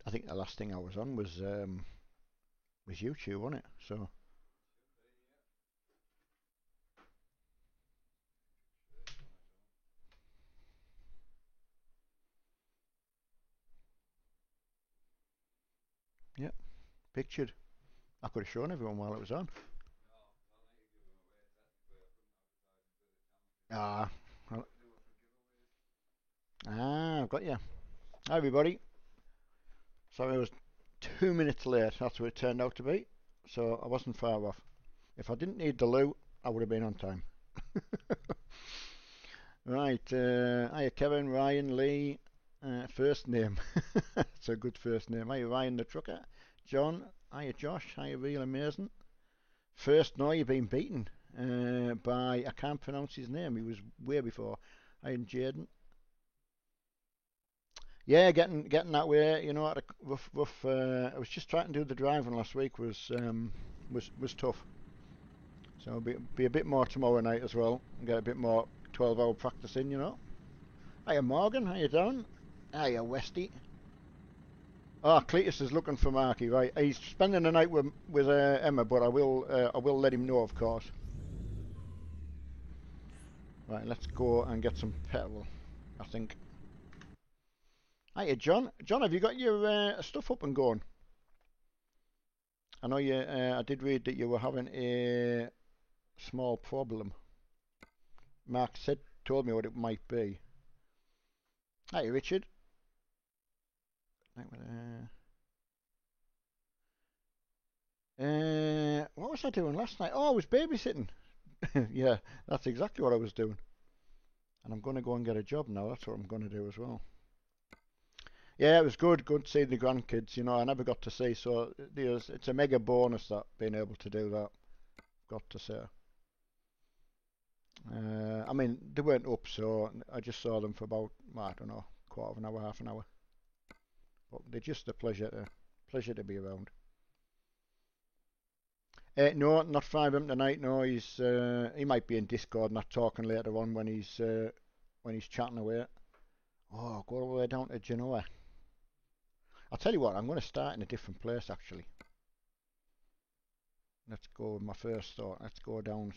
I think the last thing I was on was YouTube, wasn't it? So yeah, pictured. I could have shown everyone while it was on. Ah, I've got you. Hi everybody. Sorry I was 2 minutes late. That's what it turned out to be. So I wasn't far off. If I didn't need the loo, I would have been on time. Right. Hiya Kevin, Ryan, Lee. First name. It's a good first name. Hiya Ryan the trucker. John. Hiya Josh. Hiya Real Amazing. First, no, you've been beaten by, I can't pronounce his name. He was way before. Hiya Jaden. Yeah, getting that way. You know, at a rough. I was just trying to do the driving last week. Was tough. So I'll be a bit more tomorrow night as well. Get a bit more 12-hour practice in. You know. Hiya Morgan. How you doing? Hiya Westy. Oh, Cletus is looking for Marky. Right, he's spending the night with Emma, but I will let him know, of course. Right, let's go and get some petrol. I think. Hiya John. John, have you got your stuff up and going? I know you. I did read that you were having a small problem. Mark told me what it might be. Hi, Richard. What was I doing last night? Oh, I was babysitting. Yeah, that's exactly what I was doing. And I'm going to go and get a job now. That's what I'm going to do as well. Yeah, it was good. Good seeing the grandkids. You know, I never got to see, so it's a mega bonus that being able to do that. Got to say. I mean, they weren't up, so I just saw them for about, I don't know, quarter of an hour, half an hour. But they're just a pleasure to be around. No, not 5 tonight. No, he might be in Discord, not talking later on when he's chatting away. Oh, go all the way down to Genoa. I'll tell you what, I'm going to start in a different place actually. Let's go with my first thought. Let's go down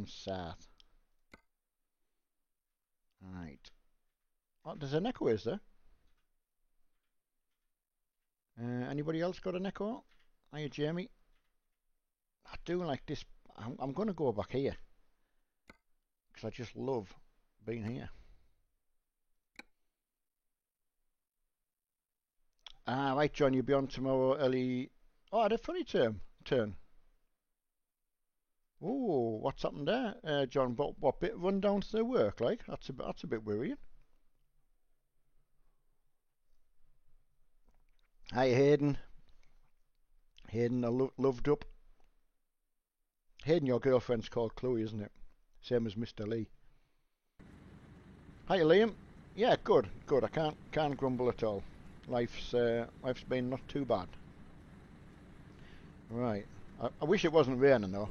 south. Right. Oh, there's an echo, is there? Anybody else got an echo? Hiya, Jamie. I do like this. I'm going to go back here because I just love being here. Ah, right, John, you'll be on tomorrow early. Oh, I had a funny turn. Oh, what's happened there, John? What bit run down to the work like? That's a bit worrying. Hi, Hayden. Hayden, loved up. Hayden, your girlfriend's called Chloe, isn't it? Same as Mr. Lee. Hi, Liam. Yeah, good. I can't grumble at all. Life's been not too bad. Right. I wish it wasn't raining though.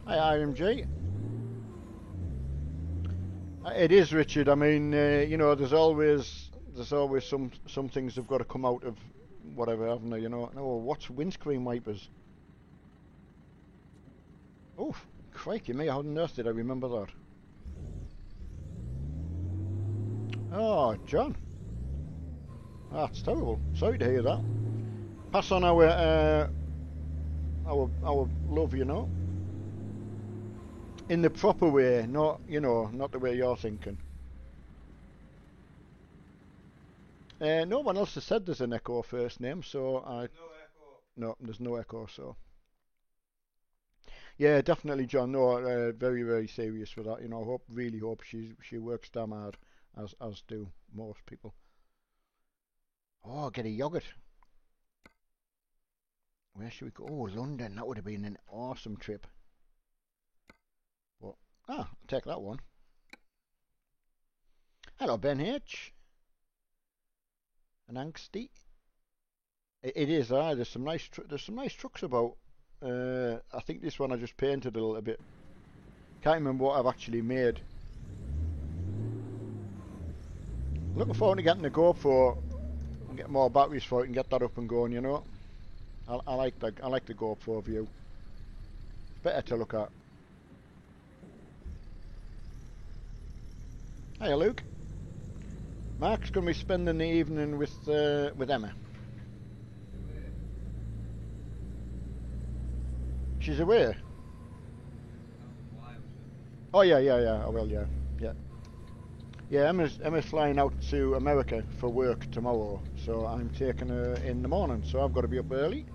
Hi, IMG. It is, Richard. I mean, you know, there's always some things have got to come out of whatever, haven't they? You know. Oh, what's windscreen wipers? Oh, crikey me! How on earth did I remember that? Oh, John. That's terrible. Sorry to hear that. Pass on our love, you know. In the proper way, not not the way you're thinking. No one else has said there's an echo first name, so no, there's no echo. So yeah, definitely, John. No, very very serious for that. You know, really hope she works damn hard, as do most people. Oh, get a yogurt. Where should we go? Oh, London. That would have been an awesome trip. But I'll take that one. Hello, Ben H. And Angsty. It is. There's some nice trucks about. I think this one I just painted a little bit. Can't remember what I've actually made. Looking forward to getting the GoPro get more batteries for it and get that up and going, you know. I like the GoPro view. It's better to look at. Hiya, Luke. Mark's going to be spending the evening with Emma. She's away. Oh yeah. I will. Yeah. Yeah, Emma's flying out to America for work tomorrow, so I'm taking her in the morning. So I've got to be up early.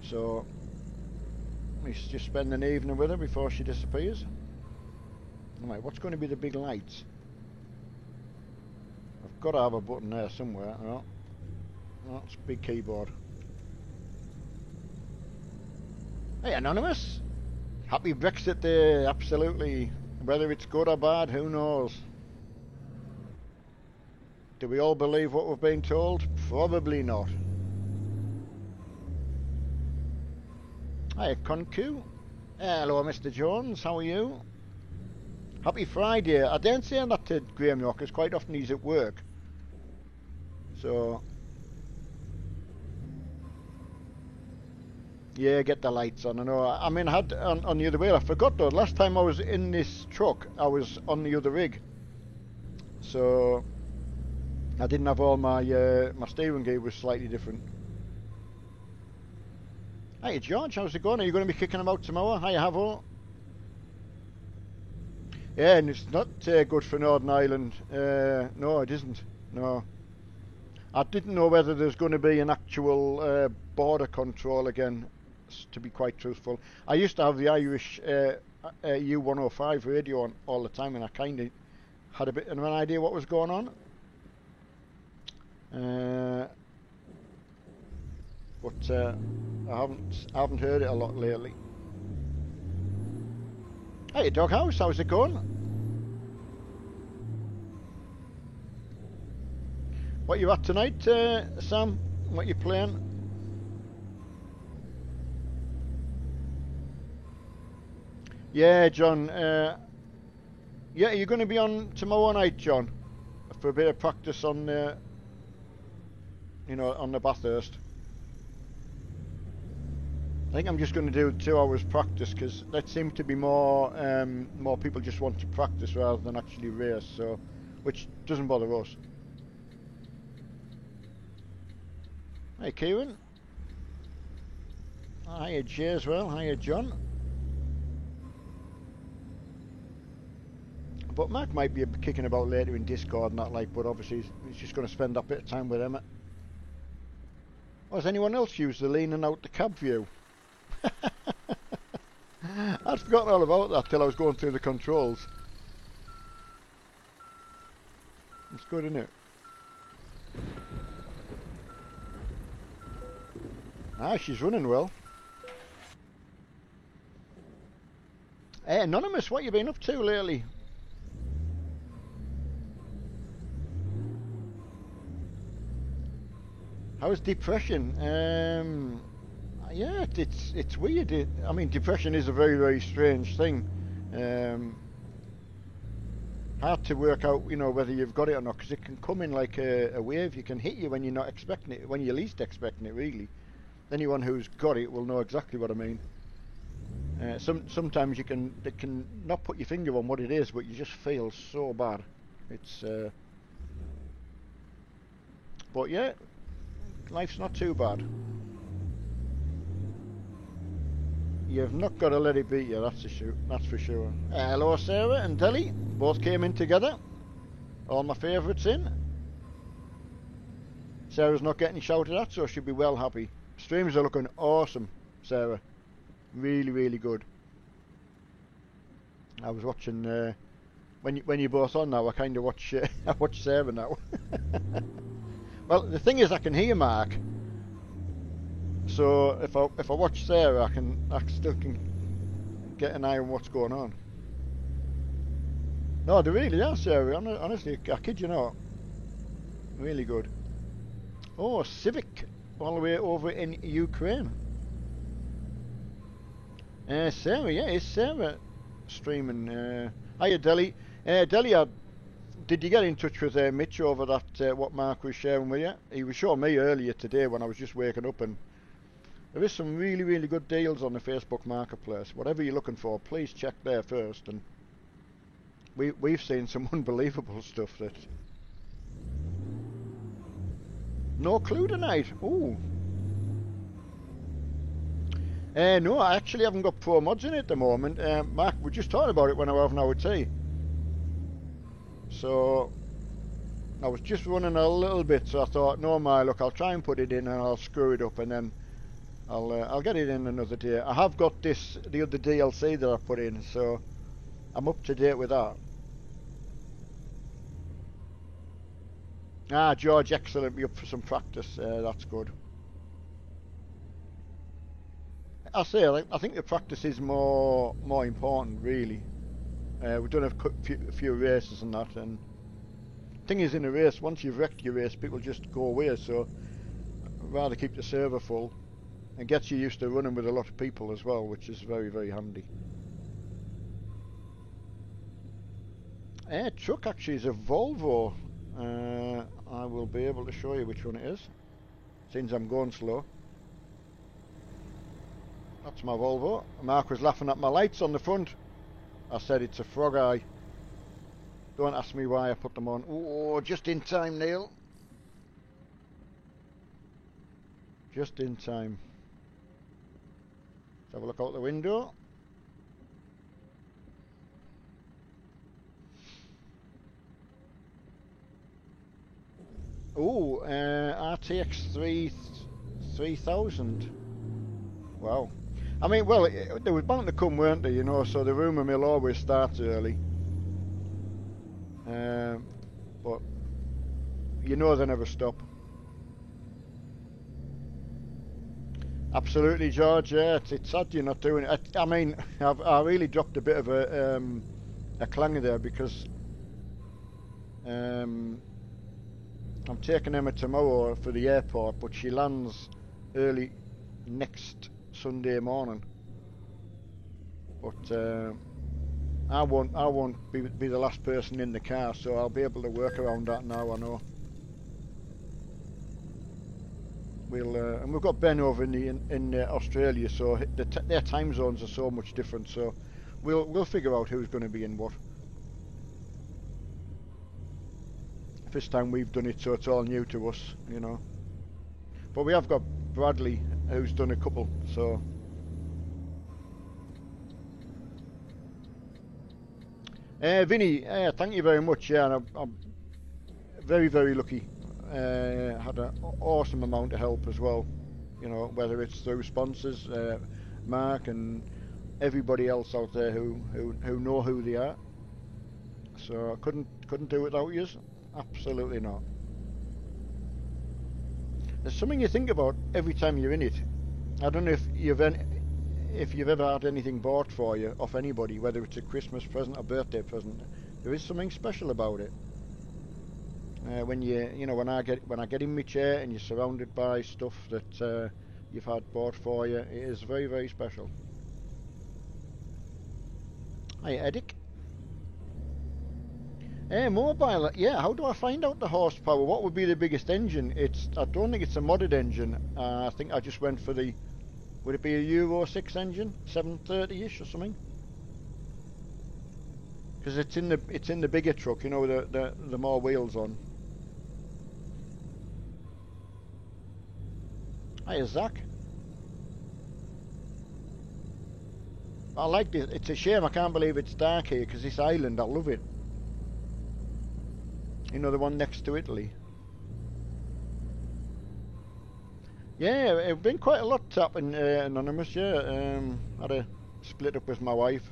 So he's just spending the evening with her before she disappears. Right, what's going to be the big lights? I've got to have a button there somewhere. No, that's big keyboard. Hey, Anonymous. Happy Brexit Day, absolutely. Whether it's good or bad, who knows? Do we all believe what we've been told? Probably not. Hi, Concu. Hello, Mr. Jones, how are you? Happy Friday. I don't say that to Graham York, because quite often he's at work. So... yeah, get the lights on. I know. I mean, I had on the other way. I forgot though. Last time I was in this truck, I was on the other rig, so I didn't have all my my steering gear was slightly different. Hey George, how's it going? Are you going to be kicking them out tomorrow? Hi Havo. Yeah, and it's not good for Northern Ireland. No, it isn't. No. I didn't know whether there's going to be an actual border control again. To be quite truthful, I used to have the Irish U105 radio on all the time, and I kind of had a bit of an idea what was going on. But I haven't heard it a lot lately. Hey Doghouse, how's it going? What you at tonight, Sam? What you playing? Yeah, John. Yeah, are you going to be on tomorrow night, John, for a bit of practice on, you know, on the Bathurst? I think I'm just going to do 2 hours practice because that seems to be more more people just want to practice rather than actually race. So, which doesn't bother us. Hey, Kieran. Hiya, Jay as well. Hiya, John. But Mark might be kicking about later in Discord and that, like, but obviously he's just going to spend that bit of time with Emma. Oh, has anyone else used the leaning out the cab view? I'd forgotten all about that till I was going through the controls. It's good, isn't it? Ah, she's running well. Hey, Anonymous, what you been up to lately? How's depression? Yeah, it's weird. I mean, depression is a very, very strange thing. Hard to work out, you know, whether you've got it or not, because it can come in like a wave. You can hit you when you're not expecting it, when you're least expecting it, really. Anyone who's got it will know exactly what I mean. Sometimes they can not put your finger on what it is, but you just feel so bad. It's, but yeah. Life's not too bad. You've not got to let it beat you, that's for sure. Hello Sarah and Delhi, both came in together. All my favourites in. Sarah's not getting shouted at, so she'll be well happy. Streams are looking awesome, Sarah. Really, really good. I was watching, when you're both on now, I kind of watch, I watch Sarah now. Well, the thing is, I can hear Mark, so if I watch Sarah, I still can get an eye on what's going on. No, they really are, Sarah. Honestly, I kid you not. Really good. Oh, Civic, all the way over in Ukraine. Sarah, yeah, is Sarah streaming? Hiya, Delhi. Delhi, did you get in touch with Mitch over that, what Mark was sharing with you? He was showing me earlier today when I was just waking up, and there is some really, really good deals on the Facebook Marketplace. Whatever you're looking for, please check there first. And we've seen some unbelievable stuff that... No clue tonight. Ooh. No, I actually haven't got Pro Mods in it at the moment. Mark, we just talked about it when I was having our tea. So I was just running a little bit, so I thought, no, look, I'll try and put it in and I'll screw it up, and then I'll get it in another day. I have got the other DLC that I put in, so I'm up to date with that. Ah, George, excellent. Be up for some practice. That's good. I think the practice is more important, really. We've done a few races and that, and thing is, in a race, once you've wrecked your race, people just go away. So I'd rather keep the server full, and gets you used to running with a lot of people as well, which is very, very handy. Truck actually is a Volvo. I will be able to show you which one it is, since I'm going slow. That's my Volvo. Mark was laughing at my lights on the front. I said it's a frog eye. Don't ask me why I put them on. Oh, just in time, Neil. Just in time. Let's have a look out the window. Oh, RTX 3000. Wow. I mean, well, they were bound to come, weren't they? You know, so the rumour mill always starts early. But you know they never stop. Absolutely, George. Yeah, it's sad you're not doing it. I mean, I really dropped a bit of a clanger there, because I'm taking Emma tomorrow for the airport, but she lands early next Sunday morning. But I won't be the last person in the car, so I'll be able to work around that now. I know. And we've got Ben over in Australia, so their time zones are so much different. So we'll figure out who's going to be in what. First time we've done it, so it's all new to us, you know. But we have got Bradley, who's done a couple, so. Vinny, thank you very much. Yeah, and I'm very, very lucky. Had an awesome amount of help as well, you know, whether it's through sponsors, Mark and everybody else out there who know who they are. So I couldn't do it without you. Absolutely not. There's something you think about every time you're in it. I don't know if you've ever had anything bought for you off anybody, whether it's a Christmas present or birthday present. There is something special about it. When when I get in my chair and you're surrounded by stuff that you've had bought for you, it is very, very special. Hi, Edic. Mobile, yeah, how do I find out the horsepower? What would be the biggest engine? I don't think it's a modded engine. I think I just went for would it be a Euro 6 engine? 730-ish or something? Because it's in the bigger truck, you know, the more wheels on. Hiya, Zach. I like this. It's a shame I can't believe it's dark here, because this island, I love it. You know, the one next to Italy. Yeah, it's been quite a lot happening, Anonymous, yeah. Had a split up with my wife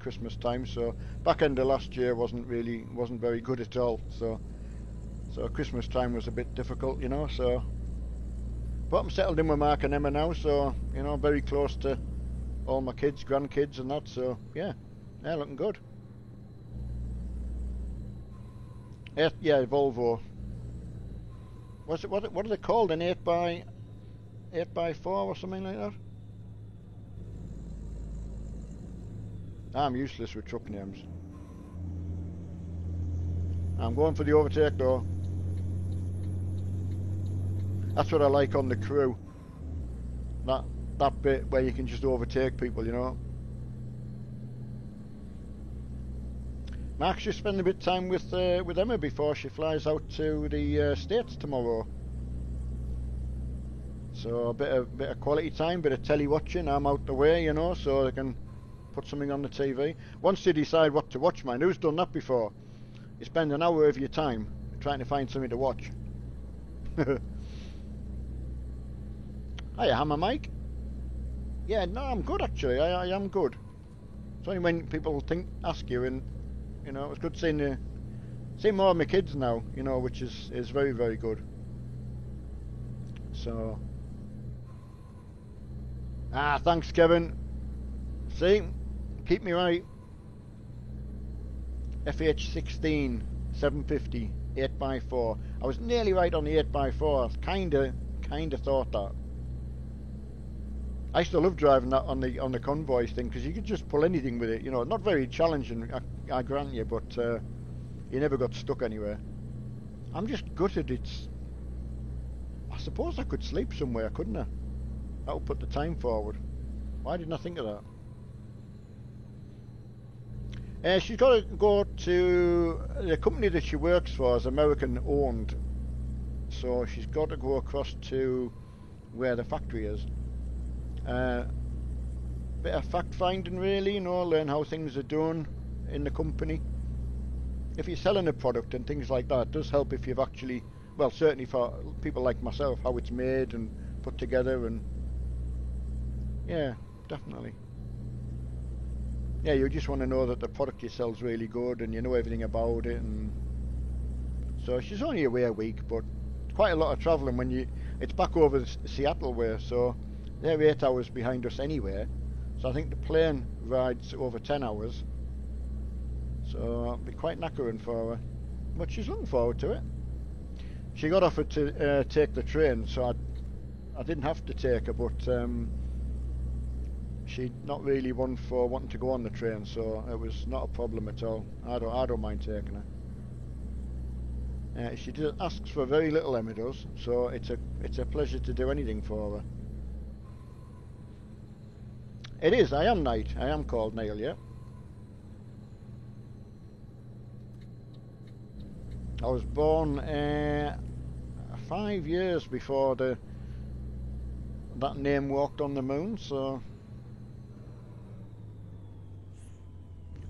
Christmas time, so back end of last year wasn't very good at all, so Christmas time was a bit difficult, you know, so. But I'm settled in with Mark and Emma now, so, you know, very close to all my kids, grandkids and that, so yeah, looking good. Yeah, Volvo. What are they called? An 8x4 or something like that? I'm useless with truck names. I'm going for the overtake though. That's what I like on the Crew. That bit where you can just overtake people, you know. Mark's just spending a bit of time with Emma before she flies out to the States tomorrow. So a bit of quality time, bit of telly watching. I'm out the way, you know, so they can put something on the TV. Once they decide what to watch, mind, who's done that before? You spend an hour of your time trying to find something to watch. Hiya, Hammer Mike. Yeah, no, I'm good actually. I am good. It's only when people ask you, and you know, it's good seeing more of my kids now, you know, which is very, very good. So, thanks, Kevin. See, keep me right. FH16 750 8x4. I was nearly right on the 8x4. I kinda thought that. I used to love driving that on the convoy thing because you could just pull anything with it. You know, not very challenging, I grant you, but you never got stuck anywhere. I'm just gutted. I suppose I could sleep somewhere, couldn't I? That would put the time forward. Why didn't I think of that? She's got to go to the company that she works for is American owned, so she's got to go across to where the factory is. Bit of fact finding really, you know, learn how things are done in the company. If you're selling a product and things like that, it does help if you've actually, well, certainly for people like myself, how it's made and put together, and yeah, definitely. Yeah, you just want to know that the product you sell is really good and you know everything about it. And so she's only away a week, but quite a lot of travelling when it's back over the Seattle way, so they're 8 hours behind us anyway. So I think the plane rides over 10 hours. So it'll be quite knackering for her. But she's looking forward to it. She got offered to take the train, so I didn't have to take her, but she's not really one for wanting to go on the train, so it was not a problem at all. I don't mind taking her. She asks for very little, Emma does, so it's a pleasure to do anything for her. It is. I am Knight. I am called Neil. Yeah. I was born 5 years before that name walked on the moon, so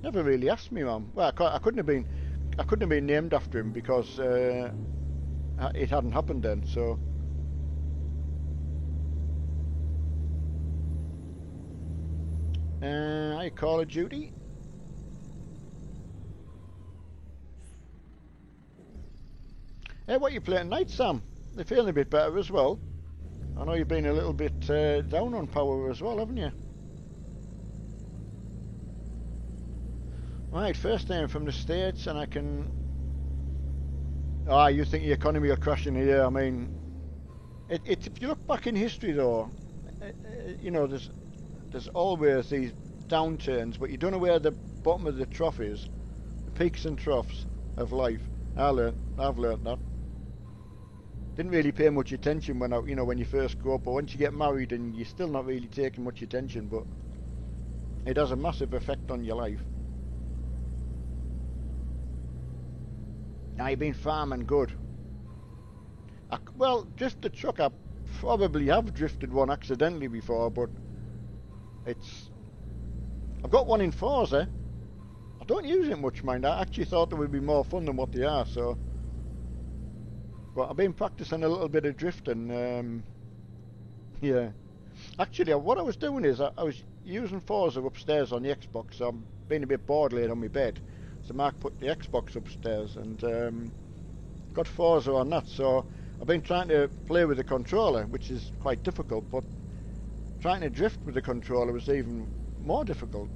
never really asked me, Mum. Well, I couldn't have been named after him because it hadn't happened then. So. I Call of Duty. Hey, what are you playing tonight, Sam? You're feeling a bit better as well. I know you've been a little bit down on power as well, haven't you? Right, first name from the States, and I can... you think the economy will crash in here? I mean, if you look back in history, though, you know, there's always these downturns, but you don't know where the bottom of the trough is. The peaks and troughs of life. I've learnt that. Didn't really pay much attention when you first grow up, but once you get married and you're still not really taking much attention, but it has a massive effect on your life. Now you've been farming good. Well, just the truck, I probably have drifted one accidentally before, but I've got one in Forza. I don't use it much, mind. I actually thought they would be more fun than what they are, so. But I've been practicing a little bit of drifting. Yeah. Actually, what I was doing is I was using Forza upstairs on the Xbox. So I'm being a bit bored laying on my bed. So Mark put the Xbox upstairs and got Forza on that. So I've been trying to play with the controller, which is quite difficult, but trying to drift with the controller was even more difficult.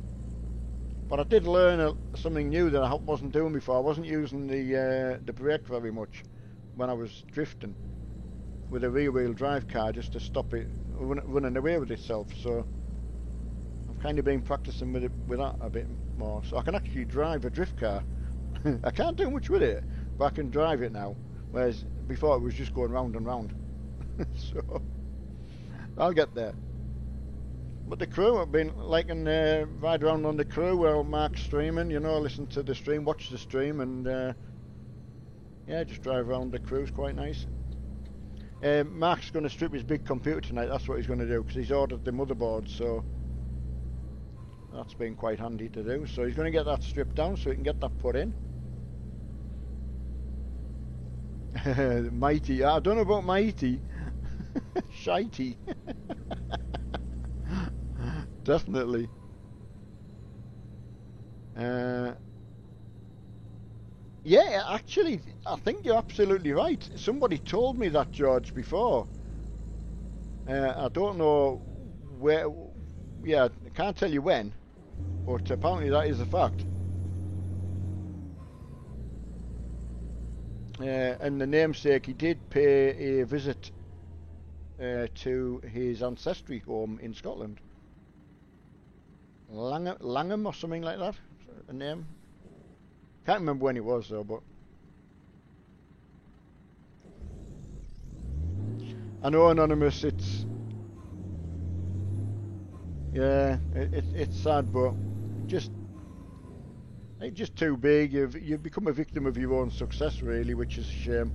But I did learn something new that I wasn't doing before. I wasn't using the brake very much when I was drifting with a rear-wheel drive car, just to stop it running away with itself. So I've kind of been practicing with that a bit more, so I can actually drive a drift car. I can't do much with it. back and drive it now, whereas before it was just going round and round. So I'll get there. But the crew have been liking ride around on the crew while Mark's streaming, you know, listen to the stream, watch the stream, and yeah, just drive around the crew's quite nice. Mark's going to strip his big computer tonight, that's what he's going to do, because he's ordered the motherboard, so that's been quite handy to do. So he's going to get that stripped down so he can get that put in. Mighty, I don't know about mighty. Shitey. Definitely. Yeah, actually, I think you're absolutely right. Somebody told me that, George, before. I don't know where. Yeah, I can't tell you when, but apparently that is a fact. And the namesake, he did pay a visit to his ancestry home in Scotland. Langham or something like that, a name. Can't remember when it was though, but I know, Anonymous, it's yeah, it's sad, but just it's just too big. You've become a victim of your own success, really, which is a shame.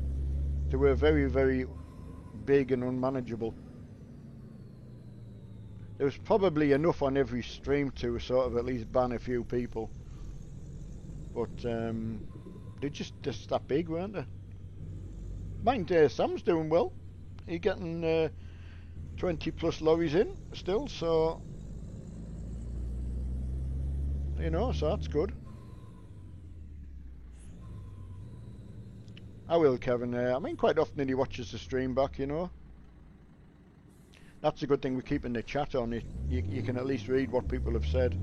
They were very, very big and unmanageable. There was probably enough on every stream to sort of at least ban a few people. But they're just that big, weren't they? Mind Sam's doing well. He's getting 20 plus lorries in still, so you know, so that's good. I will, Kevin. I mean, quite often he watches the stream back, you know. That's a good thing with keeping the chat on. You can at least read what people have said.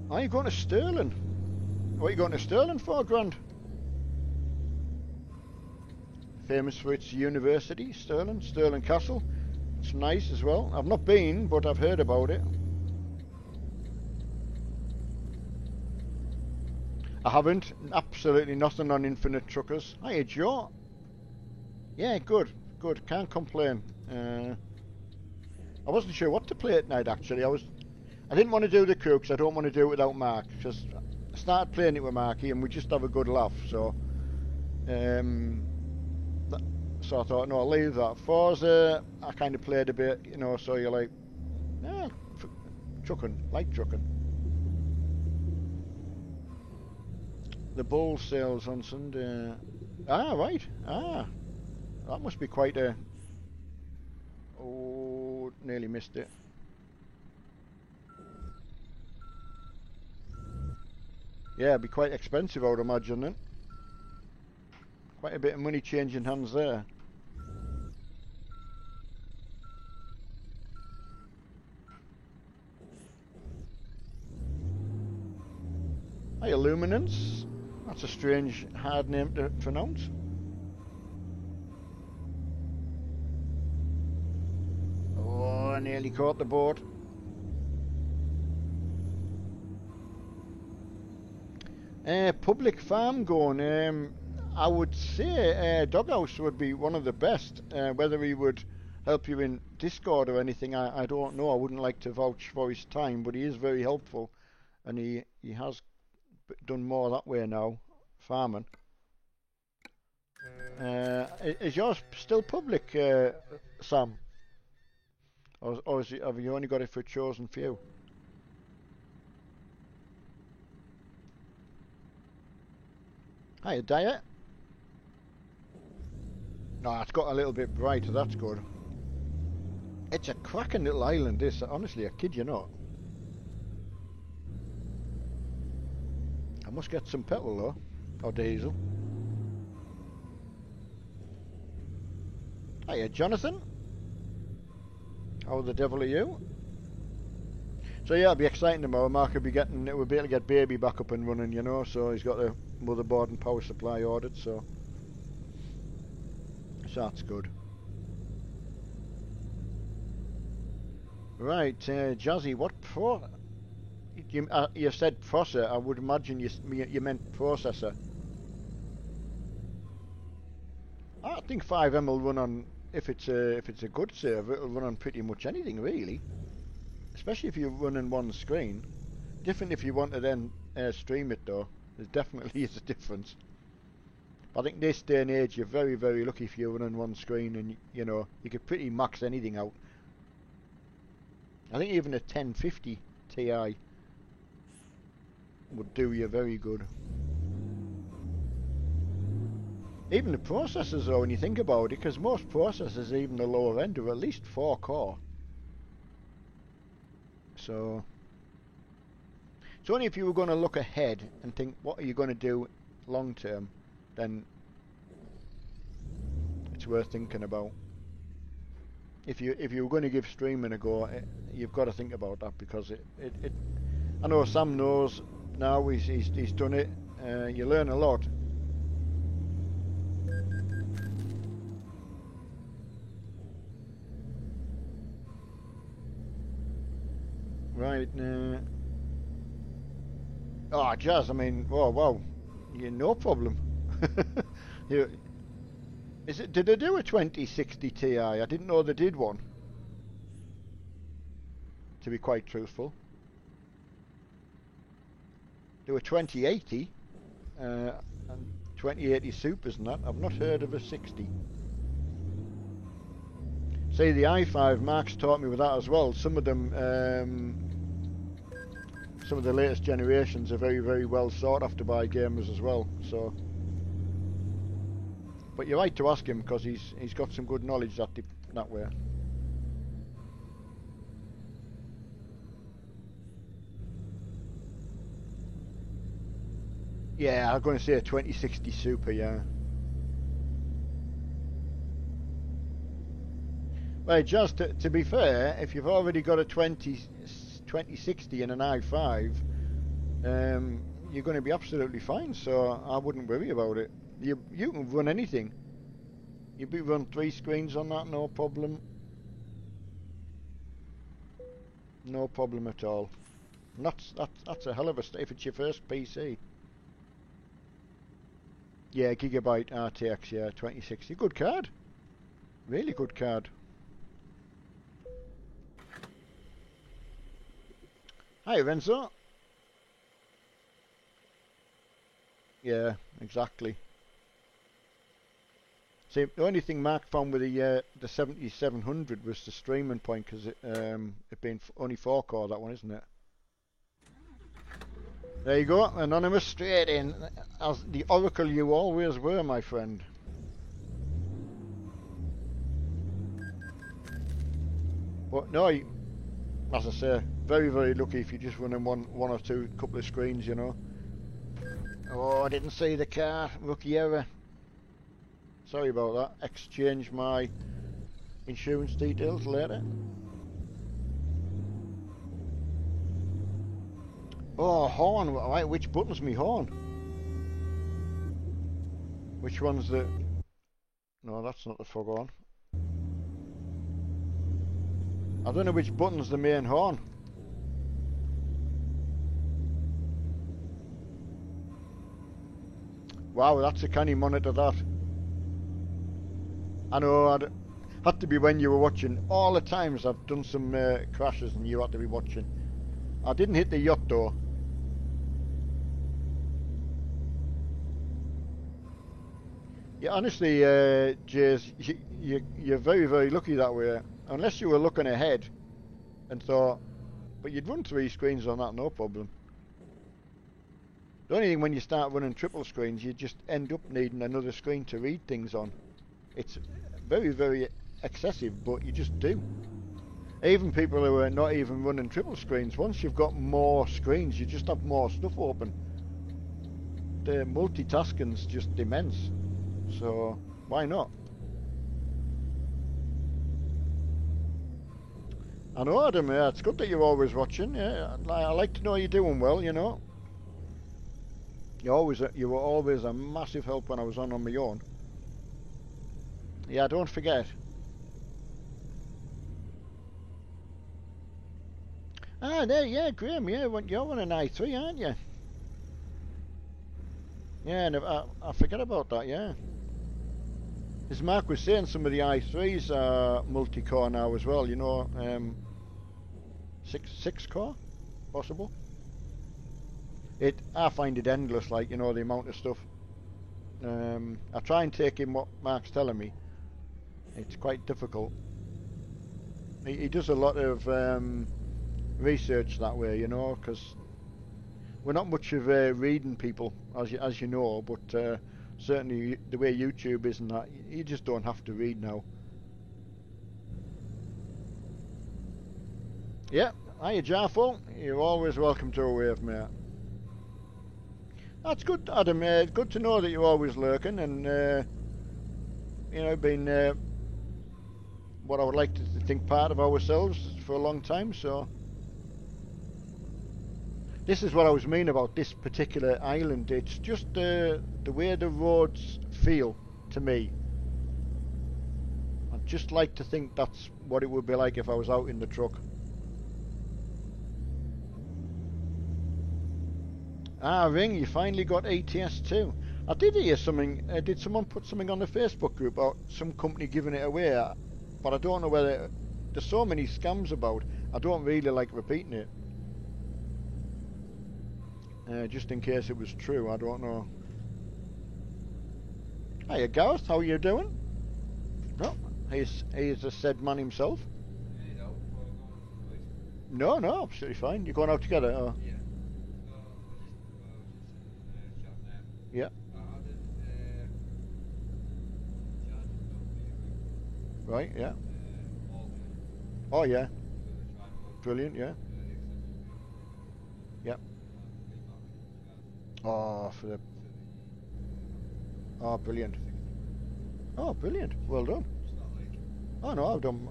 Are you going to Stirling? What are you going to Stirling for, Grand? Famous for its university, Stirling Castle. It's nice as well. I've not been, but I've heard about it. I haven't. Absolutely nothing on Infinite Truckers. Hiya, Joe. Yeah, good. Can't complain. I wasn't sure what to play at night, actually. I didn't want to do the crew because I don't want to do it without Mark. Because I started playing it with Marky and we just have a good laugh. So, so I thought, no, I'll leave that. Forza, I kind of played a bit, you know. So you're like, yeah, like trucking. The bull sales on Sunday. Right. That must be quite a. Oh, nearly missed it. Yeah, it'd be quite expensive, I would imagine, then. Quite a bit of money changing hands there. Hi, Illuminance. That's a strange, hard name to pronounce. Oh, I nearly caught the board. Public farm going. I would say Doghouse would be one of the best. Whether he would help you in Discord or anything, I don't know. I wouldn't like to vouch for his time, but he is very helpful, and he has done more that way now, farming. Is yours still public, Sam? Or have you only got it for a chosen few? Hiya, Diet. No, it's got a little bit brighter, that's good. It's a cracking little island, this. Honestly, I kid you not. I must get some petrol though, or diesel. Hiya, Jonathan. How the devil are you? So yeah, it'll be exciting tomorrow. Mark will be we'll be able to get baby back up and running, you know, so he's got the motherboard and power supply ordered, so that's good. Right, Jazzy, what pro... You said processor, I would imagine you meant processor. I think 5M will run on, if it's a good server, it'll run on pretty much anything really. Especially if you're running one screen. Different if you want to then stream it though. There definitely is a difference. But I think this day and age you're very, very lucky if you're running one screen and you know, you could pretty max anything out. I think even a 1050 Ti would do you very good. Even the processors though, when you think about it, because most processors, even the lower end, are at least 4 core. So it's only if you were going to look ahead and think what are you going to do long term, then it's worth thinking about. If you were going to give streaming a go, you've got to think about that, because it I know Sam knows now, he's done it. You learn a lot. Right. Oh, Jazz, I mean, oh, wow. Yeah, no problem. Did they do a 2060 Ti? I didn't know they did one. To be quite truthful. They were 2080 and 2080 Supers and that. I've not heard of a 60. See, the i5 Mark's taught me with that as well. Some of them, some of the latest generations are very, very well sought after by gamers as well. So, but you're right to ask him, because he's got some good knowledge that way. Yeah, I'm going to say a 2060 Super, yeah. Well, just to be fair, if you've already got a 2060 and an i5, you're going to be absolutely fine, so I wouldn't worry about it. You can run anything. You can run 3 screens on that, no problem. No problem at all. And that's a hell of a if it's your first PC. Yeah, Gigabyte RTX, yeah, 2060. Good card. Really good card. Hi, Renzo. Yeah, exactly. See, the only thing Mark found with the 7700 was the streaming point, because it being only 4 core, that one, isn't it? There you go, Anonymous, straight in, as the oracle you always were, my friend. But no, as I say, very, very lucky if you're just running one or two, couple of screens, you know. Oh, I didn't see the car, rookie error. Sorry about that. Exchange my insurance details later. Oh, horn. Right, which button's me horn? Which one's the... No, that's not the foghorn. I don't know which button's the main horn. Wow, that's a canny monitor, that. I know, it had to be when you were watching. All the times I've done some crashes and you had to be watching. I didn't hit the yacht though. Yeah, honestly, Jays, you're very, very lucky that way. Unless you were looking ahead and thought, but you'd run 3 screens on that, no problem. The only thing, when you start running triple screens, you just end up needing another screen to read things on. It's very, very excessive, but you just do. Even people who are not even running triple screens, once you've got more screens, you just have more stuff open. The multitasking's just immense. So, why not? I know, Adam, yeah, it's good that you're always watching. Yeah, I like to know you're doing well, you know. You were always a massive help when I was on my own. Yeah, don't forget. Ah, there, yeah, Graham, yeah, you're on an I3, aren't you? Yeah, and I forget about that, yeah. As Mark was saying, some of the i3s are multi-core now as well, you know, six core, possible. I find it endless, like, you know, the amount of stuff. I try and take in what Mark's telling me. It's quite difficult. He does a lot of research that way, you know, because we're not much of reading people, as you know, but certainly the way YouTube is and that, you just don't have to read now. Yeah, hiya Jarful, you're always welcome to a wave, mate. That's good, Adam. Good to know that you're always lurking and, you know, been what I would like to think part of ourselves for a long time, so... This is what I was mean about this particular island. It's just the way the roads feel to me. I'd just like to think that's what it would be like if I was out in the truck. Ah, Ring, you finally got ATS too. I did hear something. Did someone put something on the Facebook group about some company giving it away? But I don't know whether... There's so many scams about. I don't really like repeating it. Just in case it was true, I don't know. Hiya Gareth, how are you doing? No, he's a said man himself. No, absolutely fine. You're going out together? Or? Yeah. Right, yeah. Oh, yeah. Brilliant, yeah. Yep. Oh, for the... Oh, brilliant. Oh, brilliant. Well done. Oh, no, I've done...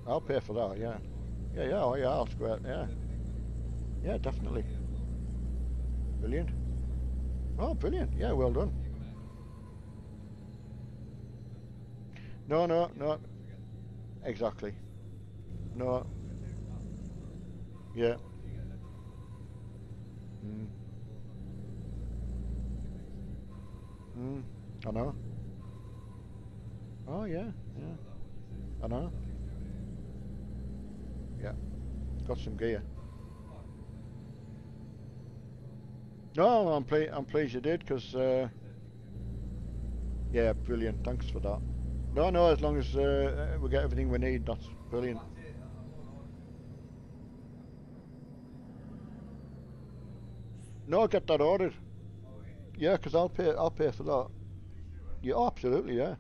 I'll pay for that, yeah. Yeah, oh, yeah, that's great, yeah. Yeah, definitely. Brilliant. Oh, brilliant. Yeah, well done. No. Exactly. No. Yeah. I know. Oh, yeah. I know. Yeah. Got some gear. No, I'm pleased you did, because... yeah, brilliant. Thanks for that. No, as long as we get everything we need, that's brilliant. No, get that ordered. Yeah, because I'll pay for that. Yeah, absolutely, yeah.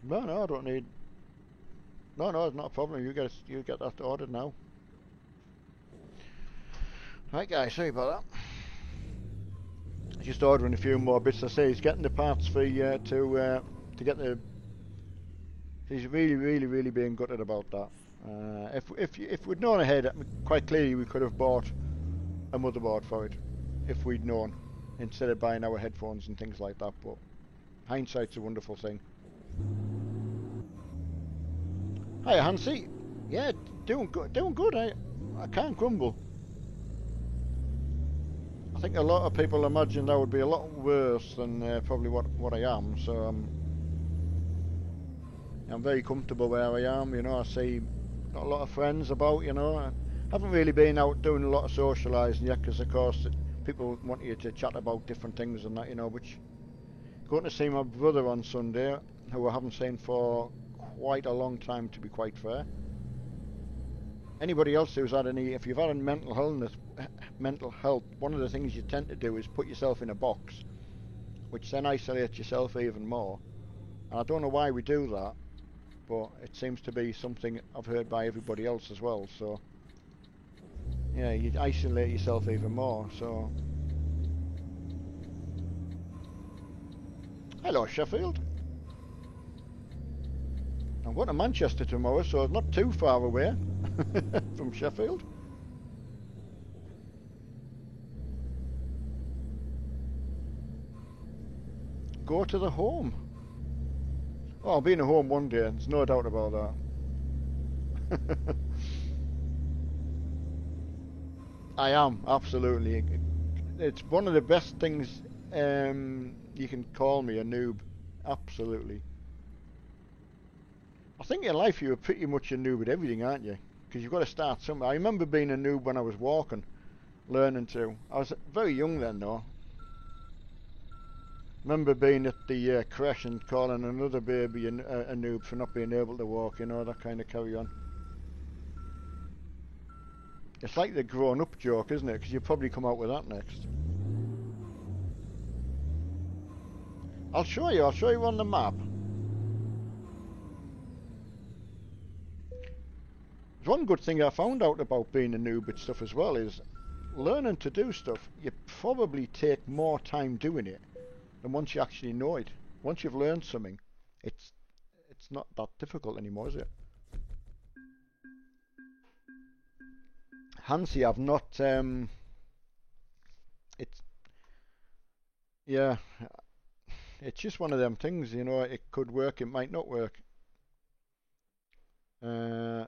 No, I don't need... No, it's not a problem. You get that ordered now. Right, guys, sorry about that. Just ordering a few more bits. I say he's getting the parts for to get the... He's really being gutted about that. If we'd known ahead, quite clearly we could have bought a motherboard for it if we'd known, instead of buying our headphones and things like that. But hindsight's a wonderful thing. Hiya, Hansi. Yeah, doing good. I can't grumble. I think a lot of people imagined I would be a lot worse than probably what I am. So I'm very comfortable where I am. You know, I see got a lot of friends about. You know, I haven't really been out doing a lot of socialising yet, because of course people want you to chat about different things and that. You know, which going to see my brother on Sunday, who I haven't seen for quite a long time, to be quite fair. Anybody else who's had if you've had a mental health, one of the things you tend to do is put yourself in a box, which then isolates yourself even more. And I don't know why we do that, but it seems to be something I've heard by everybody else as well. So yeah, you isolate yourself even more. So hello, Sheffield. I'm going to Manchester tomorrow, so it's not too far away from Sheffield. Go to the home. Oh, I'll be in a home one day, there's no doubt about that. I am, absolutely. It's one of the best things you can call me a noob. Absolutely. I think in life you're pretty much a noob at everything, aren't you? Because you've got to start somewhere. I remember being a noob when I was walking, learning to. I was very young then, though. Remember being at the creche and calling another baby a noob for not being able to walk, you know, that kind of carry on. It's like the grown-up joke, isn't it? Because you'll probably come out with that next. I'll show you on the map. There's one good thing I found out about being a noob at stuff as well is learning to do stuff, you probably take more time doing it than once you actually know it. Once you've learned something, it's not that difficult anymore, is it? Hansi, I've not, it's, yeah, it's just one of them things, you know, it could work, it might not work. How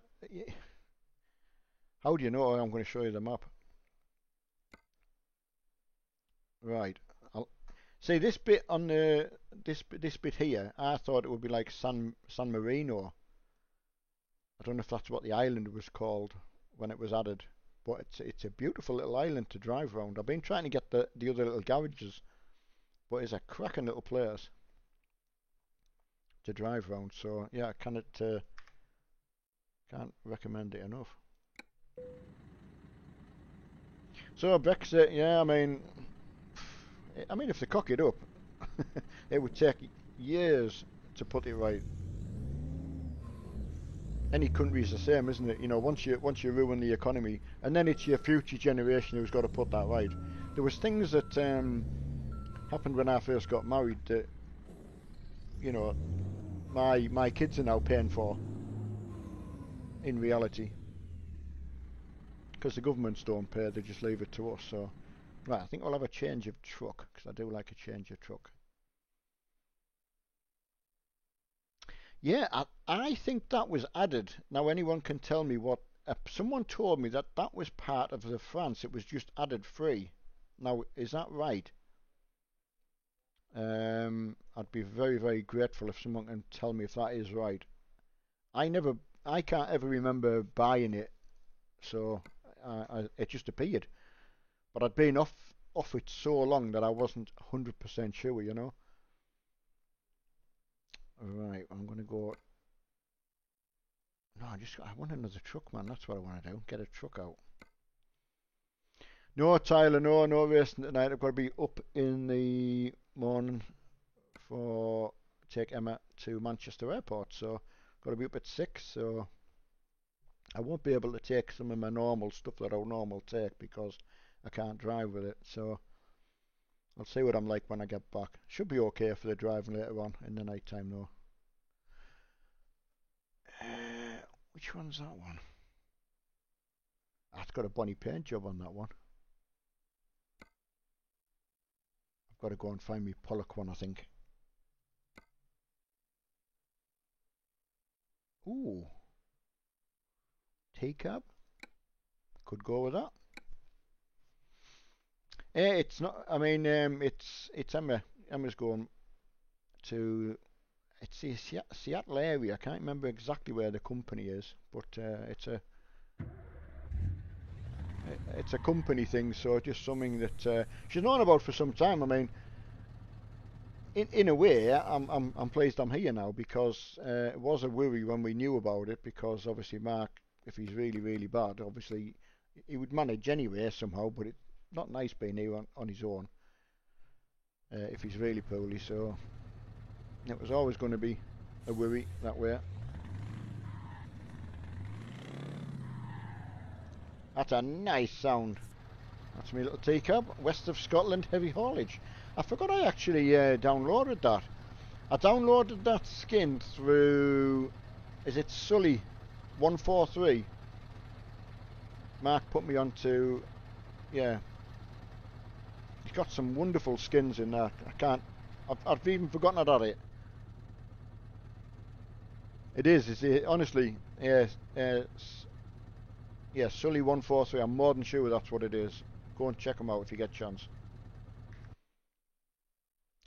do you know? I'm going to show you the map. Right. See this bit on the this bit here. I thought it would be like San Marino. I don't know if that's what the island was called when it was added, but it's a beautiful little island to drive around. I've been trying to get the other little garages, but it's a cracking little place to drive around. So yeah, I can't recommend it enough. So Brexit, yeah, I mean, if they cock it up, it would take years to put it right. Any country's the same, isn't it? You know, once you ruin the economy, and then it's your future generation who's got to put that right. There was things that happened when I first got married that, you know, my kids are now paying for. In reality, because the governments don't pay, they just leave it to us. So, right, I think I'll have a change of truck because I do like a change of truck. Yeah, I think that was added. Now anyone can tell me what. Someone told me that was part of the France. It was just added free. Now, is that right? I'd be very, very grateful if someone can tell me if that is right. I can't ever remember buying it, so it just appeared. But I'd been off it so long that I wasn't 100% sure, you know. Right, I'm gonna go. No, I want another truck, man. That's what I want to do. Get a truck out. No, Tyler, no racing tonight. I've got to be up in the morning for take Emma to Manchester Airport. So, got to be up at 6. So, I won't be able to take some of my normal stuff that I would normally take because I can't drive with it. So, I'll see what I'm like when I get back. Should be okay for the driving later on in the night time though. Which one's that one? That's got a Bonnie paint job on that one. I've got to go and find me Pollock one, I think. Ooh. T-cab. Could go with that. It's not. I mean, it's Emma. Emma's going to. It's the Seattle area. I can't remember exactly where the company is, but it's a company thing. So just something that she's known about for some time. I mean, in a way, I'm pleased I'm here now because it was a worry when we knew about it because obviously Mark, if he's really really bad, obviously he would manage anyway somehow, but it's not nice being here on his own if he's really poorly. So it was always going to be a worry that way. That's a nice sound. That's my little teacup. West of Scotland heavy haulage. I forgot I actually downloaded that. I downloaded that skin through, is it Sully 143? Mark put me onto, yeah. He's got some wonderful skins in there. I've even forgotten about it. It is, honestly, yes. Yes, Sully143. I'm more than sure that's what it is. Go and check them out if you get a chance.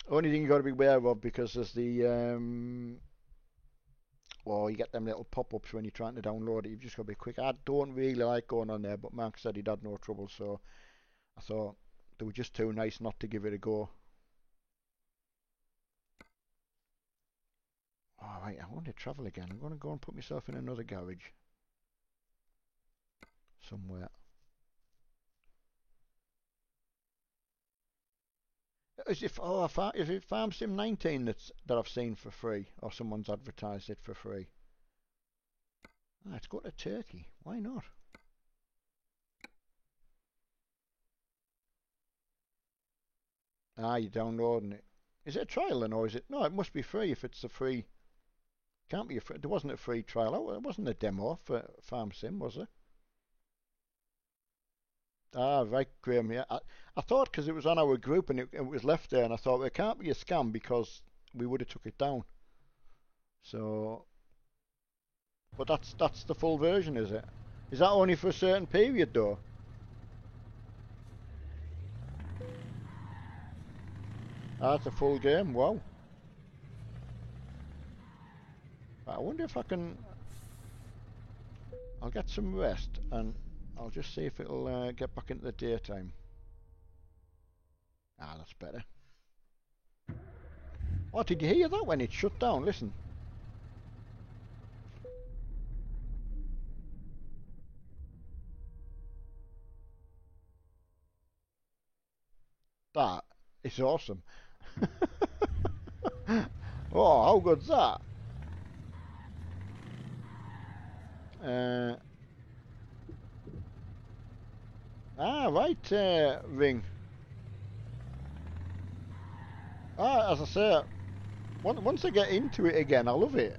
Only thing you got to be aware of, because there's the or you get them little pop-ups when you're trying to download it. You've just got to be quick. I don't really like going on there, but Mark said he'd had no trouble, so I thought they were just too nice not to give it a go. Alright, I want to travel again. I'm going to go and put myself in another garage somewhere. Is it Farm Sim 19 that I've seen for free, or someone's advertised it for free? Let's go to Turkey. Why not? You're downloading it. Is it a trial then, or is it? No, it must be free if it's a free. Can't be a free. There wasn't a free trial. Oh, it wasn't a demo for Farm Sim, was it? Right, Graham. Yeah, I thought because it was on our group and it was left there, and I thought it can't be a scam because we would have took it down. So, but that's the full version, is it? Is that only for a certain period though? That's a full game. Wow. I wonder if I can. I'll get some rest and I'll just see if it'll get back into the daytime. That's better. Oh, did you hear that when it shut down? Listen. That is awesome. Oh, how good's that? Right, Ring. As I say, once I get into it again, I love it.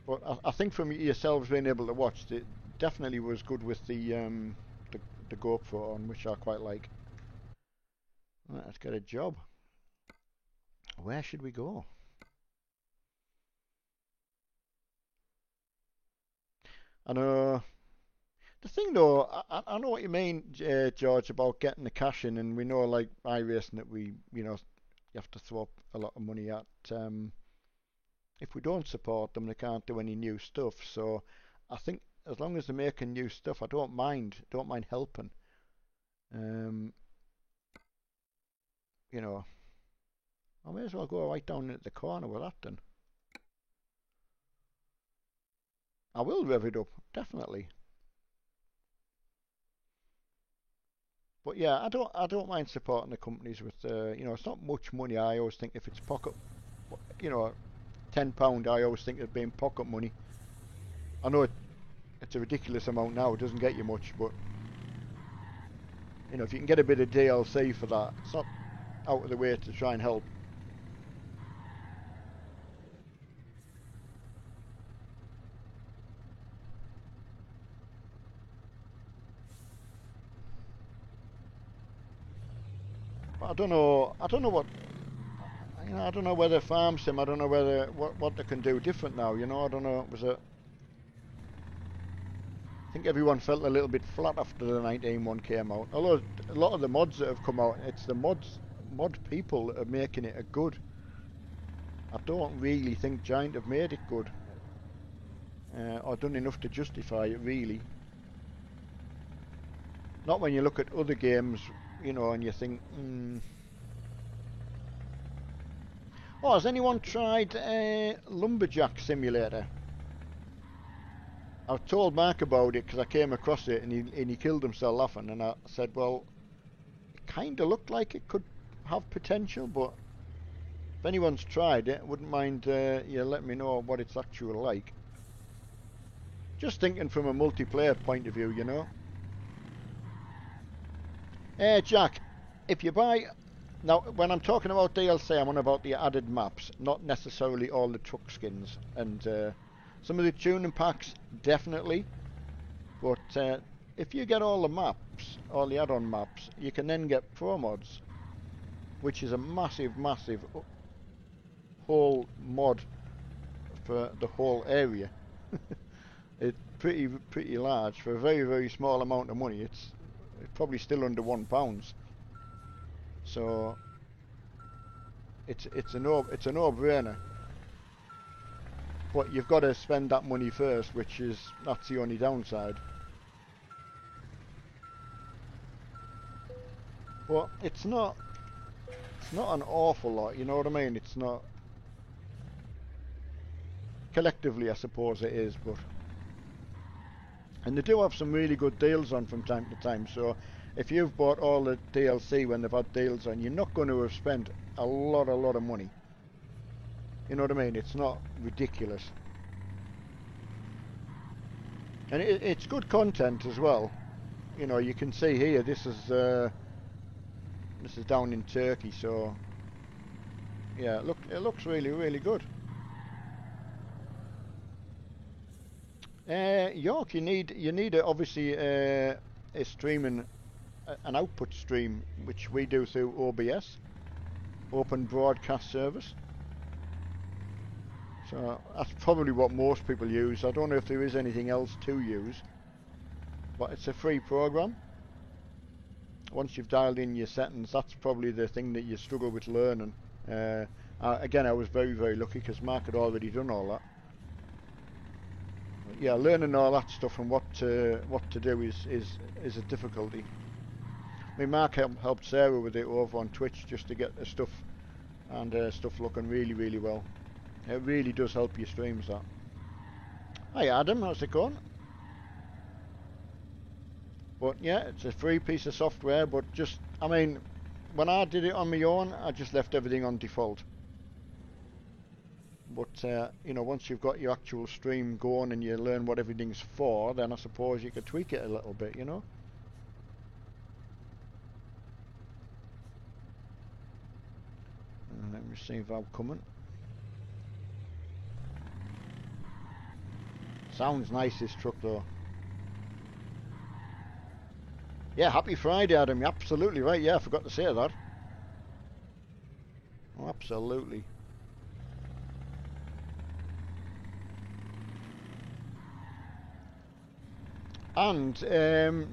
But I think from yourselves being able to watch, it definitely was good with the GoPro on, which I quite like. Right, let's get a job. Where should we go? I know. The thing though, I know what you mean, George, about getting the cash in, and we know like iRacing that you have to throw up a lot of money at. If we don't support them, they can't do any new stuff. So I think as long as they're making new stuff, I don't mind helping. I may as well go right down into the corner with that then. I will rev it up, definitely. But yeah, I don't mind supporting the companies with it's not much money. I always think if it's pocket, £10, I always think of being pocket money. I know it's a ridiculous amount now. It doesn't get you much, but if you can get a bit of DLC for that, it's not out of the way to try and help. But I don't know what. I don't know whether Farm Sim. I don't know whether what they can do different now. I don't know. I think everyone felt a little bit flat after the 19.1 came out. Although a lot of the mods that have come out, it's the mod people that are making it a good. I don't really think Giant have made it good, or done enough to justify it really. Not when you look at other games, and you think, Oh, has anyone tried Lumberjack Simulator? I've told Mark about it because I came across it and he killed himself laughing, and I said, well, it kind of looked like it could have potential, but if anyone's tried it, wouldn't mind let me know what it's actually like. Just thinking from a multiplayer point of view, Jack, if you buy... Now, when I'm talking about DLC, I'm on about the added maps, not necessarily all the truck skins. And some of the tuning packs, definitely. But if you get all the maps, all the add-on maps, you can then get pro mods, which is a massive, massive whole mod for the whole area. It's pretty large for a very small amount of money. It's probably still under £1. So it's a no-brainer. But you've got to spend that money first, that's the only downside. But it's not an awful lot, you know what I mean? It's not. Collectively, I suppose it is, but. And they do have some really good deals on from time to time, so if you've bought all the DLC when they've had deals on, you're not going to have spent a lot of money. You know what I mean? It's not ridiculous. And it's good content as well. You know, you can see here, this is down in Turkey, so yeah, it looks really good. York, you need obviously a streaming, an output stream, which we do through OBS, Open Broadcast Service. So that's probably what most people use. I don't know if there is anything else to use, but it's a free program. Once you've dialed in your settings, that's probably the thing that you struggle with learning. Again, I was very lucky because Mark had already done all that. But yeah, learning all that stuff and what to do is a difficulty. I mean, Mark helped Sarah with it over on Twitch just to get the stuff and stuff looking really well. It really does help your streams, that. Hi Adam, how's it going? But yeah, it's a free piece of software, but just, I mean, when I did it on my own, I just left everything on default. But, you know, once you've got your actual stream going and you learn what everything's for, then I suppose you could tweak it a little bit, you know? Let me see if I'm coming. Sounds nice, this truck, though. Yeah, happy Friday, Adam. You're absolutely right. Yeah, I forgot to say that. Oh, absolutely. And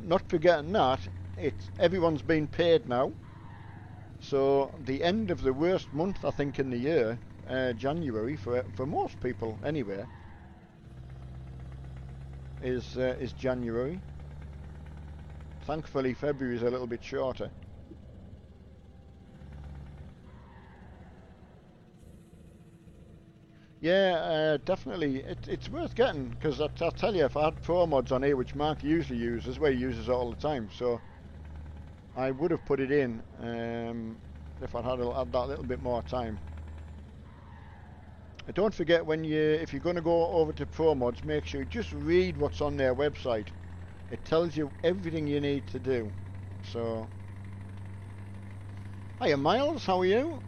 not forgetting that, everyone's been paid now. So the end of the worst month, I think, in the year, January, for most people anyway, is January. Thankfully, February is a little bit shorter. Yeah, definitely. It's worth getting, because I'll tell you, if I had Pro Mods on here, which Mark usually uses, where he uses it all the time, so I would have put it in if I'd had that little bit more time. And don't forget, if you're going to go over to Pro Mods, make sure you just read what's on their website. It tells you everything you need to do. So, hiya Miles, how are you?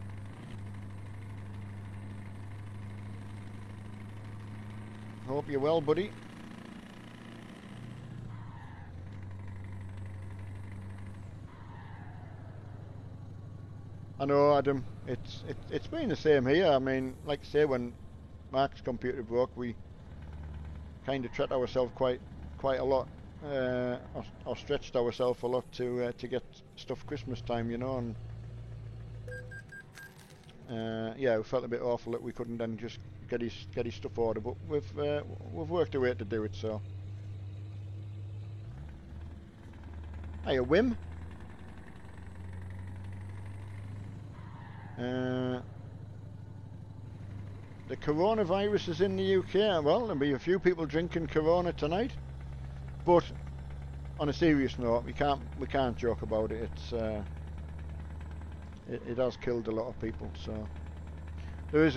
Hope you're well, buddy. I know, Adam. It's been the same here. I mean, like I say, when Mark's computer broke, we kind of treated ourselves quite a lot, or stretched ourselves a lot to get stuff Christmas time, you know. And yeah, we felt a bit awful that we couldn't then just get his stuff ordered, but we've worked a way to do it. So, hiya Wim. The coronavirus is in the UK. Well, there'll be a few people drinking Corona tonight, but on a serious note, we can't joke about it. It has killed a lot of people. So there is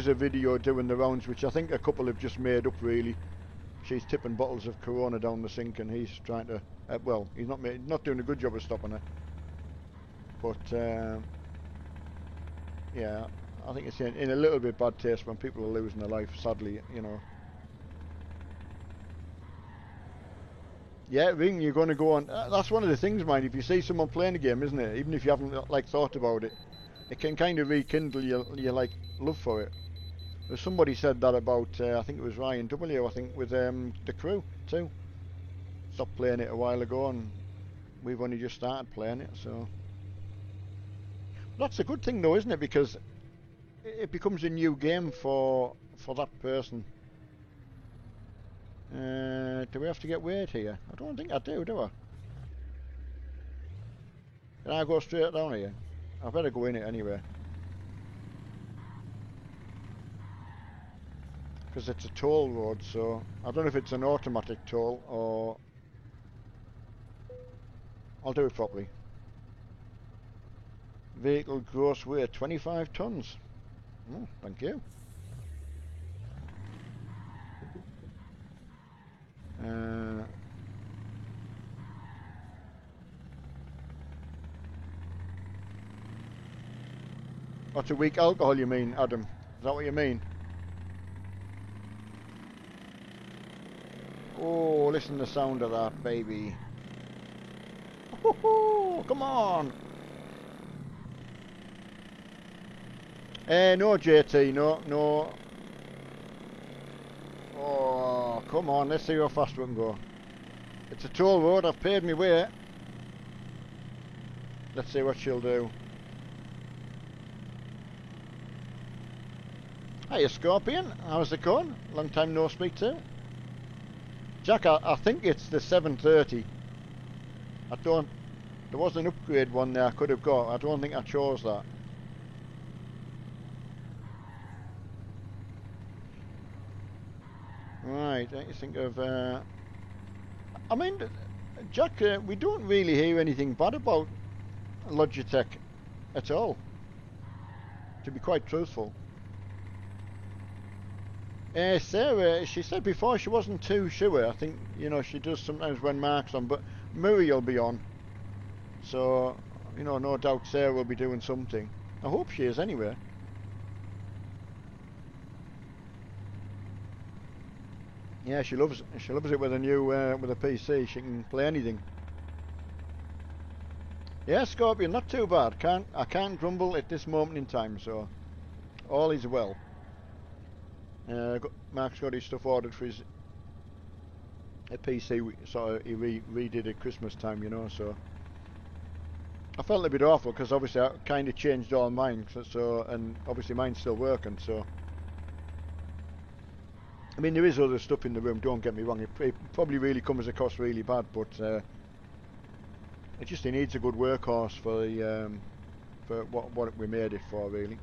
a video doing the rounds, which I think a couple have just made up. Really, she's tipping bottles of Corona down the sink, and he's trying to. Well, he's not doing a good job of stopping her, but. Yeah, I think it's in a little bit bad taste when people are losing their life, sadly, you know. Yeah, Ring, you're going to go on. That's one of the things, mind. If you see someone playing a game, isn't it? Even if you haven't like thought about it, it can kind of rekindle your like love for it. Somebody said that about, I think it was Ryan W, I think, with The Crew too. Stopped playing it a while ago and we've only just started playing it, so... That's a good thing though, isn't it? Because it becomes a new game for that person. Do we have to get weight here? I don't think I do I? Can I go straight down here? I better go in it anyway. Because it's a toll road, so I don't know if it's an automatic toll or... I'll do it properly. Vehicle gross weight 25 tons. Oh, thank you. What's a weak alcohol you mean, Adam? Is that what you mean? Oh, listen to the sound of that, baby. Oh, come on. No, JT, no. Oh, come on, let's see how fast we can go. It's a toll road, I've paid me way. Let's see what she'll do. Hiya, Scorpion. How's it going? Long time no speak to. Jack, I think it's the 730. There was an upgrade one there I could have got. I don't think I chose that. Right, let me think of... I mean, Jack, we don't really hear anything bad about Logitech at all, to be quite truthful. Sarah, she said before she wasn't too sure. I think, you know, she does sometimes when Mark's on, but Murray will be on. So, you know, no doubt Sarah will be doing something. I hope she is anyway. Yeah, she loves it with a new with a PC. She can play anything. Yeah, Scorpion, not too bad. I can't grumble at this moment in time. So all is well. Mark's got his stuff ordered for his PC. Sort of he redid at Christmas time, you know. So I felt a bit awful because obviously I kind of changed all mine. So and obviously mine's still working. So. I mean, there is other stuff in the room, don't get me wrong, it probably really comes across really bad, but it needs a good workhorse for the for what we made it for, really.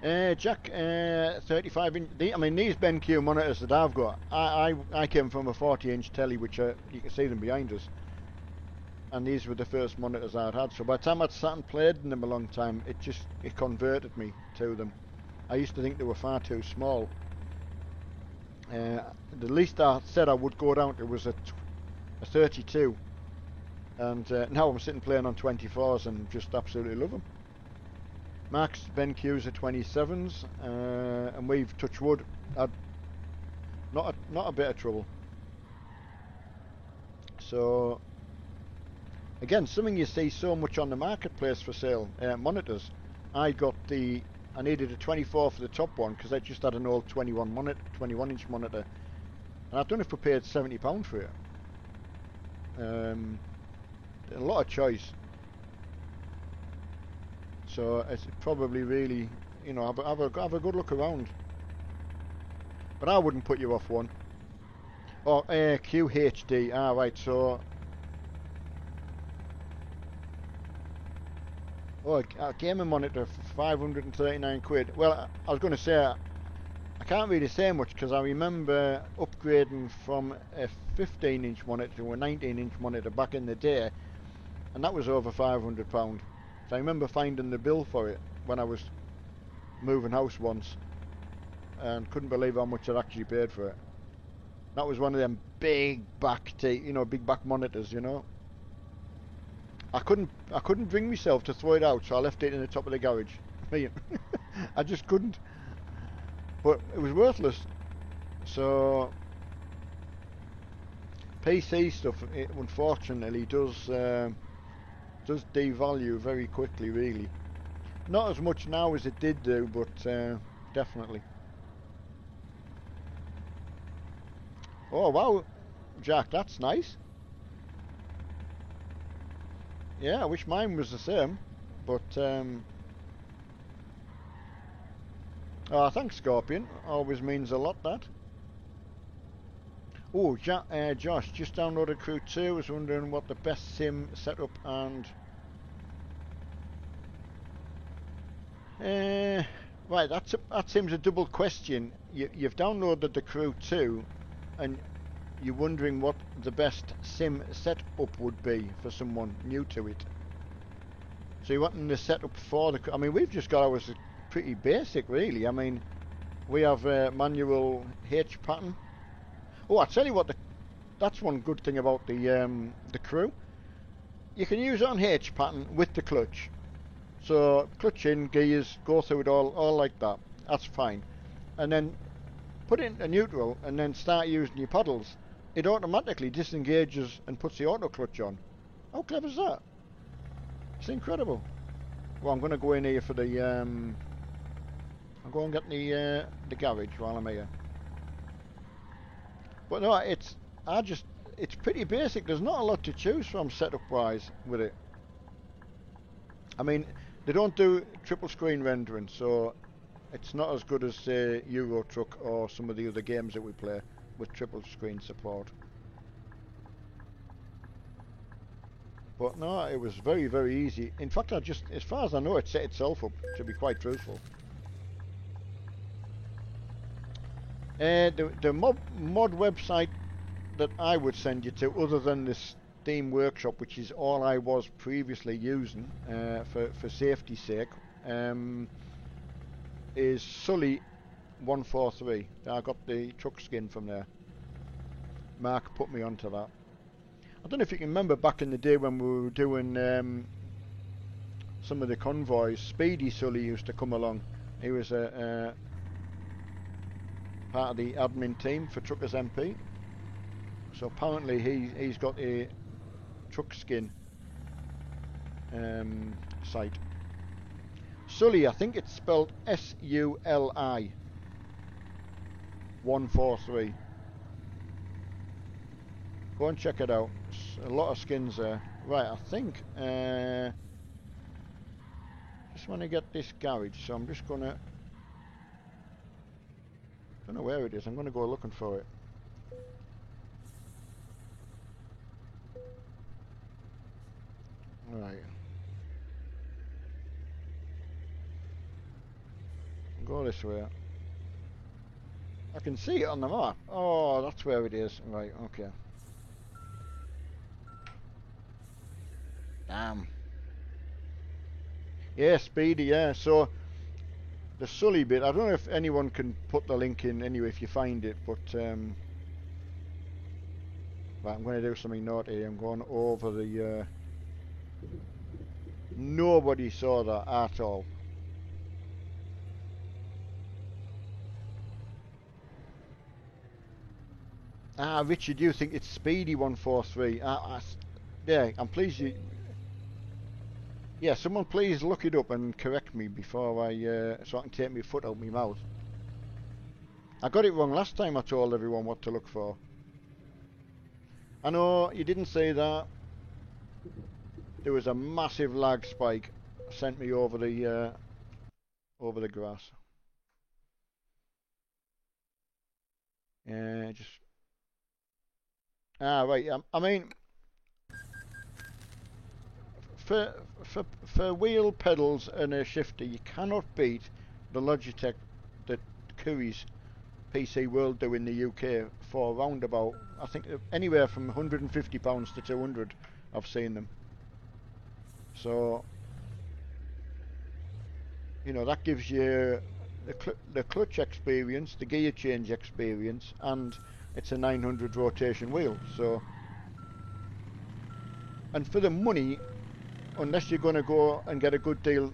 Jack, 35 inch, I mean, these BenQ monitors that I've got, I came from a 40-inch telly, which you can see them behind us, and these were the first monitors I'd had, so by the time I'd sat and played in them a long time, it converted me to them. I used to think they were far too small. The least I said I would go down to was a 32, and now I'm sitting playing on 24s and just absolutely love them. Mark's BenQs are 27s, and we've, touch wood, had not a bit of trouble. So again, something you see so much on the marketplace for sale, monitors. I needed a 24 for the top one because I just had an old 21-inch monitor, and I don't know if we paid £70 for it. A lot of choice, so it's probably really, you know, have a good look around. But I wouldn't put you off one. Oh, QHD. Ah, right. So. Oh, a gaming monitor for 539 quid. Well, I was going to say, I can't really say much because I remember upgrading from a 15-inch monitor to a 19-inch monitor back in the day, and that was over £500. So I remember finding the bill for it when I was moving house once, and couldn't believe how much I'd actually paid for it. That was one of them big back monitors, you know. I couldn't bring myself to throw it out, so I left it in the top of the garage. I just couldn't. But it was worthless. So PC stuff, it unfortunately does devalue very quickly, really. Not as much now as it did do, but definitely. Oh wow, Jack, that's nice. Yeah, I wish mine was the same, but oh, thanks, Scorpion. Always means a lot, that. Oh, Josh, just downloaded Crew 2. Was wondering what the best sim setup and right. That seems a double question. You've downloaded the Crew 2, and you're wondering what the best sim setup would be for someone new to it. So you're wanting the setup for the... I mean, we've just got ours pretty basic, really. I mean, we have a manual H pattern. Oh, I tell you what, that's one good thing about the Crew. You can use it on H pattern with the clutch. So clutch in, gears, go through it all like that. That's fine. And then put it into neutral and then start using your paddles. It automatically disengages and puts the auto clutch on. How clever is that? It's incredible. Well, I'm going to go in here for the I'll go and get the garage while I'm here. But no, it's pretty basic. There's not a lot to choose from setup wise with it. I mean, they don't do triple screen rendering, so it's not as good as say Euro Truck or some of the other games that we play with triple screen support. But no, it was very, very easy. In fact, as far as I know, it set itself up, to be quite truthful. The mod website that I would send you to, other than the Steam Workshop, which is all I was previously using for safety's sake, is Sully 143. I got the truck skin from there. Mark put me onto that. I don't know if you can remember back in the day when we were doing some of the convoys. Speedy Sully used to come along. He was a part of the admin team for Truckers MP. So apparently he's got a truck skin site. Sully, I think it's spelled S-U-L-I 143. Go and check it out. A lot of skins there. Right, I think just want to get this garage, so I'm just gonna... don't know where it is. I'm gonna go looking for it. Right. Go this way. I can see it on the map. Oh, that's where it is. Right, okay. Damn. Yeah, Speedy, yeah. So, the Sully bit, I don't know if anyone can put the link in anyway if you find it, but right, I'm going to do something naughty. I'm going over the nobody saw that at all. Ah, Richard, you think it's Speedy 143? Yeah, I'm pleased you... Yeah, someone please look it up and correct me before so I can take my foot out my mouth. I got it wrong last time I told everyone what to look for. I know you didn't say that. There was a massive lag spike sent me over the grass. Just... right. I mean, for wheel pedals and a shifter, you cannot beat the Logitech that Curry's PC World do in the UK for around about, I think, anywhere from £150 to 200. I've seen them. So, you know, that gives you the clutch experience, the gear change experience, and it's a 900 rotation wheel. So, and for the money, unless you're going to go and get a good deal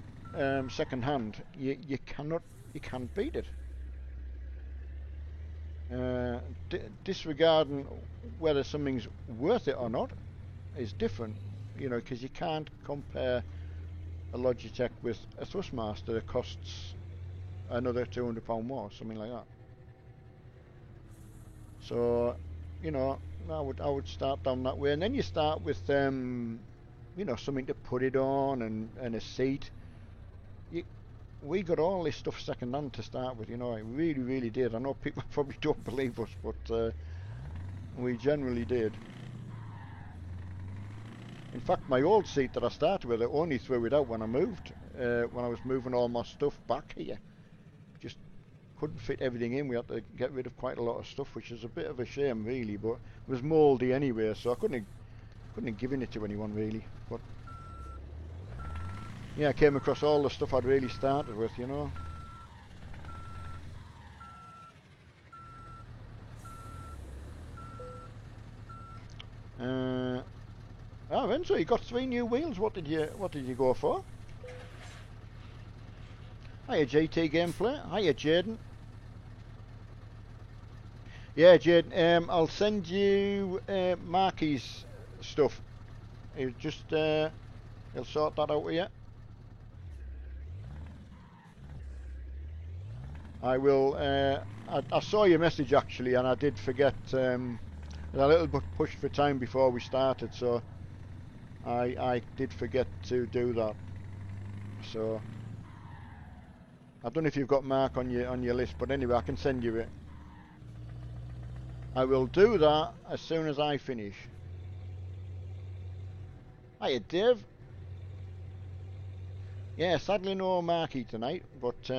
second hand, you can't beat it. Disregarding whether something's worth it or not is different, you know, because you can't compare a Logitech with a Thrustmaster that costs another £200 more, something like that. So, you know, I would start down that way, and then you start with you know, something to put it on and a seat. We got all this stuff second hand to start with, you know. I really did. I know people probably don't believe us, but we generally did. In fact, my old seat that I started with, I only threw it out when I moved, when I was moving all my stuff back here. Just couldn't fit everything in. We had to get rid of quite a lot of stuff, which is a bit of a shame, really. But it was mouldy anyway, so I couldn't have given it to anyone, really. But yeah, I came across all the stuff I'd really started with, you know. Oh, Renzo, you got 3 new wheels. What did you go for? Hiya, GT Gameplay. Hiya, Jaden. Yeah, Jaden. I'll send you Marky's stuff. He'll just he'll sort that out with you. I will. I saw your message actually, and I did forget. A little bit pushed for time before we started, so I did forget to do that. So I don't know if you've got Mark on your list, but anyway, I can send you it. I will do that as soon as I finish. Hiya, Dave. Yeah, sadly no Marky tonight, but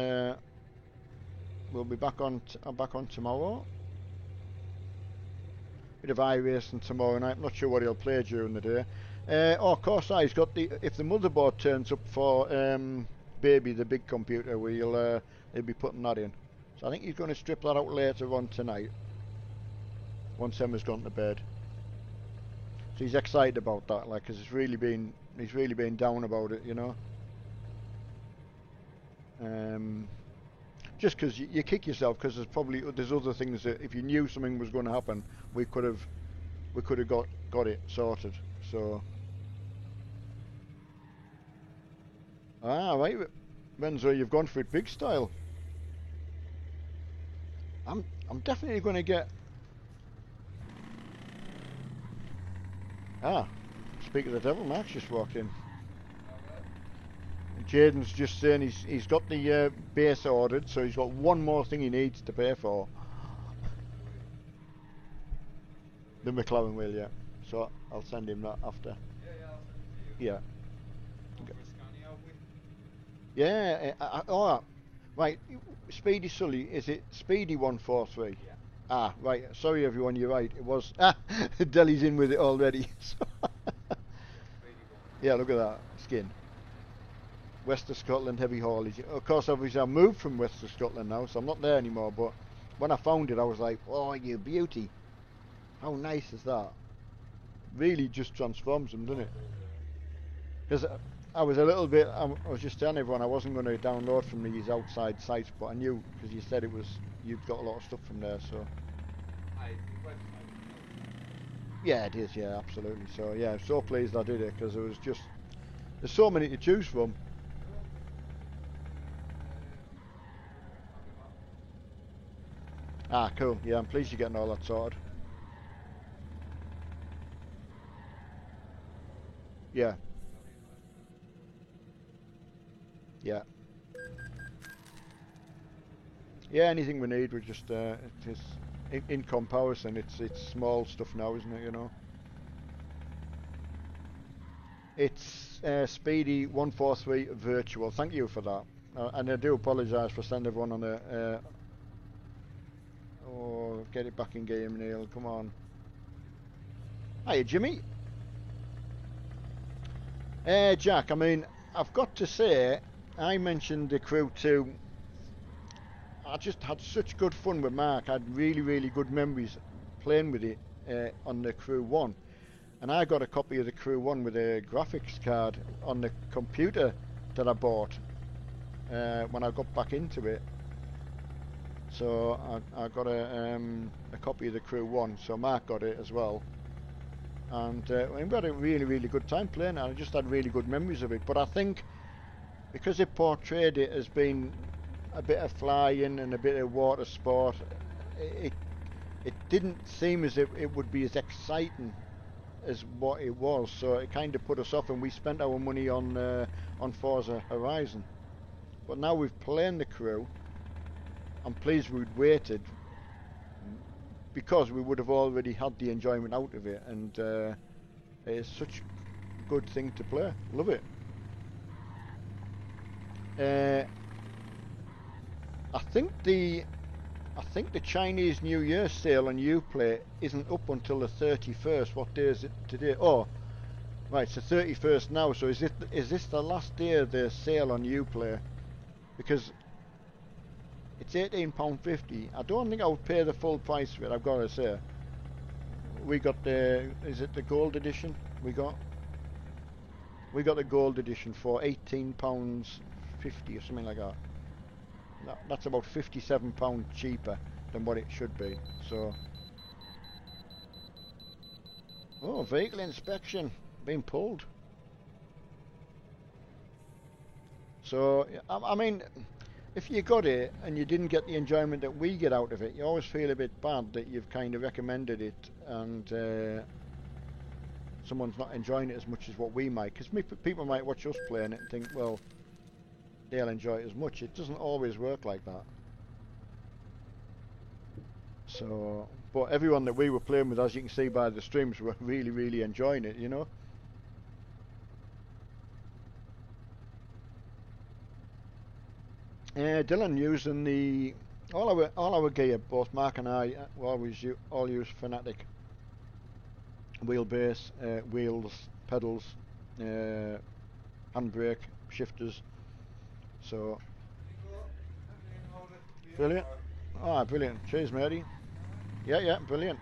we'll be back on tomorrow. Bit of iRacing tomorrow night. I'm not sure what he'll play during the day. Oh, of course, he's got if the motherboard turns up for Baby, the big computer, he'll be putting that in. So I think he's going to strip that out later on tonight, once Emma's gone to bed. So he's excited about that, like, because he's really been down about it, you know. Just because you kick yourself, because there's other things that if you knew something was going to happen, we could have got it sorted. So right, Renzo, you've gone for it big style. I'm definitely going to get. Speak of the devil, Mark's just walked in. Jaden's just saying he's got the base ordered, so he's got one more thing he needs to pay for. The McLaren wheel, yeah. So I'll send him that after. Yeah, I'll send it to you. Yeah. Oh, right. Speedy Sully, is it Speedy 143? Yeah. Right. Sorry everyone, you're right. It was. Delhi's in with it already. Yeah, look at that skin. West of Scotland heavy haulage. Of course, obviously I moved from West of Scotland now, so I'm not there anymore, but when I found it I was like, oh, you beauty. How nice is that? Really just transforms them, doesn't it? Because I was a little bit, I was just telling everyone I wasn't going to download from these outside sites, but I knew, because you said you've got a lot of stuff from there, so. Yeah, it is, yeah, absolutely. So yeah, I'm so pleased I did it, because there was just, there's so many to choose from. Cool. Yeah, I'm pleased you're getting all that sorted. Yeah. Yeah. Yeah, anything we need, we just, it is, in comparison, it's small stuff now, isn't it, you know? It's Speedy 143 Virtual. Thank you for that. And I do apologise for sending everyone on a... oh, get it back in game, Neil. Come on. Hiya, Jimmy. Jack, I mean, I've got to say, I mentioned the Crew 2. I just had such good fun with Mark. I had really good memories playing with it on the Crew 1. And I got a copy of the Crew 1 with a graphics card on the computer that I bought when I got back into it. So I got a copy of the Crew 1, so Mark got it as well. And we had a really good time playing it. I just had really good memories of it. But I think because it portrayed it as being a bit of flying and a bit of water sport, it it didn't seem as if it would be as exciting as what it was. So it kind of put us off, and we spent our money on Forza Horizon. But now we've played the crew, I'm pleased we'd waited, because we would have already had the enjoyment out of it, and it's such a good thing to play. Love it. I think the Chinese New Year sale on Uplay isn't up until the 31st. What day is it today? Oh, right, it's the 31st now. So is this the last day of the sale on Uplay? Because it's £18.50. I don't think I would pay the full price for it, I've got to say. We got is it the gold edition? We got the gold edition for £18.50 or something like that. That's about £57 cheaper than what it should be. So, oh, vehicle inspection being pulled. So, I mean, if you got it and you didn't get the enjoyment that we get out of it, you always feel a bit bad that you've kind of recommended it and someone's not enjoying it as much as what we might. Because people might watch us playing it and think, well, they'll enjoy it as much. It doesn't always work like that. So, but everyone that we were playing with, as you can see by the streams, were really, really enjoying it, you know. Dylan using all our gear, both Mark and I, we all use Fanatec wheelbase, wheels, pedals, handbrake, shifters. So, brilliant. Ah, brilliant. Cheers, matey. Yeah, brilliant.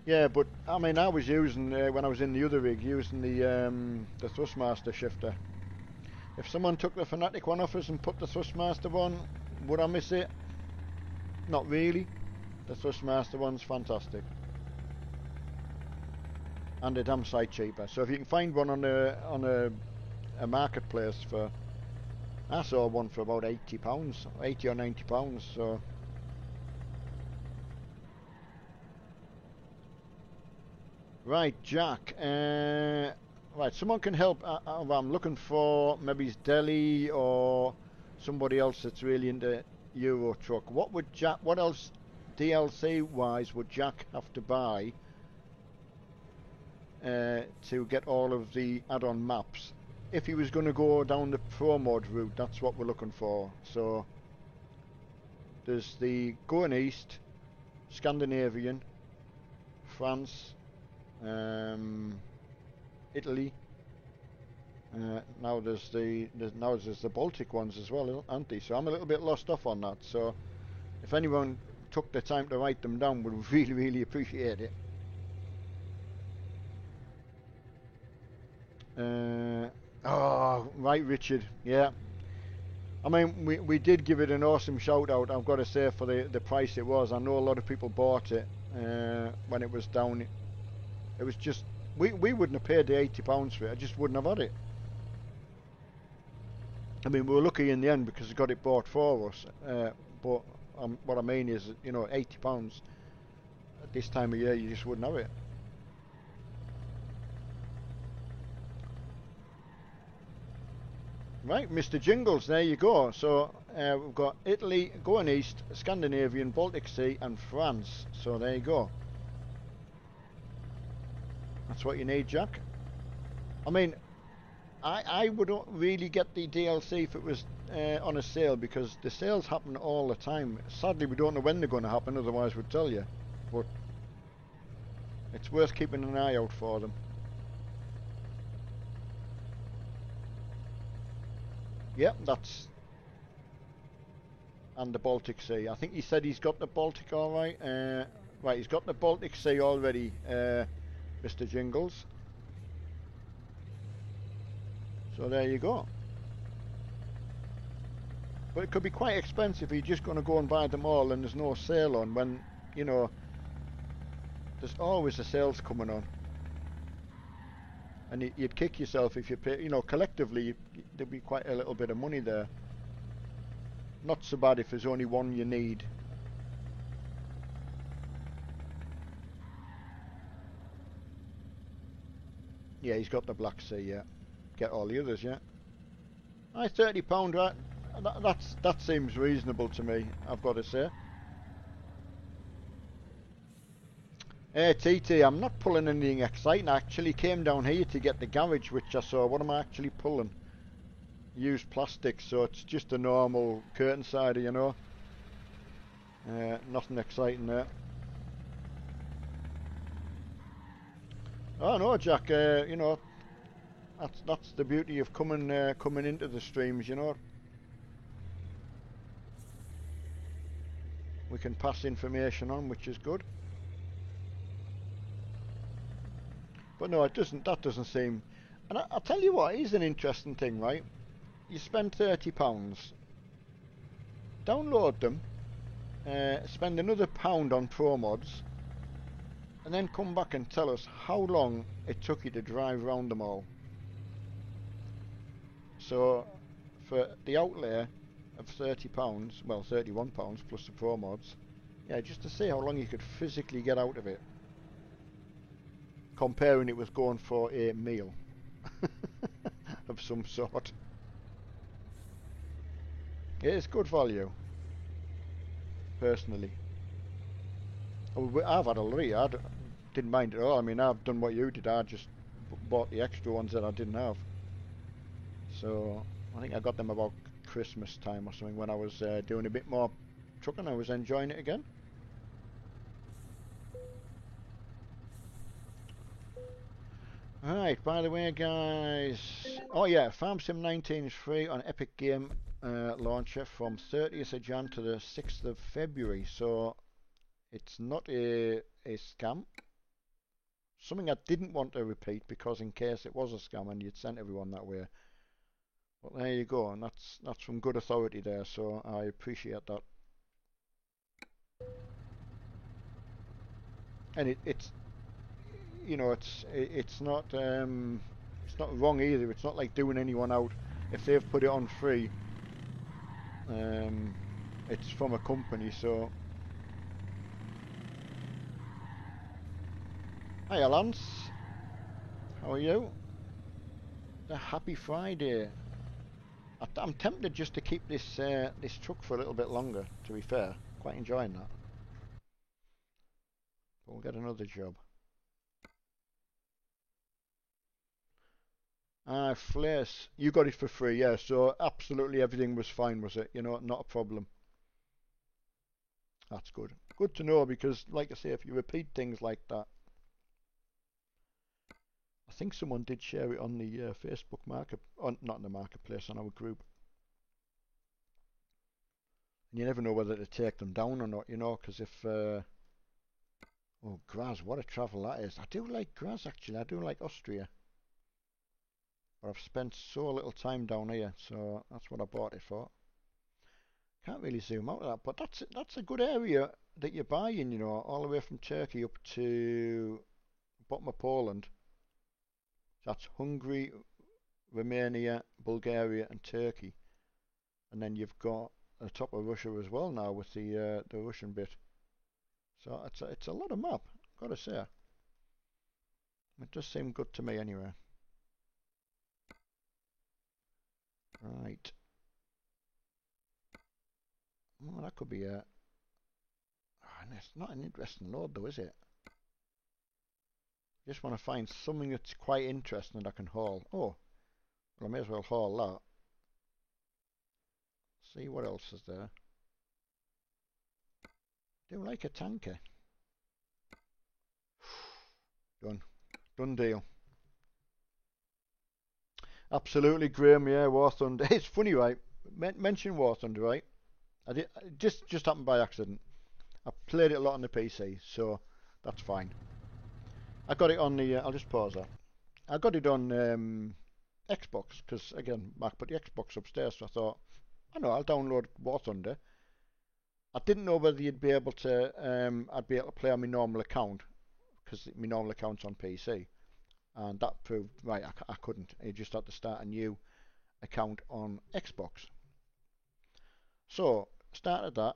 Yeah, but I mean, I was using when I was in the other rig, using the Thrustmaster shifter. If someone took the Fanatec one off us and put the Thrustmaster on, would I miss it? Not really. The Thrustmaster one's fantastic, and a damn sight cheaper. So if you can find one on a marketplace for, I saw one for about £80, £80 or £90. So. Right, Jack. Right, someone can help. I'm looking for maybe Deli or somebody else that's really into Euro Truck. What else DLC wise would Jack have to buy to get all of the add-on maps? If he was going to go down the Pro Mod route, that's what we're looking for. So there's the Going East, Scandinavian, France, Italy. Now there's the Baltic ones as well, aren't they? So I'm a little bit lost off on that. So if anyone took the time to write them down, would really, really appreciate it. Oh, right, Richard. Yeah. I mean, we did give it an awesome shout out, I've got to say, for the price it was. I know a lot of people bought it when it was down. It was just, we wouldn't have paid the £80 for it. I just wouldn't have had it. I mean, we were lucky in the end because we got it bought for us. But what I mean is, you know, £80 at this time of year, you just wouldn't have it. Right, Mr. Jingles, there you go. So we've got Italy, Going East, Scandinavian, Baltic Sea and France. So there you go. That's what you need, Jack. I mean, I wouldn't really get the DLC if it was on a sale, because the sales happen all the time. Sadly, we don't know when they're going to happen, otherwise we'd tell you. But it's worth keeping an eye out for them. Yep, that's... And the Baltic Sea. I think he said he's got the Baltic alright. Right, he's got the Baltic Sea already, Mr. Jingles. So there you go. But it could be quite expensive if you're just going to go and buy them all and there's no sale on, when, you know, there's always the sales coming on. and you'd kick yourself if you pay. You know, collectively, there'd be quite a little bit of money there. Not so bad if there's only one you need. Yeah, he's got the Black Sea. Yeah, get all the others. Yeah. Aye, £30. Right? That seems reasonable to me. I've got to say. Hey TT, I'm not pulling anything exciting. I actually came down here to get the garage, which I saw. What am I actually pulling? Used plastic, so it's just a normal curtain cider, you know. Nothing exciting there. Oh no, Jack. You know, that's the beauty of coming into the streams, you know. We can pass information on, which is good. But no, it doesn't. That doesn't seem. And I'll tell you what, here's an interesting thing, right? You spend £30, download them, spend another £1 on Pro Mods, and then come back and tell us how long it took you to drive around them all. So, for the outlay of £30, well, £31 plus the Pro Mods, yeah, just to see how long you could physically get out of it. Comparing it with going for a meal of some sort. It is good value, personally. I've had a lot. I didn't mind it at all. I mean, I've done what you did. I just bought the extra ones that I didn't have. So I think I got them about Christmas time or something when I was doing a bit more trucking. I was enjoying it again. Right, by the way, guys. Oh yeah, Farm Sim 19 is free on Epic Game Launcher from 30th of Jan to the 6th of February. So it's not a scam. Something I didn't want to repeat because in case it was a scam and you'd sent everyone that way. But there you go, and that's from good authority there. So I appreciate that. And it's. You know, it's not wrong either. It's not like doing anyone out if they've put it on free. It's from a company, so. Hi, Lance. How are you? A happy Friday. I'm tempted just to keep this this truck for a little bit longer. To be fair, quite enjoying that. But we'll get another job. Flares, you got it for free, yeah, so absolutely everything was fine, was it? You know, not a problem. That's good. Good to know, because, like I say, if you repeat things like that. I think someone did share it on the Facebook market, not in the marketplace, on our group. And you never know whether to take them down or not, you know, because if... oh, Graz, what a travel that is. I do like Graz, actually. I do like Austria. But I've spent so little time down here, so that's what I bought it for. Can't really zoom out of that, but that's a good area that you're buying, you know, all the way from Turkey up to the bottom of Poland. That's Hungary, Romania, Bulgaria, and Turkey, and then you've got the top of Russia as well now with the Russian bit. So it's a lot of map, gotta say. It does seem good to me anyway. Right. Well, that could be a... Oh, it's not an interesting load though, is it? Just want to find something that's quite interesting that I can haul. Oh, well, I may as well haul that. See what else is there. Do like a tanker. Done deal. Absolutely, Graham. Yeah, War Thunder. It's funny, right? Mention War Thunder, right? It just happened by accident. I played it a lot on the PC, so that's fine. I got it on the. I'll just pause that. I got it on Xbox because again, Mark put the Xbox upstairs, so I thought, I know, I'll download War Thunder. I didn't know whether you'd be able to. I'd be able to play on my normal account because my normal account's on PC. and that proved right. I couldn't. I just had to start a new account on Xbox. So started that,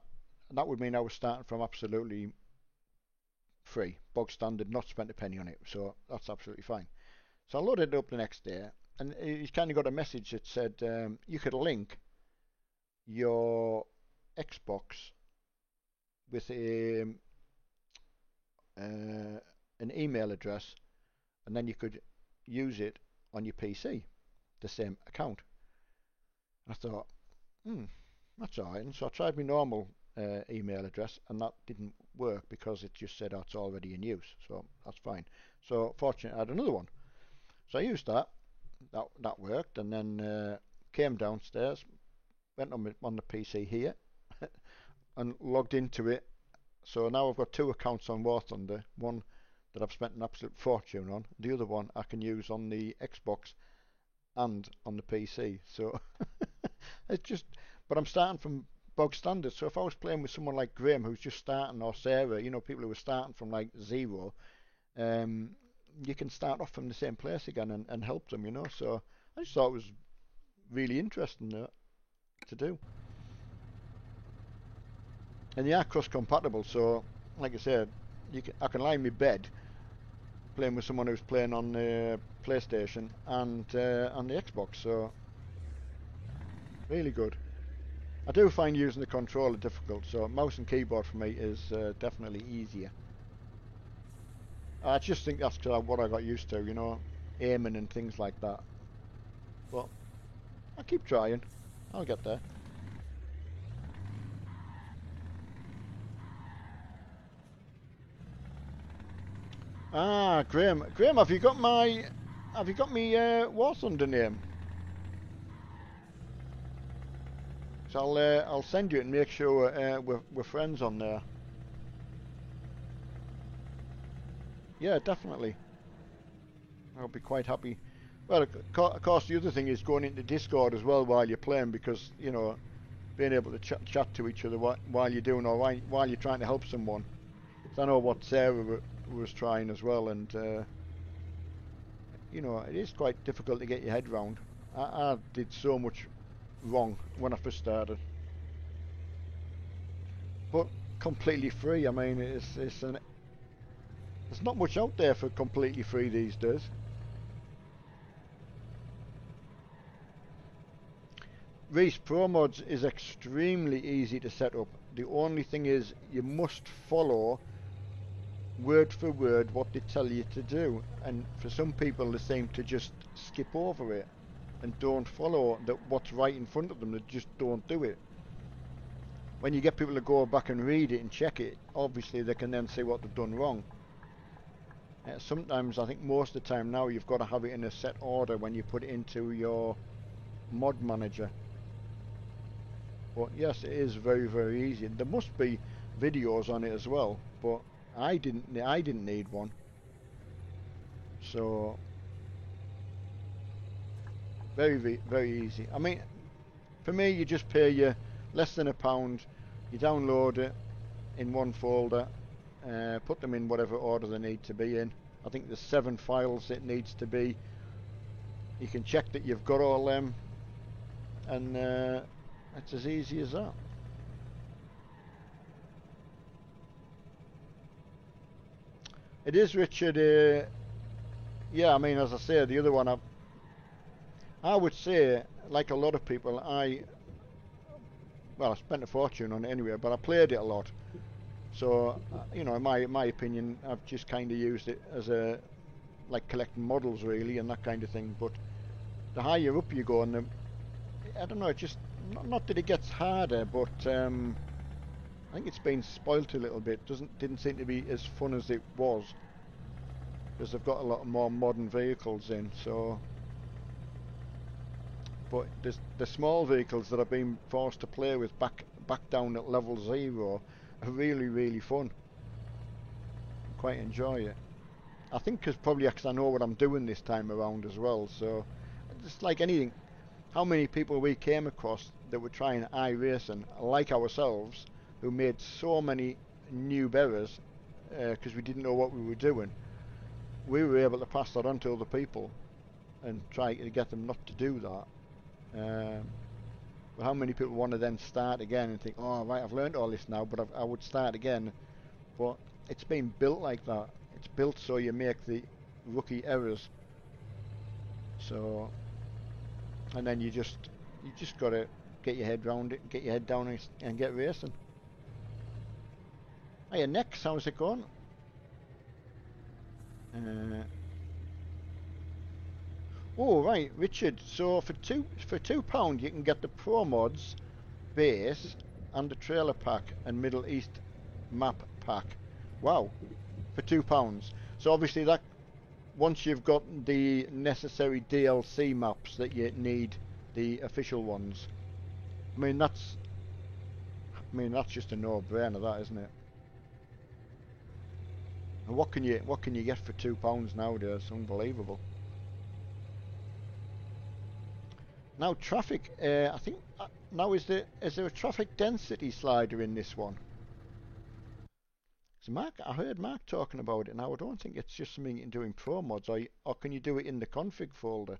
and that would mean I was starting from absolutely free, bog standard, not spent a penny on it. So that's absolutely fine. So I loaded it up the next day, and you kind of got a message that said you could link your Xbox with an email address, and then you could use it on your PC, the same account. And I thought, that's alright. And so I tried my normal email address, and that didn't work because it just said, oh, it's already in use. So that's fine. So fortunately, I had another one. So I used that. That worked, and then came downstairs, went on the PC here, and logged into it. So now I've got two accounts on War Thunder. One that I've spent an absolute fortune on. The other one I can use on the Xbox and on the PC. So it's just, but I'm starting from bog standard. So if I was playing with someone like Graham, who's just starting, or Sarah, people who are starting from like zero, you can start off from the same place again and help them, So I just thought it was really interesting to do. And they are cross-compatible, so like I said, I can lie in my bed playing with someone who's playing on the PlayStation and on the Xbox, so really good. I do find using the controller difficult, so mouse and keyboard for me is definitely easier. I just think that's what I got used to, aiming and things like that. But I keep trying. I'll get there. Ah, Graham, have you got me War Thunder name? So I'll send you it and make sure we're friends on there. Yeah, definitely. I'll be quite happy. Well, of course, the other thing is going into Discord as well while you're playing, because being able to chat to each other while you're doing, or while you're trying to help someone. So I know what Sarah was trying as well, and it is quite difficult to get your head round. I did so much wrong when I first started, but completely free. I mean, there's not much out there for completely free these days. Reese, Pro Mods is extremely easy to set up. The only thing is you must follow word for word what they tell you to do, and for some people they seem to just skip over it and don't follow what's right in front of them. They just don't do it. When you get people to go back and read it and check it, obviously they can then see what they've done wrong. Sometimes, I think most of the time now, you've got to have it in a set order when you put it into your mod manager. But yes, it is very, very easy. There must be videos on it as well, but I didn't need one. So very, very easy. I mean, for me, you just pay you less than £1. You download it in one folder, put them in whatever order they need to be in. I think there's 7 files it needs to be. You can check that you've got all them, and it's as easy as that. It is, Richard. Yeah, I mean, as I say, the other one, I would say, like a lot of people, I spent a fortune on it anyway, but I played it a lot. So, in my opinion, I've just kind of used it as like collecting models really, and that kind of thing. But the higher up you go, and I don't know, it just, not that it gets harder, but I think it's been spoilt a little bit. Didn't seem to be as fun as it was, because they've got a lot more modern vehicles in. So, but the small vehicles that I've been forced to play with back down at level 0 are really, really fun. I quite enjoy it. I think probably because I know what I'm doing this time around as well. So, just like anything, how many people we came across that were trying iRacing like ourselves, who made so many new errors because we didn't know what we were doing. we were able to pass that on to other people and try to get them not to do that. But how many people want to then start again and think, oh right, I've learned all this now, but I would start again. But it's been built like that. It's built so you make the rookie errors. So, and then you just got to get your head round it, get your head down and get racing. Hiya, Nex, how's it going? Oh right, Richard. So for £2 you can get the Pro Mods base and the trailer pack and Middle East map pack. Wow, for £2. So obviously that once you've got the necessary DLC maps that you need, the official ones. I mean that's just a no-brainer, that, isn't it? And what can you get for £2 nowadays? Unbelievable. Now traffic. I think now is there a traffic density slider in this one? So I heard Mark talking about it. Now I don't think it's just something you can do in Pro Mods, or can you do it in the config folder?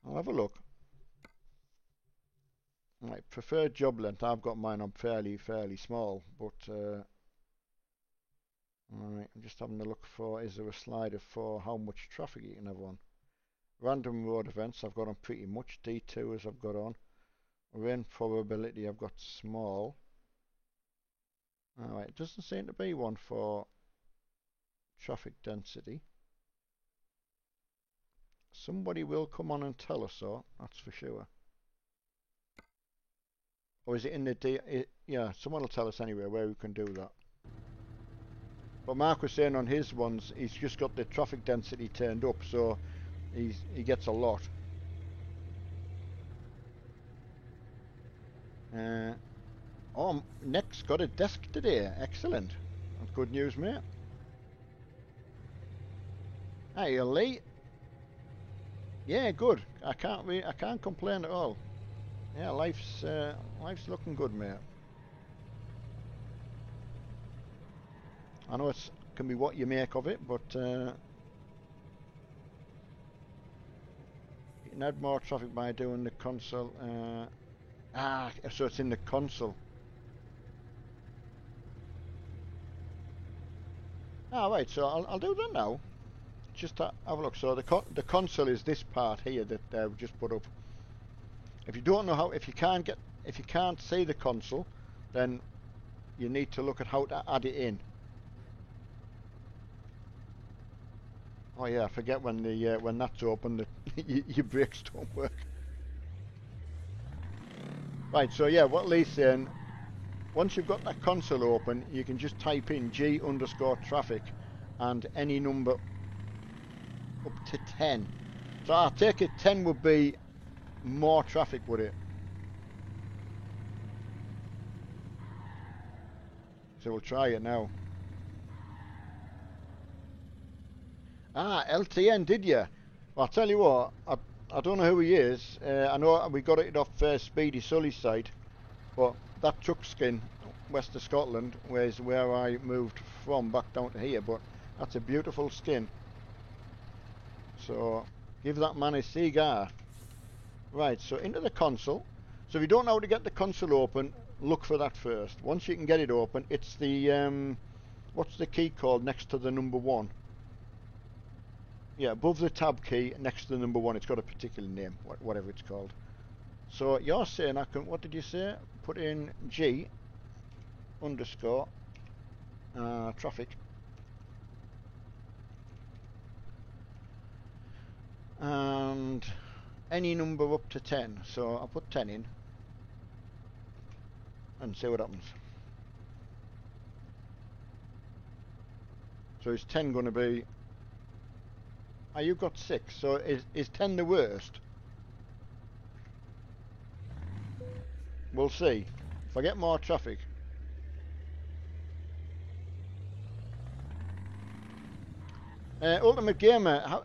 I'll have a look. Right, preferred job length. I've got mine on fairly small, but alright, I'm just having a look for, is there a slider for how much traffic you can have on? Random road events I've got on pretty much. D2s I've got on. Rain probability I've got small. Alright, it doesn't seem to be one for traffic density. Somebody will come on and tell us so, that's for sure. Or is it in the yeah, someone will tell us anyway where we can do that. But Mark was saying on his ones, he's just got the traffic density turned up, so he gets a lot. Oh, Nick's got a desk today. Excellent. That's good news, mate. Hey, Lee. Yeah, good. I can't complain at all. Yeah, life's looking good, mate. I know it can be what you make of it, but you can add more traffic by doing the console. So it's in the console. Right, so I'll do that now. Just have a look. So the console is this part here that we've just put up. If you don't know how, if you can't see the console, then you need to look at how to add it in. Oh yeah, I forget when that's open that your brakes don't work. Right, so yeah, what Lee's saying, once you've got that console open, you can just type in G_traffic and any number up to 10. So I take it 10 would be more traffic, would it? So we'll try it now. LTN, did you? Well, I'll tell you what, I don't know who he is. I know we got it off Speedy Sully's site, but that truck skin, west of Scotland, was where I moved from back down to here, but that's a beautiful skin. So, give that man a cigar. Right, so into the console. So if you don't know how to get the console open, look for that first. Once you can get it open, it's the, what's the key called next to the number 1? Yeah, above the tab key, next to the number 1, it's got a particular name, whatever it's called. So you're saying I can, what did you say? Put in G underscore traffic. And any number up to 10. So I'll put 10 in and see what happens. So is 10 going to be... you've got 6, so is 10 the worst? We'll see. If I get more traffic. Ultimate Gamer,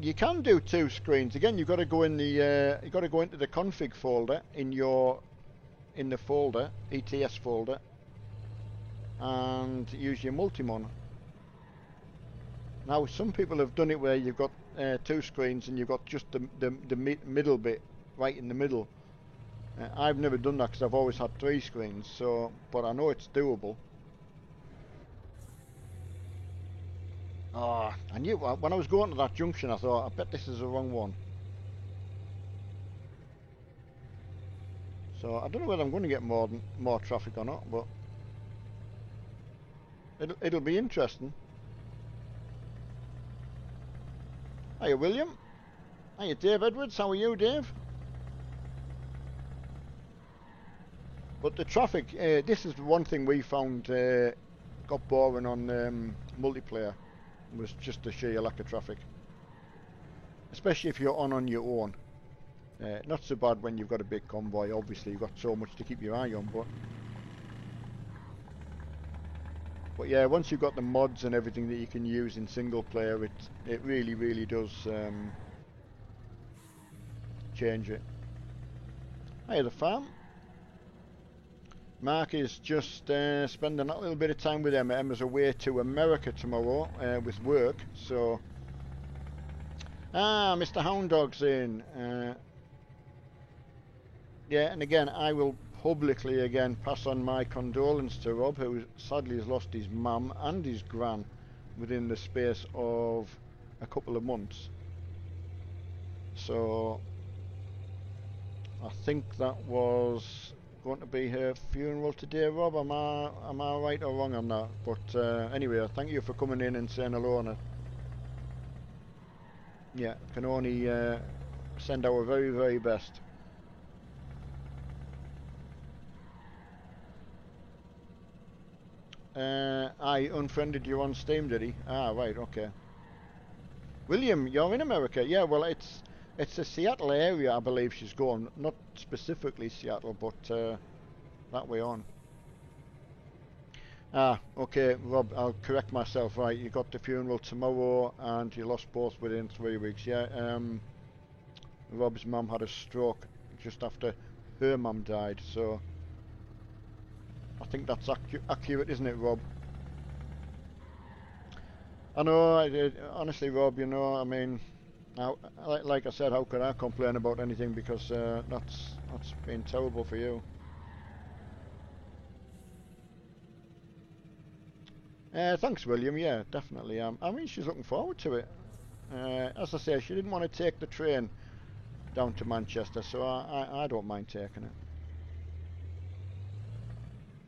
you can do 2 screens. Again, you've got to go in the you've got to go into the config folder in the folder, ETS folder, and use your Multimon. Now, some people have done it where you've got two screens and you've got just the middle bit right in the middle. I've never done that because I've always had three screens. So, but I know it's doable. Oh, I knew when I was going to that junction, I thought, I bet this is the wrong one. So I don't know whether I'm going to get more traffic or not, but it'll be interesting. Hiya, William. Hiya, Dave Edwards. How are you, Dave? But the traffic, this is one thing we found got boring on multiplayer, was just the sheer lack of traffic. Especially if you're on your own. Not so bad when you've got a big convoy, obviously you've got so much to keep your eye on, but yeah, once you've got the mods and everything that you can use in single player, it really, really does change it. Hey, the farm. Mark is just spending a little bit of time with Emma. Emma's away to America tomorrow with work, so... Ah, Mr. Hound Dog's in. Yeah, and again, I will publicly again pass on my condolence to Rob, who sadly has lost his mum and his gran within the space of a couple of months. So I think that was going to be her funeral today, Rob. Am I right or wrong on that? But anyway, thank you for coming in and saying hello on it. Yeah, can only send our very, very best. I unfriended you on Steam, did he? Ah, right, okay. William, you're in America? Yeah, well, it's the Seattle area, I believe she's going. Not specifically Seattle, but that way on. Ah, okay, Rob, I'll correct myself. Right, you got the funeral tomorrow, and you lost both within 3 weeks. Yeah, Rob's mum had a stroke just after her mum died, so... I think that's accurate, isn't it, Rob? I know, honestly, Rob, you know, I mean, like I said, how could I complain about anything, because that's been terrible for you. Thanks, William, yeah, definitely. I mean, she's looking forward to it. As I say, she didn't want to take the train down to Manchester, so I don't mind taking it.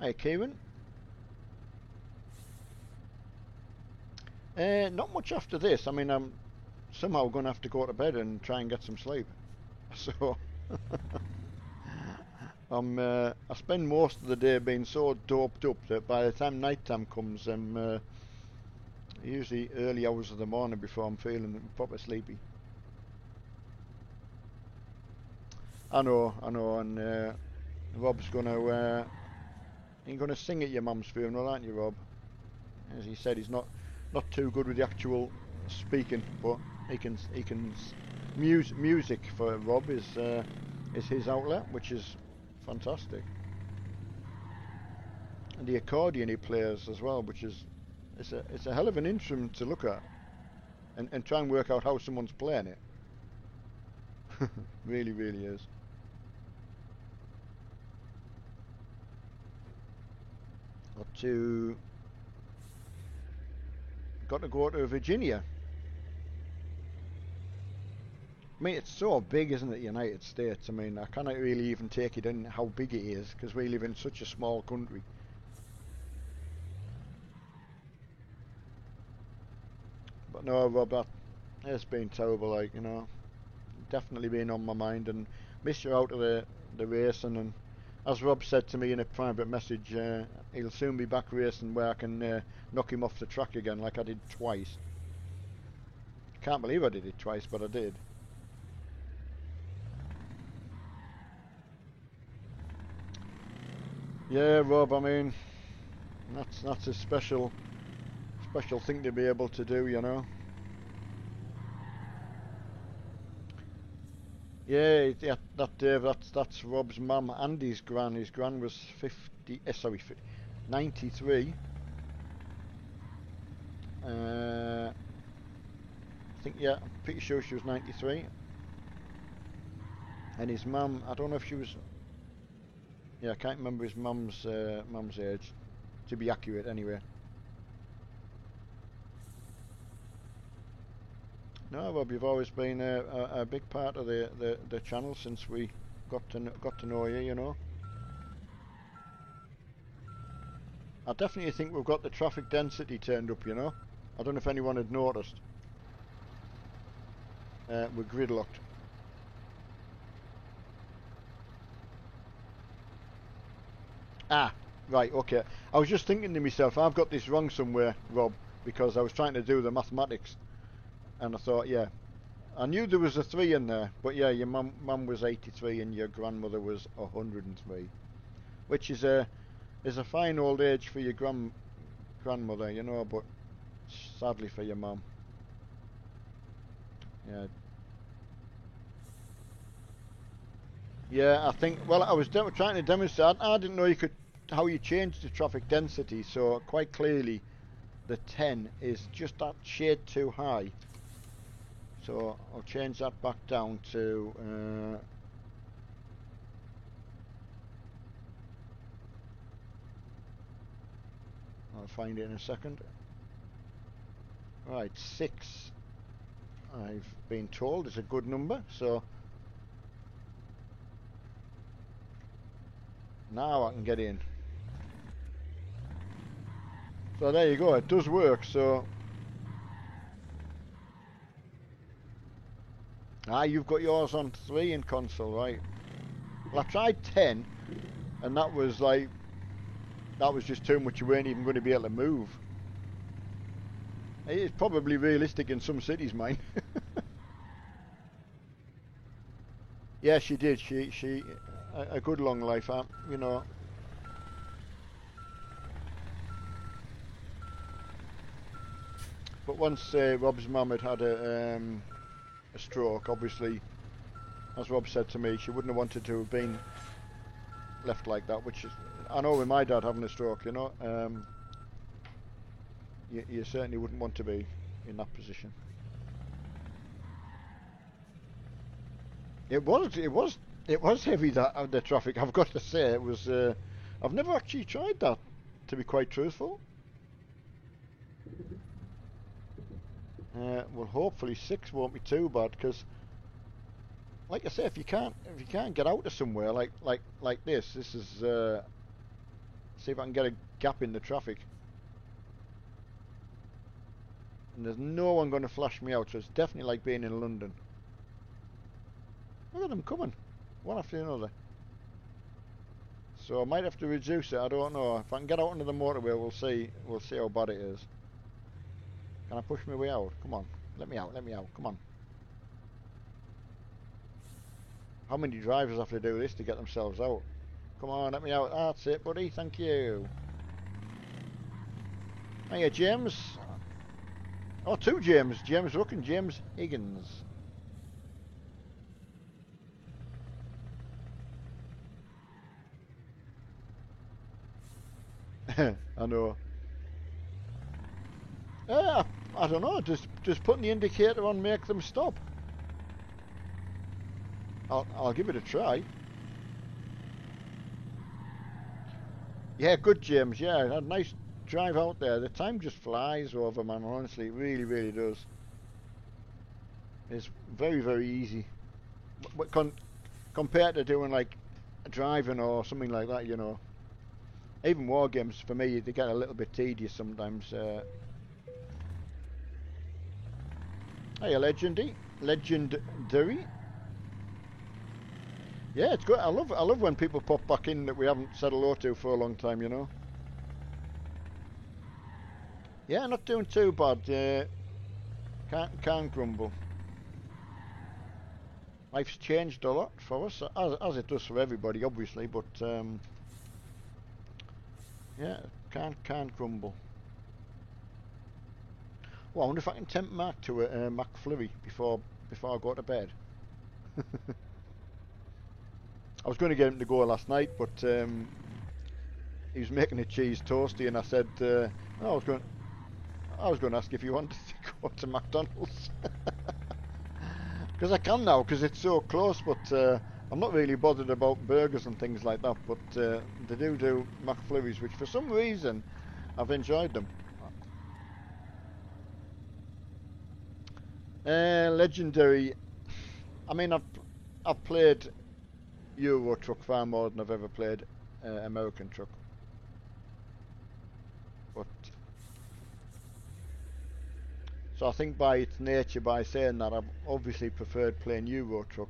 Hey, Kieran. Not much after this. I mean, I'm somehow going to have to go to bed and try and get some sleep. So I spend most of the day being so doped up that by the time night time comes, I'm usually early hours of the morning before I'm feeling proper sleepy. I know, and Rob's gonna you're gonna sing at your mum's funeral, aren't you, Rob? As he said, he's not too good with the actual speaking, but he can music for Rob is his outlet, which is fantastic. And the accordion he plays as well, which is it's a hell of an instrument to look at and try and work out how someone's playing it. Really, really is. Got to go to Virginia. I mean, it's so big, isn't it, United States? I mean, I cannot really even take it in how big it is, because we live in such a small country. But no, Rob, that has been terrible, like, you know. Definitely been on my mind, and missed you out of the racing, and as Rob said to me in a private message, he'll soon be back racing where I can knock him off the track again, like I did twice. Can't believe I did it twice, but I did. Yeah, Rob, I mean, that's a special thing to be able to do, you know. Yeah, that Dave, that's Rob's mum and his gran. His gran was 93. I think, yeah, I'm pretty sure she was 93. And his mum, I don't know if she was, yeah, I can't remember his mum's age, to be accurate anyway. No, Rob, you've always been a big part of the channel since we got to know you, you know. I definitely think we've got the traffic density turned up, you know. I don't know if anyone had noticed. We're gridlocked. Ah, right, okay. I was just thinking to myself, I've got this wrong somewhere, Rob, because I was trying to do the mathematics. And I thought, yeah, I knew there was a 3 in there, but yeah, your mum was 83 and your grandmother was 103, which is a fine old age for your grandmother, you know, but sadly for your mum. Yeah. Yeah, I think, well, I was trying to demonstrate, I didn't know how you change the traffic density, so quite clearly the 10 is just that shade too high. So I'll change that back down to I'll find it in a second. Right, 6 I've been told is a good number, so now I can get in. So there you go, it does work. So you've got yours on 3 in console, right? Well, I tried 10 and that was just too much. You weren't even going to be able to move. It's probably realistic in some cities, mine. Yeah, she did. She a good long life, you know. But once Rob's mum had a stroke, obviously, as Rob said to me, she wouldn't have wanted to have been left like that. Which is, I know with my dad having a stroke, you know, you certainly wouldn't want to be in that position. It was heavy, that the traffic. I've got to say, it was. I've never actually tried that, to be quite truthful. Well, hopefully 6 won't be too bad, because, like I say, if you can't get out of somewhere like this is. See if I can get a gap in the traffic. And there's no one going to flash me out, so it's definitely like being in London. Look at them coming, one after another. So I might have to reduce it, I don't know. If I can get out onto the motorway, we'll see how bad it is. Can I push my way out? Come on, let me out, come on. How many drivers have to do this to get themselves out? Come on, let me out. That's it, buddy, thank you. Hiya, James. Oh, 2 James. James Rook and James Higgins. I know. I don't know. Just putting the indicator on make them stop. I'll give it a try. Yeah, good, James. Yeah, a nice drive out there. The time just flies over, man. Honestly, it really, really does. It's very, very easy. Compared to doing like driving or something like that, you know. Even war games for me, they get a little bit tedious sometimes. Hey, legendary. Yeah, it's good. I love when people pop back in that we haven't said hello to for a long time, you know. Yeah, not doing too bad. Can't grumble. Life's changed a lot for us, as it does for everybody, obviously. But yeah, can't grumble. Well, I wonder if I can tempt Mark to a McFlurry before I go to bed. I was going to get him to go last night, but he was making a cheese toasty, and I said I was going to ask if he wanted to go to McDonald's. Because I can now, because it's so close, but I'm not really bothered about burgers and things like that, but they do McFlurries, which for some reason I've enjoyed them. Legendary. I mean, I've played Euro Truck far more than I've ever played American Truck. But so I think by its nature, by saying that, I've obviously preferred playing Euro Truck.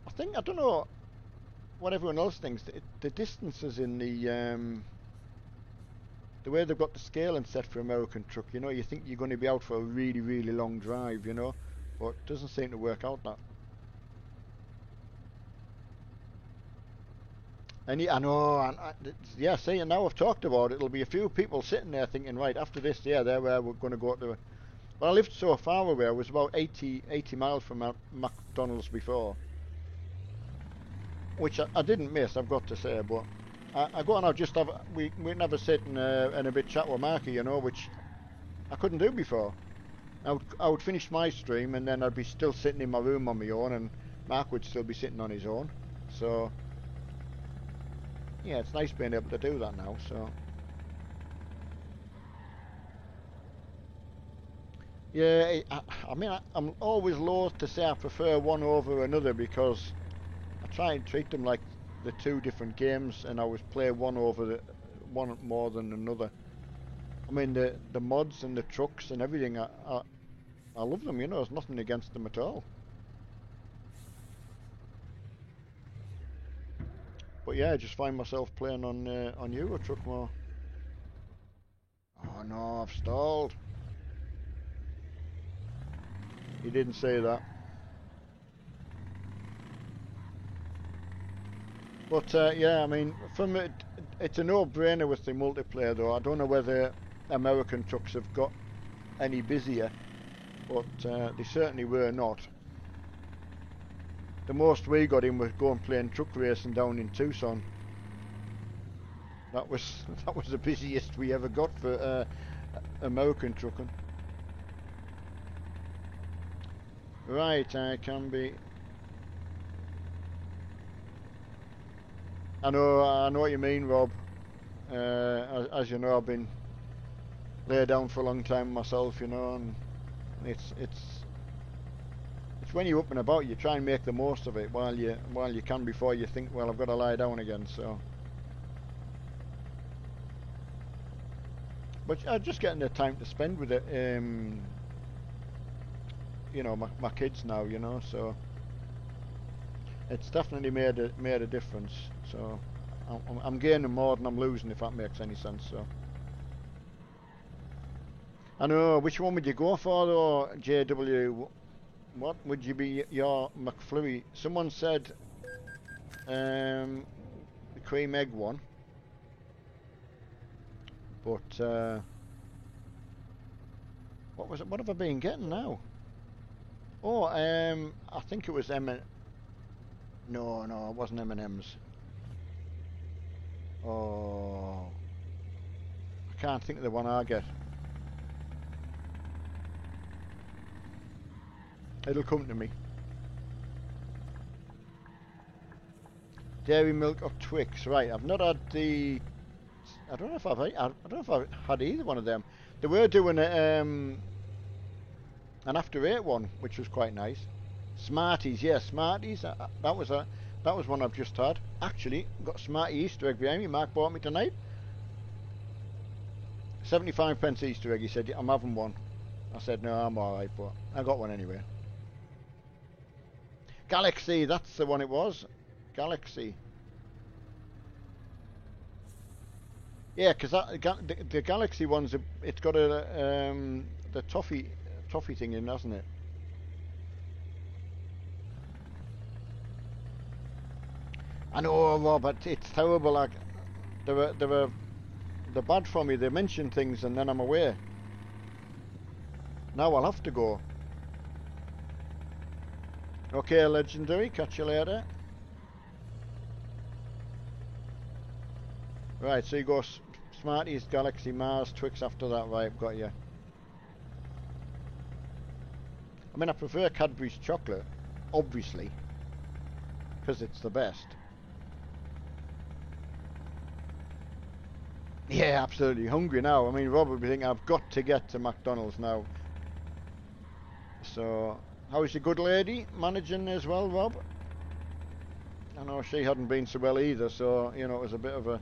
I don't know what everyone else thinks. The distances in the way they've got the scaling set for American Truck, you know, you think you're going to be out for a really, really long drive, you know, but it doesn't seem to work out that. And yeah, I know, yeah, see, and now I've talked about it, there'll be a few people sitting there thinking, right, after this, yeah, there we're going to go to. Well, I lived so far away, I was about 80 miles from McDonald's before. Which I didn't miss, I've got to say, but I go and I just have, we never sit and a bit chat with Marky, you know, which I couldn't do before. I would finish my stream and then I'd be still sitting in my room on my own and Mark would still be sitting on his own. So, yeah, it's nice being able to do that now, so. Yeah, I mean, I'm always loath to say I prefer one over another because I try and treat them like the two different games, and I always play one one more than another. I mean, the mods and the trucks and everything, I love them. You know, there's nothing against them at all. But yeah, I just find myself playing on Euro Truck more. Oh no, I've stalled. He didn't say that. But yeah, I mean, from it's a no-brainer with the multiplayer though. I don't know whether American trucks have got any busier, but they certainly were not. The most we got in was going playing truck racing down in Tucson. That was the busiest we ever got for American trucking. Right, I can be. I know what you mean, Rob. As you know, I've been laid down for a long time myself, you know, and it's when you're up and about, you try and make the most of it while you can before you think, well, I've got to lie down again. So, but just getting the time to spend with it, you know, my kids now, you know, so it's definitely made a difference. So I'm gaining more than I'm losing, if that makes any sense. So I know, which one would you go for though, JW? What would you be your McFlurry? Someone said the cream egg one, but what was it? What have I been getting now? Oh, I think it was No, it wasn't M&M's. Oh, I can't think of the one I get. It'll come to me. Dairy milk or Twix, right? I've not had the. I don't know if I've had either one of them. They were doing an after 8 one, which was quite nice. Smarties, yeah, Smarties. That was one I've just had. Actually, got a Smartie Easter egg behind me. Mark bought me tonight. 75p Easter egg. He said, I'm having one. I said, no, I'm alright, but I got one anyway. Galaxy, that's the one it was. Galaxy. Yeah, because the Galaxy one's it's got the toffee thing in, hasn't it? I know, Robert. It's terrible. Like they're bad for me. They mention things and then I'm away. Now I'll have to go. Okay, Legendary. Catch you later. Right, so you go Smarties, Galaxy, Mars, Twix after that. Right, got you. I mean, I prefer Cadbury's chocolate, obviously, because it's the best. Yeah, absolutely hungry now. I mean, Rob would be thinking, I've got to get to McDonald's now. So, how's your good lady managing as well, Rob? I know she hadn't been so well either, so, you know, it was a bit of a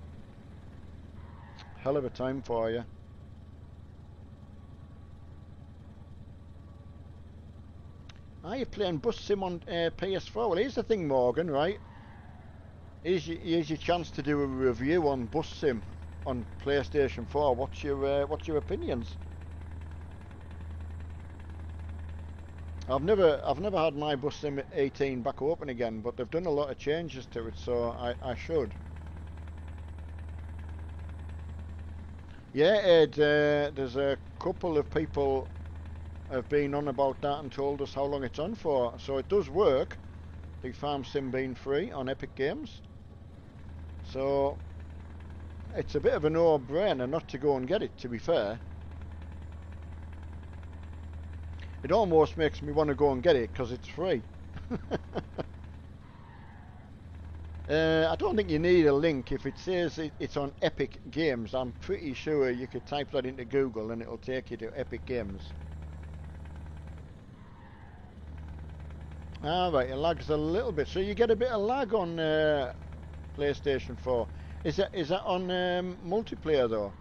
hell of a time for you. Are you playing Bus Sim on PS4? Well, here's the thing, Morgan, right? Here's your chance to do a review on Bus Sim on PlayStation 4. What's your opinions? I've never had my Bus Sim 18 back open again, but they've done a lot of changes to it, so I should. Yeah, Ed, there's a couple of people have been on about that and told us how long it's on for. So it does work, the Farm Sim being free on Epic Games. So it's a bit of a no-brainer not to go and get it, to be fair. It almost makes me want to go and get it because it's free. I don't think you need a link. If it says it's on Epic Games, I'm pretty sure you could type that into Google and it'll take you to Epic Games. Alright, it lags a little bit. So you get a bit of lag on PlayStation 4. Is that on multiplayer though?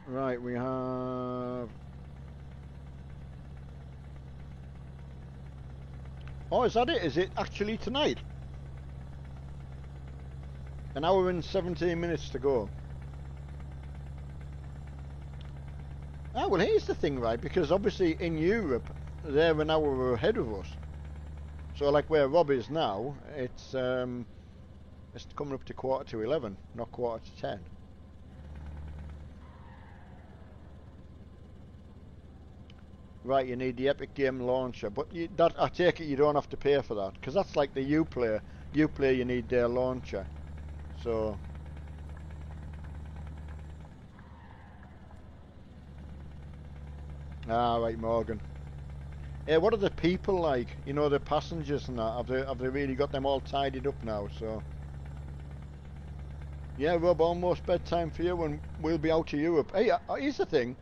Right, we have... Oh, is that it? Is it actually tonight? An hour and 17 minutes to go. Ah, well, here's the thing, right? Because obviously in Europe, they're an hour ahead of us. So, like where Rob is now, it's coming up to 11:15, not 10:15. Right, you need the Epic Game Launcher, but I take it you don't have to pay for that, because that's like the Uplay. Uplay, you need their launcher. So... Ah, right, Morgan. What are the people like? You know, the passengers and that. Have they really got them all tidied up now? So... Yeah, Rob, almost bedtime for you, and we'll be out to Europe. Hey, here's the thing.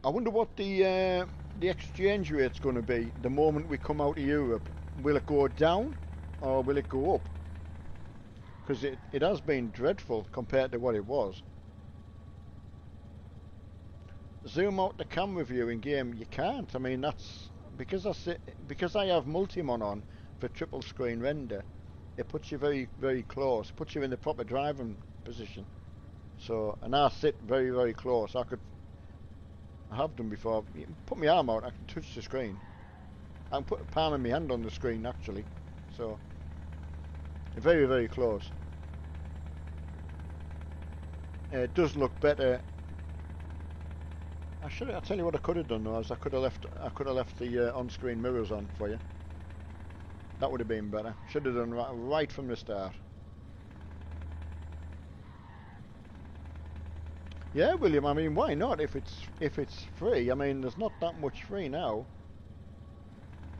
I wonder what the exchange rate's going to be the moment we come out of Europe. Will it go down or will it go up? Because it has been dreadful compared to what it was. Zoom out the camera view in game, you can't. I mean, that's because I have Multimon on for triple screen render. It puts you very, very close. Puts you in the proper driving position. So, and I sit very, very close. I have done before. Put my arm out, I can touch the screen. I can put a palm of my hand on the screen actually. So, very, very close. It does look better. I'll tell you what I could have done though, is I could have left the on-screen mirrors on for you. That would have been better. Should have done right from the start. Yeah, William. I mean, why not? If it's free, I mean, there's not that much free now.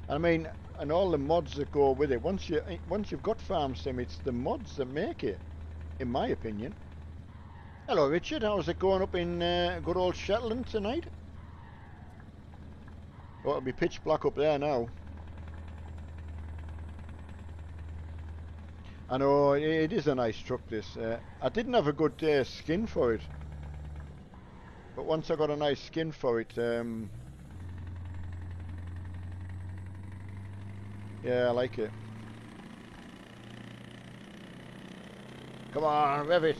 I mean, and all the mods that go with it. Once you've got Farm Sim, it's the mods that make it, in my opinion. Hello, Richard. How's it going up in good old Shetland tonight? Oh, it'll be pitch black up there now. I know, it is a nice truck, this. I didn't have a good skin for it. But once I got a nice skin for it, yeah, I like it. Come on, rev it.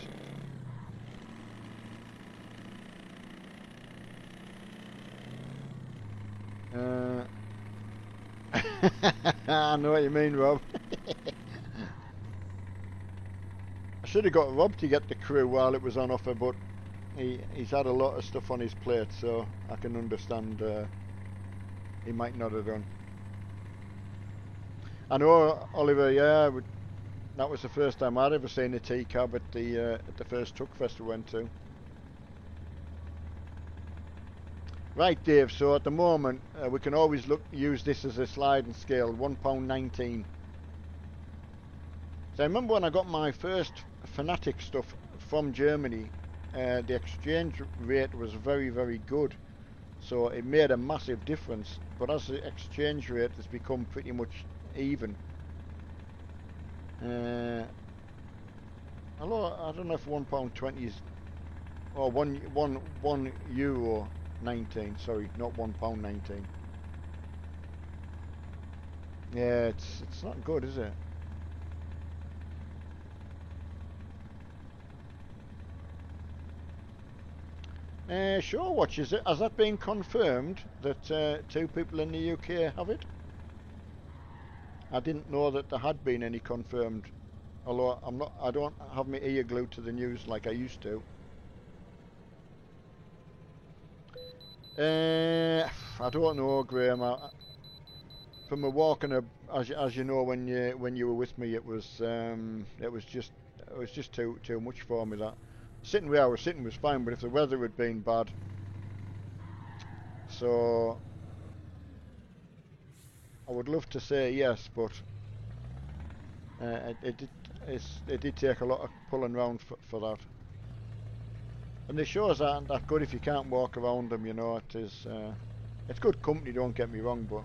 I know what you mean, Rob. I should have got Rob to get the crew while it was on offer, but he's had a lot of stuff on his plate, so I can understand he might not have done. I know, Oliver, yeah, That was the first time I'd ever seen a T-cab at the first truck fest we went to. Right, Dave, so at the moment we can always use this as a sliding scale, £1.19. So I remember when I got my first Fanatic stuff from Germany, the exchange rate was very, very good. So it made a massive difference. But as the exchange rate has become pretty much even, although I don't know if £1.20 is, or one euro 19. Sorry, not £1.19. Yeah, it's not good, is it? Sure, watch, is it? Has that been confirmed that 2 people in the UK have it? I didn't know that there had been any confirmed. Although I don't have my ear glued to the news like I used to. I don't know, Graham. From a walking, as you know, when you were with me, it was just too much for me. That sitting where I was sitting was fine, but if the weather had been bad, so I would love to say yes, but it did take a lot of pulling round for that. And the shows aren't that good if you can't walk around them, you know. It is it's good company, don't get me wrong, but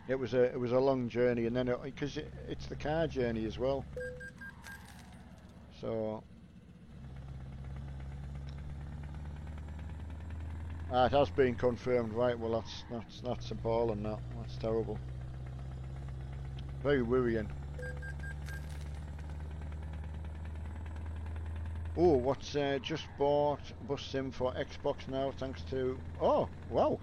it was a long journey, and then because it's the car journey as well. So it has been confirmed, right? Well, that's appalling. That's terrible. Very worrying. Oh, what's just bought Bus Sim for Xbox now, thanks to... Oh, wow.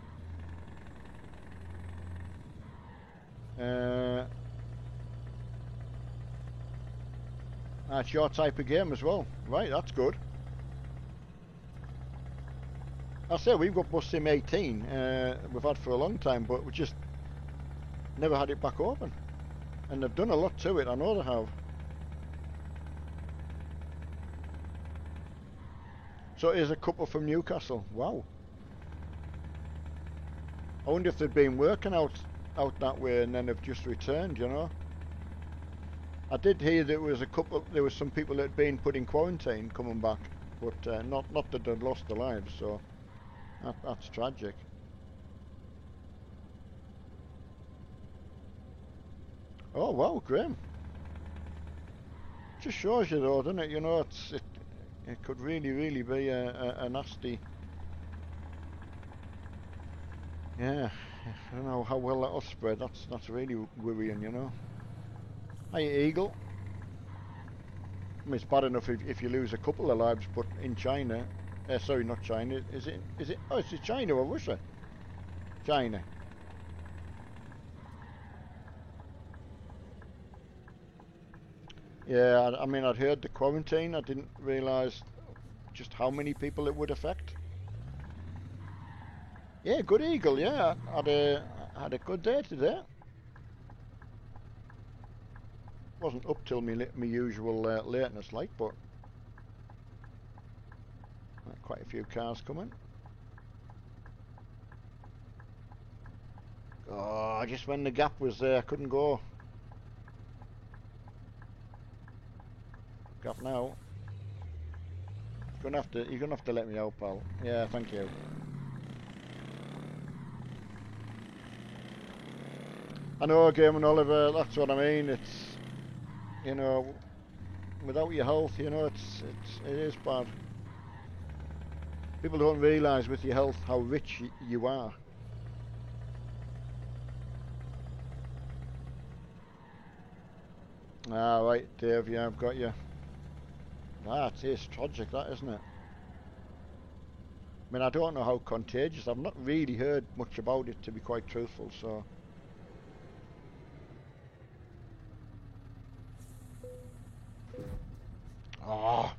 That's your type of game as well. Right, that's good. I say we've got Bus Sim 18. We've had for a long time, but we just never had it back open. And they've done a lot to it, I know they have. So here's a couple from Newcastle. Wow. I wonder if they've been working out that way and then they've just returned, you know. I did hear there was some people that had been put in quarantine coming back, but not that they'd lost their lives, so that's tragic. Oh wow, Graham. Just shows you though, doesn't it? You know, it could really be a nasty. Yeah, I don't know how well that'll spread. That's really worrying, you know. Hi, Eagle. I mean, it's bad enough if you lose a couple of lives, but in China, sorry, not China. Is it? Oh, is it China or Russia? China. Yeah, I mean, I'd heard the quarantine. I didn't realise just how many people it would affect. Yeah, good Eagle. Yeah, I had a good day today. Wasn't up till me usual lateness, like, but quite a few cars coming. Oh, just when the gap was there, I couldn't go. Gap now. You're gonna have to let me out, pal. Yeah, thank you. I know, Game and Oliver. That's what I mean. It's, you know, without your health, you know, it is bad. People don't realise with your health how rich you are. Ah, right, Dave. Yeah, I've got you. It is tragic, that, isn't it? I mean, I don't know how contagious. I've not really heard much about it, to be quite truthful. So. Oh,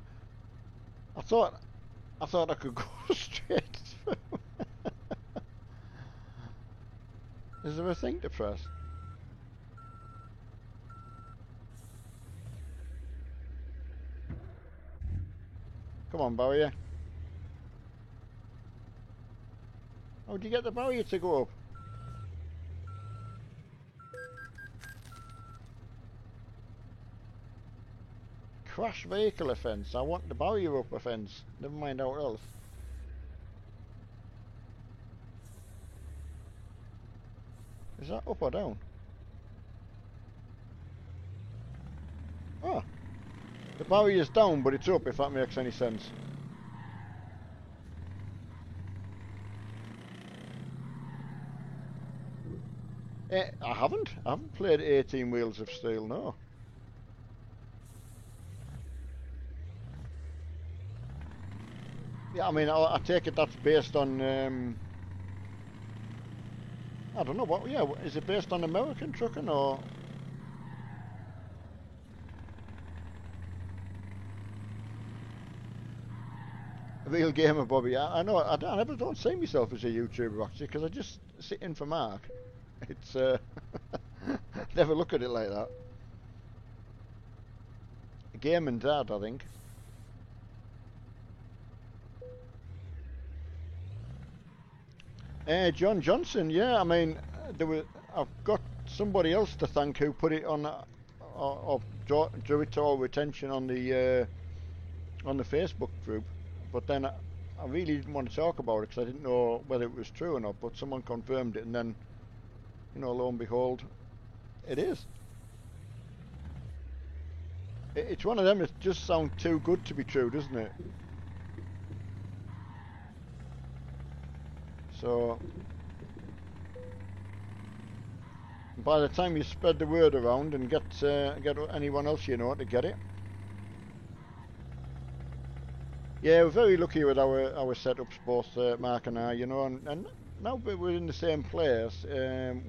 I thought I could go straight through. Is there a thing to press? Come on, barrier. How do you get the barrier to go up? Crash vehicle offence. I want the barrier up offence. Never mind how else. Is that up or down? Oh. The barrier's down, but it's up, if that makes any sense. I haven't played 18 Wheels of Steel, no. Yeah, I mean, I take it that's based on, I don't know, what, yeah, is it based on American trucking, or? Real gamer, Bobby. I know, I never don't see myself as a YouTuber, actually, because I just sit in for Mark. It's, never look at it like that. Game and Dad, I think. John Johnson, yeah, I mean, I've got somebody else to thank who put it on, or drew it to our attention on the Facebook group, but then I really didn't want to talk about it because I didn't know whether it was true or not, but someone confirmed it, and then, you know, lo and behold, it is. It's one of them that just sounds too good to be true, doesn't it? So, by the time you spread the word around and get anyone else you know to get it. Yeah, we're very lucky with our setups, both Mark and I, you know, and now that we're in the same place,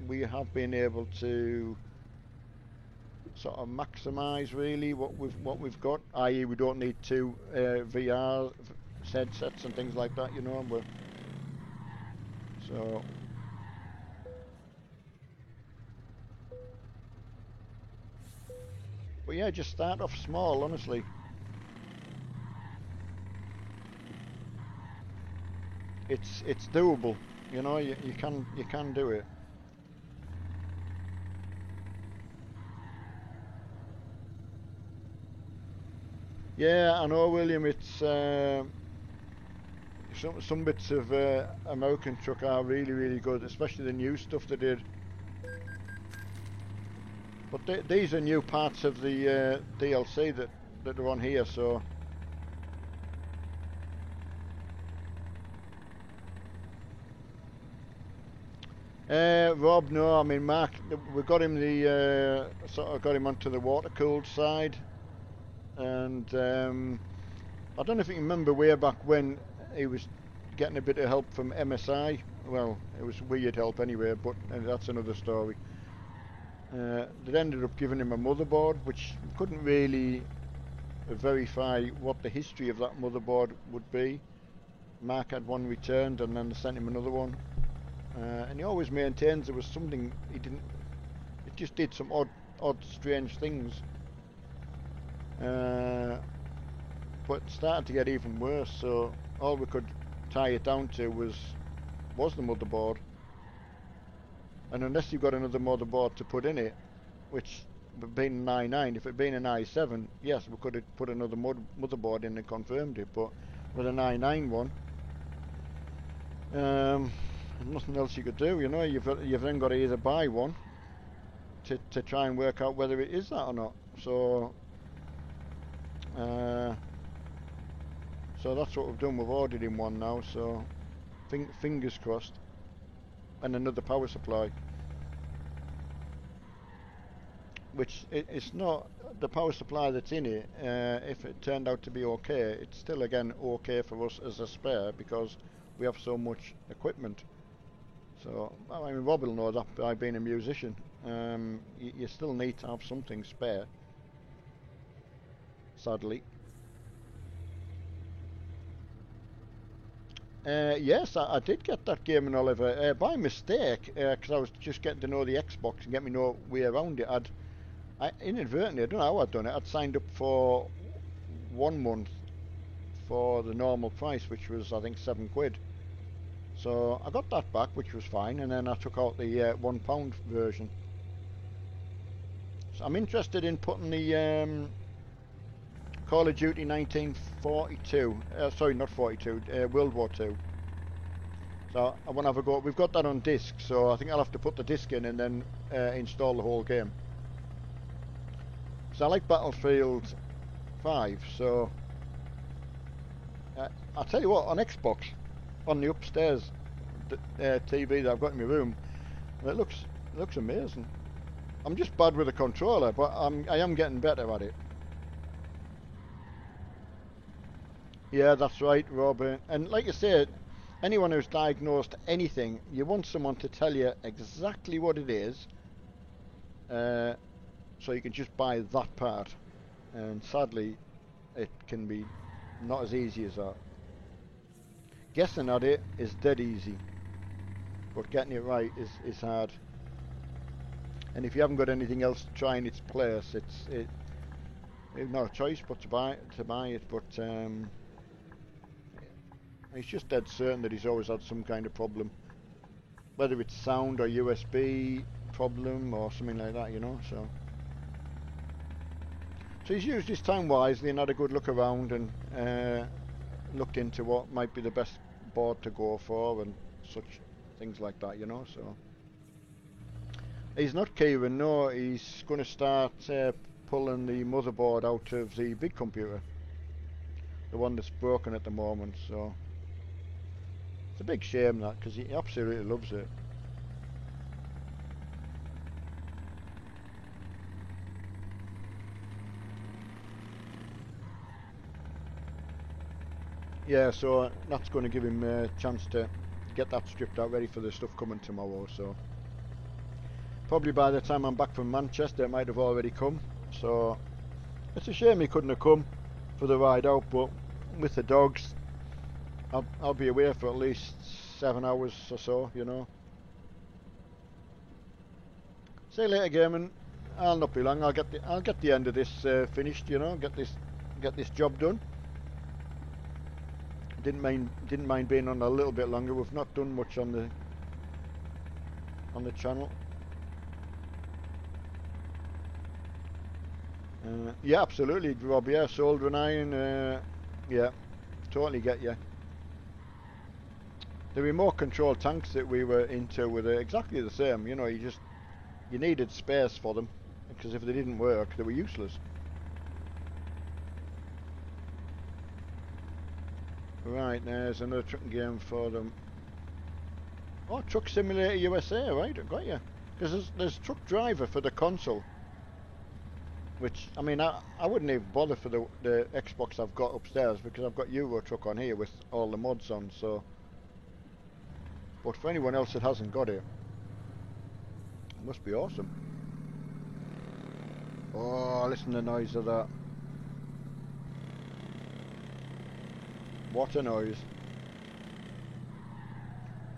we have been able to sort of maximise really what we've got. I.e., we don't need two VR headsets and things like that, you know. So. But yeah, just start off small, honestly. It's doable, you know. You can do it. Yeah, I know, William. It's some bits of American truck are really good, especially the new stuff they did. But these are new parts of the DLC that are on here, so. Rob, no, I mean Mark, we got him sort of got him onto the water cooled side, and I don't know if you can remember way back when he was getting a bit of help from MSI. Well, it was weird help anyway, but that's another story. They ended up giving him a motherboard, which couldn't really verify what the history of that motherboard would be. Mark had one returned, and then they sent him another one. And he always maintains there was something he didn't. It just did some odd, strange things. But it started to get even worse. So all we could tie it down to was the motherboard. And unless you've got another motherboard to put in it, which being an i9, if it had been an i7, yes, we could have put another motherboard in and confirmed it. But with an i9 one. Nothing else you could do, you know. You've then got to either buy one to try and work out whether it is that or not. So so that's what we've done. We've ordered him one now. So fingers crossed. And another power supply, which it's not the power supply that's in it. If it turned out to be okay, it's still again okay for us as a spare because we have so much equipment. So, I mean, Rob will know that by being a musician. You still need to have something spare, sadly. Yes, I did get that Game & Oliver by mistake, because I was just getting to know the Xbox and get me no way around it. I inadvertently, I don't know how I'd done it, I'd signed up for 1 month for the normal price, which was I think £7. So I got that back, which was fine, and then I took out the £1 version. So I'm interested in putting the Call of Duty 1942, sorry, not 42, World War II. So I want to have a go. We've got that on disc, so I think I'll have to put the disc in and then install the whole game. So I like Battlefield 5, so I'll tell you what, on Xbox, on the upstairs TV that I've got in my room, it looks amazing. I'm just bad with the controller, but I am getting better at it. Yeah, that's right, Robin. And like I said, anyone who's diagnosed anything, you want someone to tell you exactly what it is, so you can just buy that part. And sadly, it can be not as easy as that. Guessing at it is dead easy, but getting it right is hard. And if you haven't got anything else to try in its place, it's not a choice but to buy it. But he's just dead certain that he's always had some kind of problem, whether it's sound or USB problem or something like that, you know. So he's used his time wisely and had a good look around and looked into what might be the best board to go for and such things like that, you know. So he's not Kieran, no, he's going to start pulling the motherboard out of the big computer, the one that's broken at the moment. So it's a big shame that, because he absolutely loves it. Yeah, so that's going to give him a chance to get that stripped out ready for the stuff coming tomorrow. So probably by the time I'm back from Manchester it might have already come. So it's a shame he couldn't have come for the ride out, but with the dogs I'll be away for at least 7 hours or so, you know. See you later, Gaiman. I'll not be long. I'll get the end of this finished, you know. Get this job done. Didn't mind being on a little bit longer. We've not done much on the channel. Yeah, absolutely, Rob. Yeah, soldering iron. Yeah, totally get you. The remote control tanks that we were into were exactly the same. You know, you needed space for them, because if they didn't work, they were useless. Right, there's another trucking game for them. Oh, Truck Simulator USA, right? I got you. Because there's Truck Driver for the console. Which, I mean, I wouldn't even bother for the Xbox I've got upstairs, because I've got Euro Truck on here with all the mods on, so. But for anyone else that hasn't got it must be awesome. Oh, listen to the noise of that. What a noise.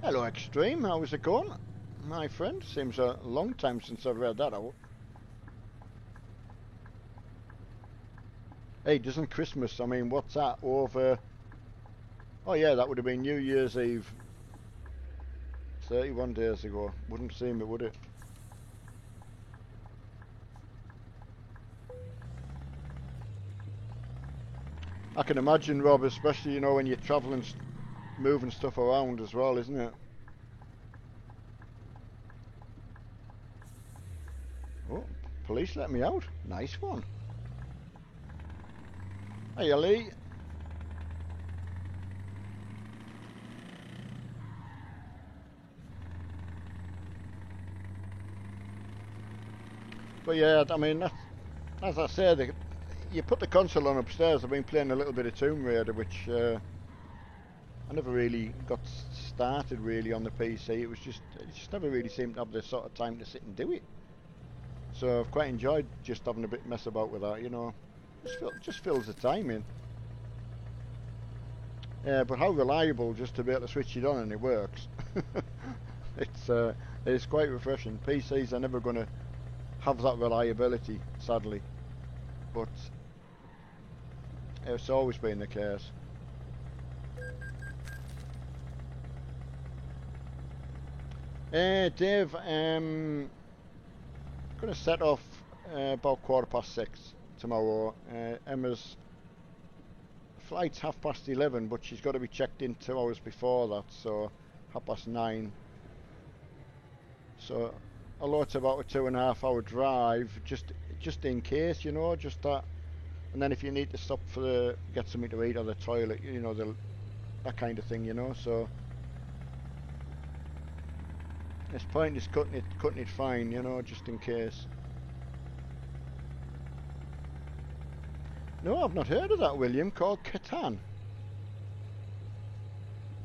Hello Extreme, how's it going, my friend? Seems a long time since I've read that out. Hey, doesn't Christmas, I mean, what's that, over... Oh yeah, that would have been New Year's Eve 31 days ago. Wouldn't seem it, would it? I can imagine, Rob, especially, you know, when you're travelling, moving stuff around as well, isn't it? Oh, police let me out. Nice one. Hey, Lee. But yeah, I mean, as I said, you put the console on upstairs. I've been playing a little bit of Tomb Raider, which I never really got started really on the PC. It just never really seemed to have the sort of time to sit and do it. So I've quite enjoyed just having a bit mess about with that, you know. Just fills the time in. Yeah, but how reliable just to be able to switch it on and it works. It's quite refreshing. PCs are never going to have that reliability, sadly, but it's always been the case. Dave, going to set off about 6:15 tomorrow. Emma's flight's 11:30, but she's got to be checked in 2 hours before that, so 9:30. So although it's about a 2.5 hour drive, just in case, you know, just that. And then if you need to stop for get something to eat or the toilet, you know, that kind of thing, you know. So this point is cutting it fine, you know, just in case. No, I've not heard of that, William, called Catan.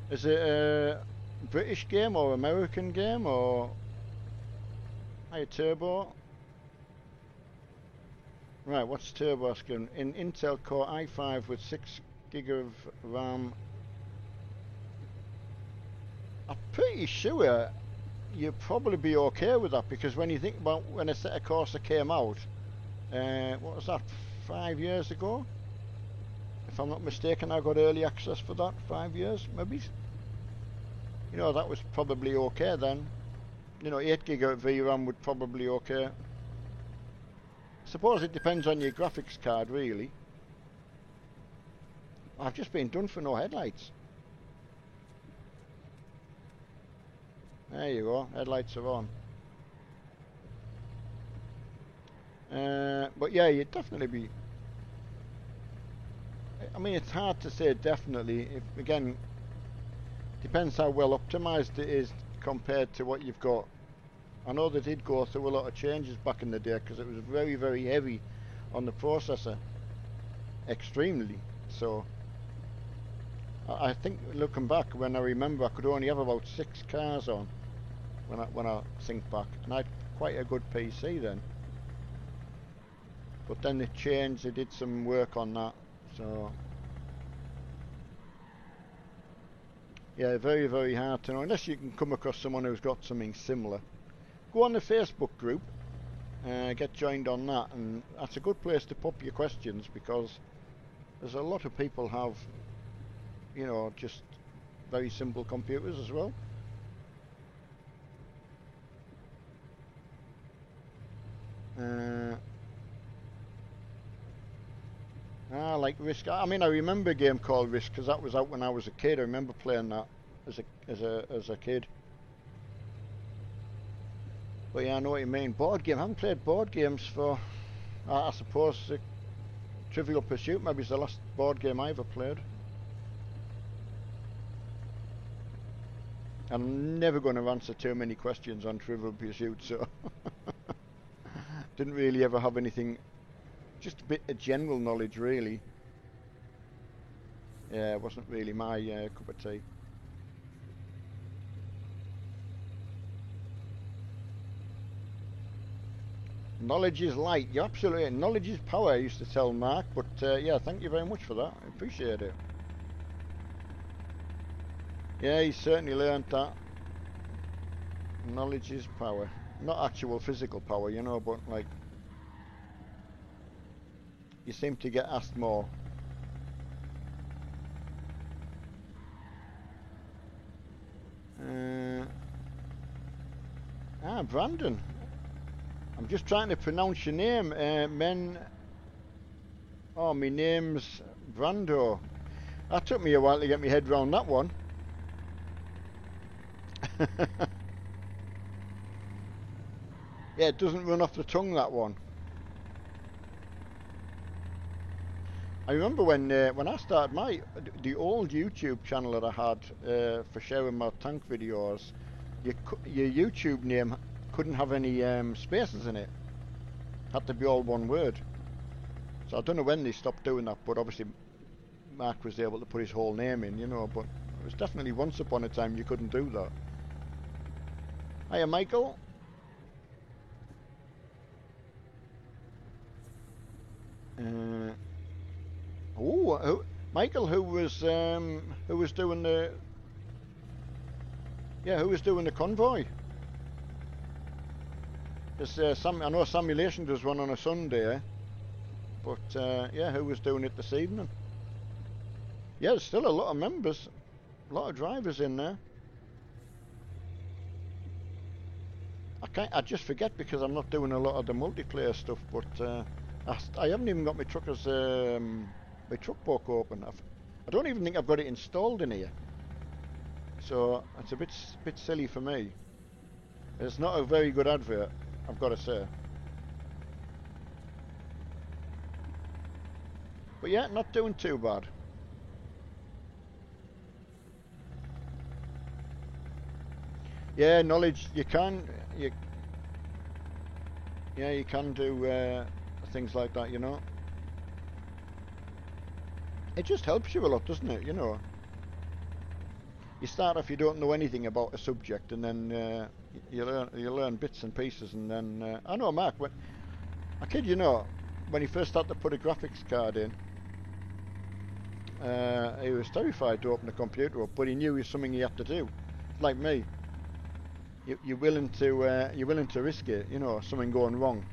Is it a British game or American game or a Turbo? Right, what's Turbo asking? In Intel Core i5 with 6 gig of RAM. I'm pretty sure you'd probably be okay with that, because when you think about when Assetto Corsa came out, what was that, 5 years ago? If I'm not mistaken, I got early access for that, 5 years, maybe. You know, that was probably okay then. You know, 8 gig of VRAM would probably okay. I suppose it depends on your graphics card, really. I've just been done for no headlights. There you go, headlights are on. But yeah, you'd definitely be... I mean, it's hard to say definitely. If, again, depends how well optimized it is compared to what you've got. I know they did go through a lot of changes back in the day, because it was very, very heavy on the processor. Extremely. So, I think looking back, when I remember, I could only have about 6 cars on when I think back, and I had quite a good PC then. But then they changed, they did some work on that, so yeah, very, very hard to know, unless you can come across someone who's got something similar. Go on the Facebook group, get joined on that, and that's a good place to pop your questions, because there's a lot of people have, you know, just very simple computers as well. Like Risk. I mean, I remember a game called Risk, because that was out when I was a kid. I remember playing that as a kid. But yeah, I know what you mean. Board game. I haven't played board games for, I suppose, Trivial Pursuit maybe is the last board game I ever played. I'm never going to answer too many questions on Trivial Pursuit, so didn't really ever have anything, just a bit of general knowledge really. Yeah, it wasn't really my cup of tea. Knowledge is light. You're absolutely right. Knowledge is power, I used to tell Mark, but yeah, thank you very much for that. I appreciate it. Yeah, he certainly learned that. Knowledge is power. Not actual physical power, you know, but like, you seem to get asked more. Brandon. I'm just trying to pronounce your name. Oh, my name's Brando. That took me a while to get my head round that one. Yeah, it doesn't run off the tongue, that one. I remember when I started the old YouTube channel that I had for sharing my tank videos, your YouTube name couldn't have any spaces in it. Had to be all one word. So I don't know when they stopped doing that, but obviously Mark was able to put his whole name in, you know, but it was definitely once upon a time you couldn't do that. Hiya, Michael. Michael, who was doing the convoy? Because I know Simulation does one on a Sunday, but yeah, who was doing it this evening? Yeah, there's still a lot of members, a lot of drivers in there. I just forget because I'm not doing a lot of the multiplayer stuff, but I haven't even got my truck as my truck book open. I don't even think I've got it installed in here, so it's a bit silly for me. It's not a very good advert, I've got to say. But yeah, not doing too bad. Yeah, knowledge. You can do things like that. You know, it just helps you a lot, doesn't it? You know, you start off you don't know anything about a subject, and then you learn bits and pieces, and then I know Mark. When I kid you not, when he first started to put a graphics card in, he was terrified to open the computer up, but he knew it was something he had to do. Like me. You're willing to risk it, you know, something going wrong.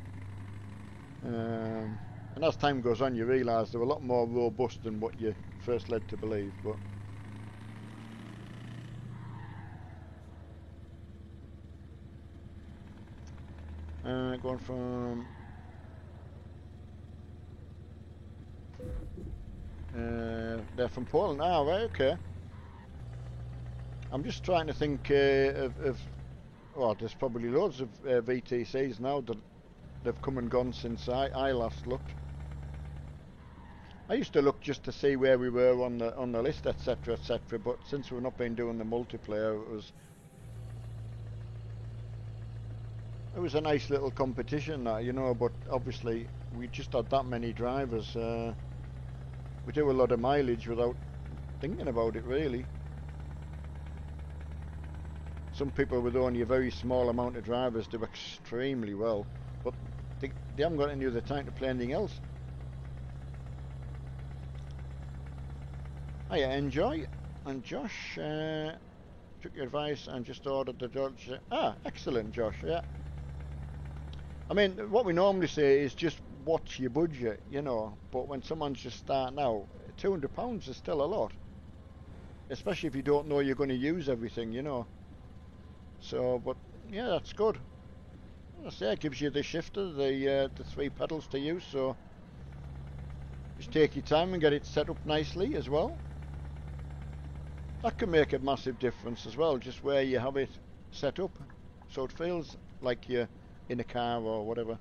And as time goes on, you realise they're a lot more robust than what you first led to believe. But going from they're from Poland. Ah, right, okay. I'm just trying to think of well, there's probably loads of VTCs now that they've come and gone since I last looked. I used to look just to see where we were on the list, etc., etc. But since we've not been doing the multiplayer, it was a nice little competition, that, you know. But obviously, we just had that many drivers. We do a lot of mileage without thinking about it, really. Some people with only a very small amount of drivers do extremely well, but they haven't got any other time to play anything else. Hiya, Enjoy. And Josh took your advice and just ordered the Dodge. Ah, excellent, Josh, yeah. I mean, what we normally say is just watch your budget, you know, but when someone's just starting out, £200 is still a lot. Especially if you don't know you're going to use everything, you know. So, but yeah, that's good. I say it gives you the shifter, the 3 pedals to use. So just take your time and get it set up nicely as well. That can make a massive difference as well, just where you have it set up, so it feels like you're in a car or whatever.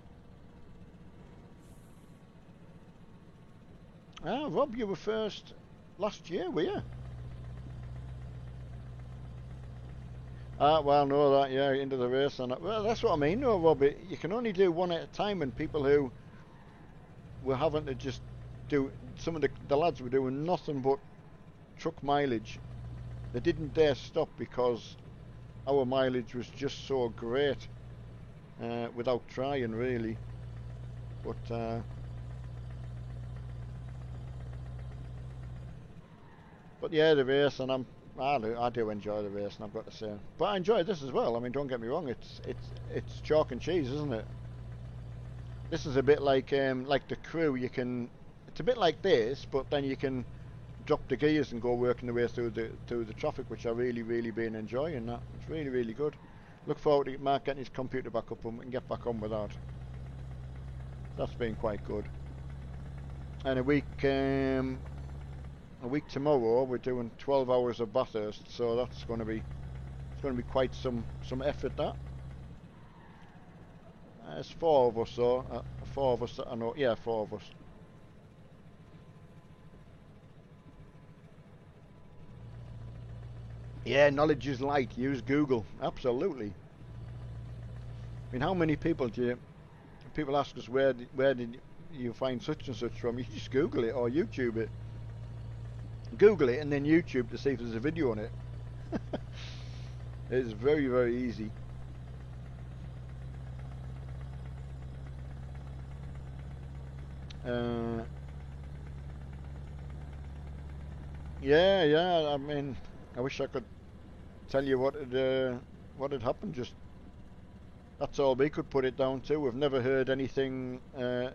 Ah, Rob, you were first last year, were you? Ah, well, no, that, yeah, into the race. And well, that's what I mean, no, Robbie. You can only do one at a time, and people who were having to just do, some of the lads were doing nothing but truck mileage. They didn't dare stop because our mileage was just so great without trying, really. But yeah, the race, and I do enjoy the race, and I've got to say. But I enjoy this as well. I mean, don't get me wrong. It's chalk and cheese, isn't it? This is a bit like the Crew. It's a bit like this, but then you can drop the gears and go working the way through the traffic, which I really been enjoying. That it's really good. Look forward to Mark getting his computer back up and get back on with that. That's been quite good. And a week tomorrow we're doing 12 hours of Bathurst, so that's going to be quite some effort. That there's 4 of us, so 4 of us. I know, yeah, 4 of us. Yeah, knowledge is light. Use Google. Absolutely. I mean, how many people people ask us where did you find such and such from? You just Google it or YouTube it. Google it and then YouTube to see if there's a video on it. It's very easy. Yeah. I mean, I wish I could tell you what had happened. Just that's all we could put it down to. We've never heard anything to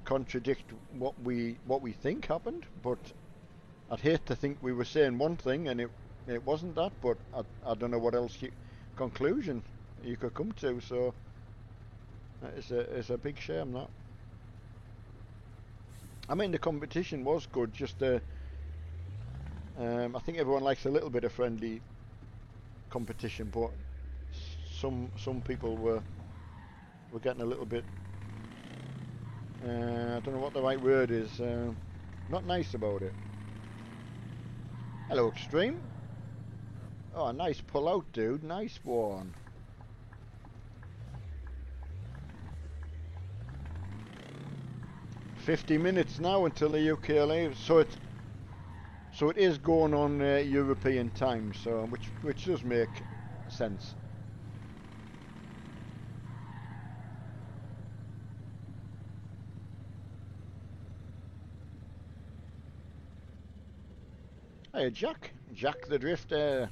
contradict what we think happened, but I'd hate to think we were saying one thing and it wasn't that, but I don't know what else conclusion you could come to. So it's a big shame that. I mean, the competition was good. Just I think everyone likes a little bit of friendly competition, but some people were getting a little bit. I don't know what the right word is. Not nice about it. Hello, Extreme. Oh, nice pull out, dude. Nice one. $50 now until the UKLA. So it is going on European time. So which does make sense. Hey, Jack the Drifter.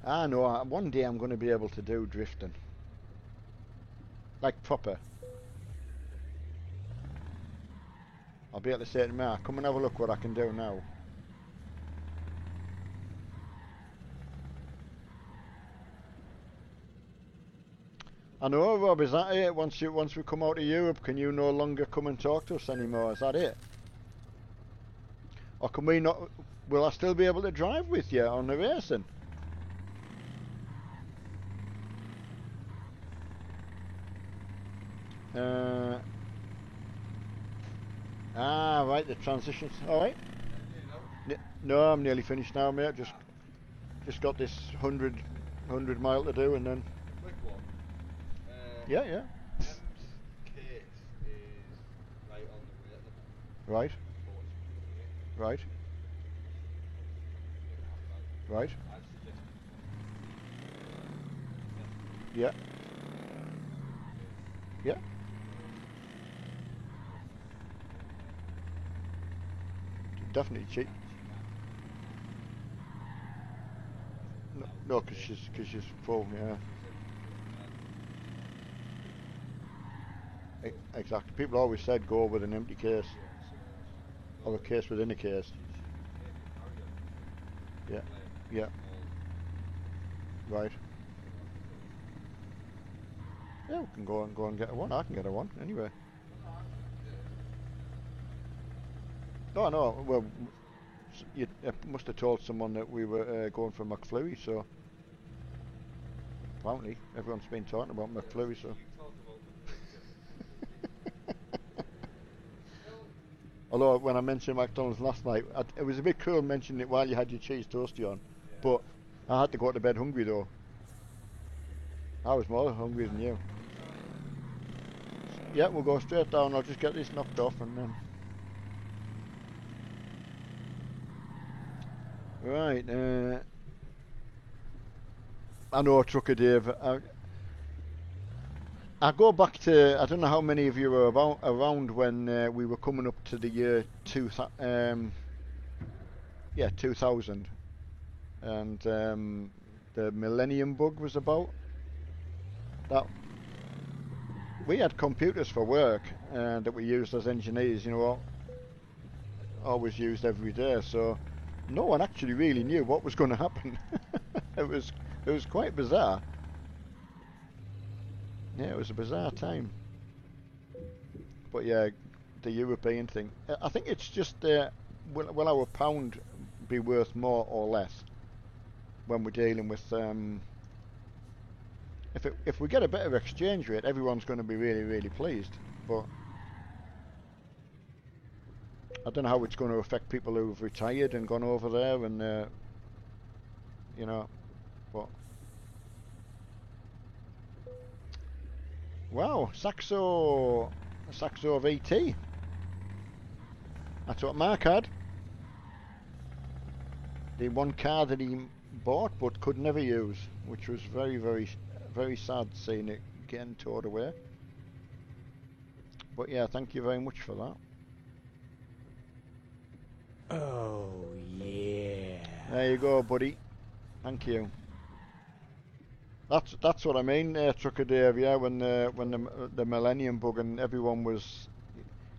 I know, one day I'm going to be able to do drifting. Like proper. I'll be able to say to Mark, come and have a look what I can do now. I know, Rob, is that it? Once we come out of Europe, can you no longer come and talk to us anymore? Is that it? Or can we not? Will I still be able to drive with you on the racing? Right, the transitions. Alright. No, I'm nearly finished now, mate. Just got this 100 mile to do and then... Quick one. Yeah. Kemp's case is right on the way at the Right. Right. Right. I'd suggest Yeah. Yeah. Definitely cheap. No, because she's full, yeah. Exactly. People always said go with an empty case. Or a case within a case. Yeah. Yeah. Right. Yeah, we can go and get a one. I can get a one anyway. No. Well, you must have told someone that we were going for McFlurry, so apparently everyone's been talking about McFlurry, so. Although when I mentioned McDonald's last night, it was a bit cool mentioning it while you had your cheese toasty on, but I had to go to bed hungry though. I was more hungry than you. Yeah, we'll go straight down. I'll just get this knocked off and then. Right. I know, Trucker Dave. I go back to, I don't know how many of you were around when we were coming up to the year 2000, and the Millennium Bug was about. That we had computers for work that we used as engineers, you know, always used every day, so no one actually really knew what was going to happen. It was quite bizarre. Yeah, it was a bizarre time. But yeah, the European thing. I think it's just will our pound be worth more or less when we're dealing with if we get a better exchange rate, everyone's going to be really, really pleased. But I don't know how it's going to affect people who've retired and gone over there, and you know, but. Wow, Saxo VT. That's what Mark had. The one car that he bought but could never use, which was very, very, very sad seeing it getting towed away. But yeah, thank you very much for that. Oh yeah. There you go, buddy. Thank you. That's what I mean, Trucker Dave. Yeah, when the Millennium Bug and everyone was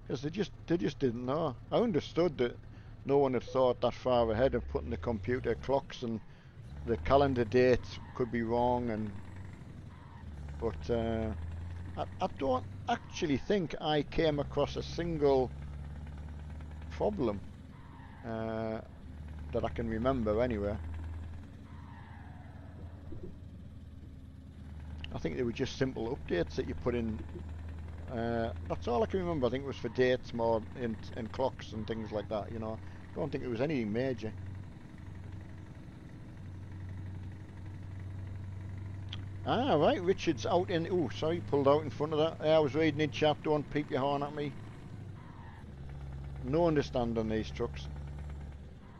because they just didn't know. I understood that no one had thought that far ahead of putting the computer clocks, and the calendar dates could be wrong, but I don't actually think I came across a single problem that I can remember anyway. I think they were just simple updates that you put in. That's all I can remember. I think it was for dates more in clocks and things like that, you know. I don't think it was anything major. Ah, right, Richard's out in... Oh, sorry, pulled out in front of that. I was reading in chat, don't peep your horn at me. No understanding these trucks.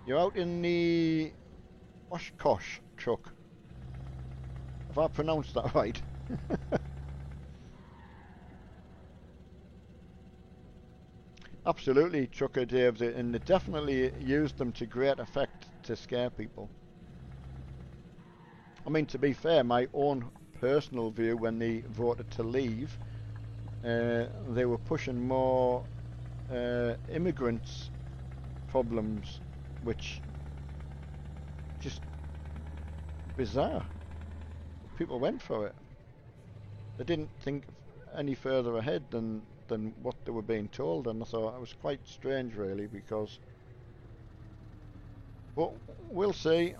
You're out in the Oshkosh truck. Have I pronounced that right? Absolutely, Trucker Dave, and they definitely used them to great effect to scare people. I mean, to be fair, my own personal view when they voted to leave, they were pushing more immigrants problems, which just bizarre. People went for it. They didn't think any further ahead than what they were being told, and I thought it was quite strange, really, because... But we'll see.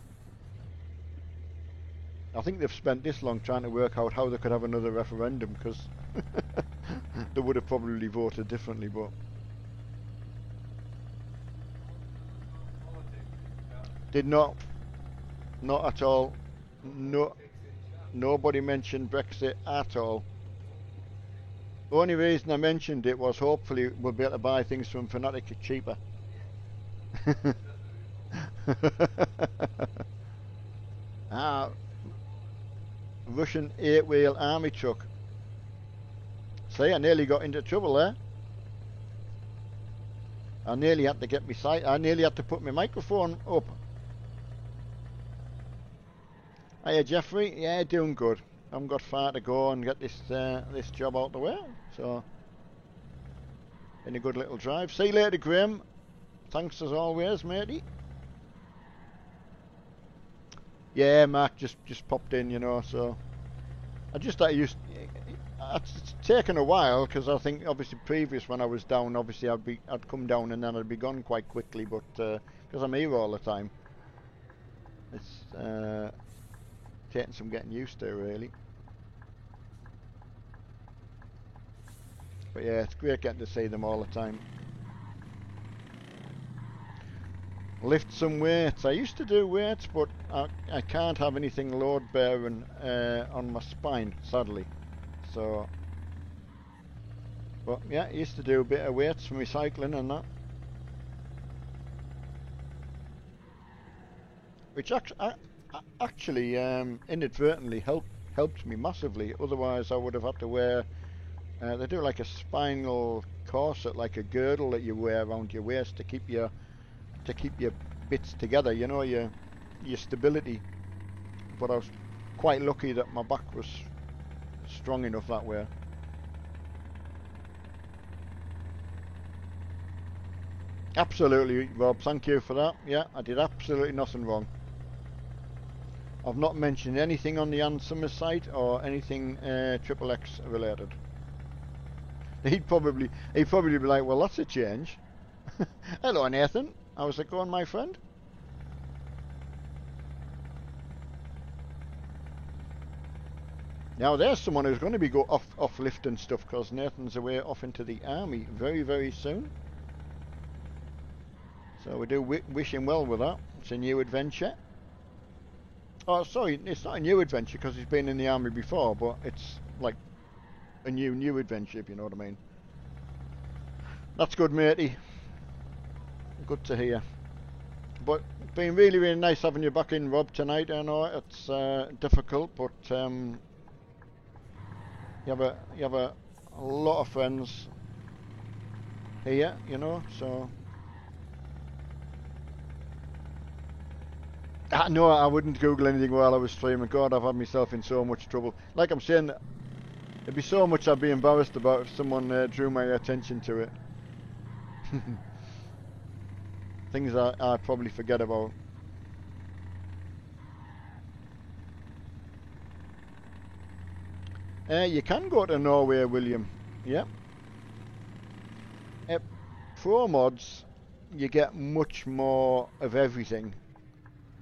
I think they've spent this long trying to work out how they could have another referendum, because they would have probably voted differently, but... Did not at all. No, nobody mentioned Brexit at all. The only reason I mentioned it was hopefully we'll be able to buy things from Fnatic cheaper. Ah, Russian 8-wheel army truck. See, I nearly got into trouble there. I nearly had to get my site. I nearly had to put my microphone up. Hiya, Jeffrey. Yeah, doing good. I haven't got far to go and get this job out the way. So, in a good little drive. See you later, Graham. Thanks as always, matey. Yeah, Mark just popped in, you know. So, I just thought it's taken a while, because I think obviously previous when I was down, obviously I'd come down and then I'd be gone quite quickly. But because I'm here all the time, it's taking some getting used to, really. But yeah, it's great getting to see them all the time. Lift some weights. I used to do weights, but I can't have anything load bearing on my spine, sadly. So, but yeah, I used to do a bit of weights for my cycling and that, which actually inadvertently helped me massively. Otherwise, I would have had to wear. They do like a spinal corset, like a girdle that you wear around your waist to keep your bits together. You know, your stability. But I was quite lucky that my back was strong enough that way. Absolutely, Rob. Thank you for that. Yeah, I did absolutely nothing wrong. I've not mentioned anything on the Ansummer site or anything Triple X related. He'd probably be like, well, that's a change. Hello, Nathan. How's it going, my friend? Now there's someone who's going to be off lifting stuff, because Nathan's away off into the army very, very soon. So we do wish him well with that. It's a new adventure. Oh, sorry, it's not a new adventure because he's been in the army before, but it's like a new adventure, if you know what I mean. That's good, matey. Good to hear. But it's been really, really nice having you back in, Rob, tonight. I know it's difficult, but you have a lot of friends here, you know, so. No, I wouldn't Google anything while I was streaming. God, I've had myself in so much trouble. Like I'm saying, it'd be so much I'd be embarrassed about if someone drew my attention to it. Things I probably forget about. You can go to Norway, William. Yeah. Pro mods, you get much more of everything.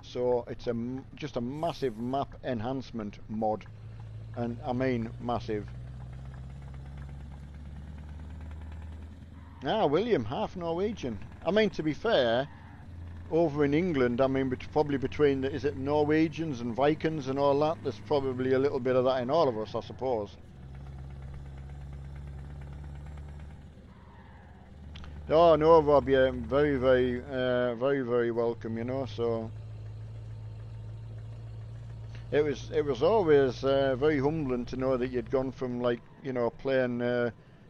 So it's just a massive map enhancement mod, and I mean massive. Ah, William, half Norwegian. I mean, to be fair, over in England, I mean, probably between is it Norwegians and Vikings and all that, there's probably a little bit of that in all of us, I suppose. Oh no, Rob, yeah, very, very welcome, you know. So it was always very humbling to know that you'd gone from, like, you know, playing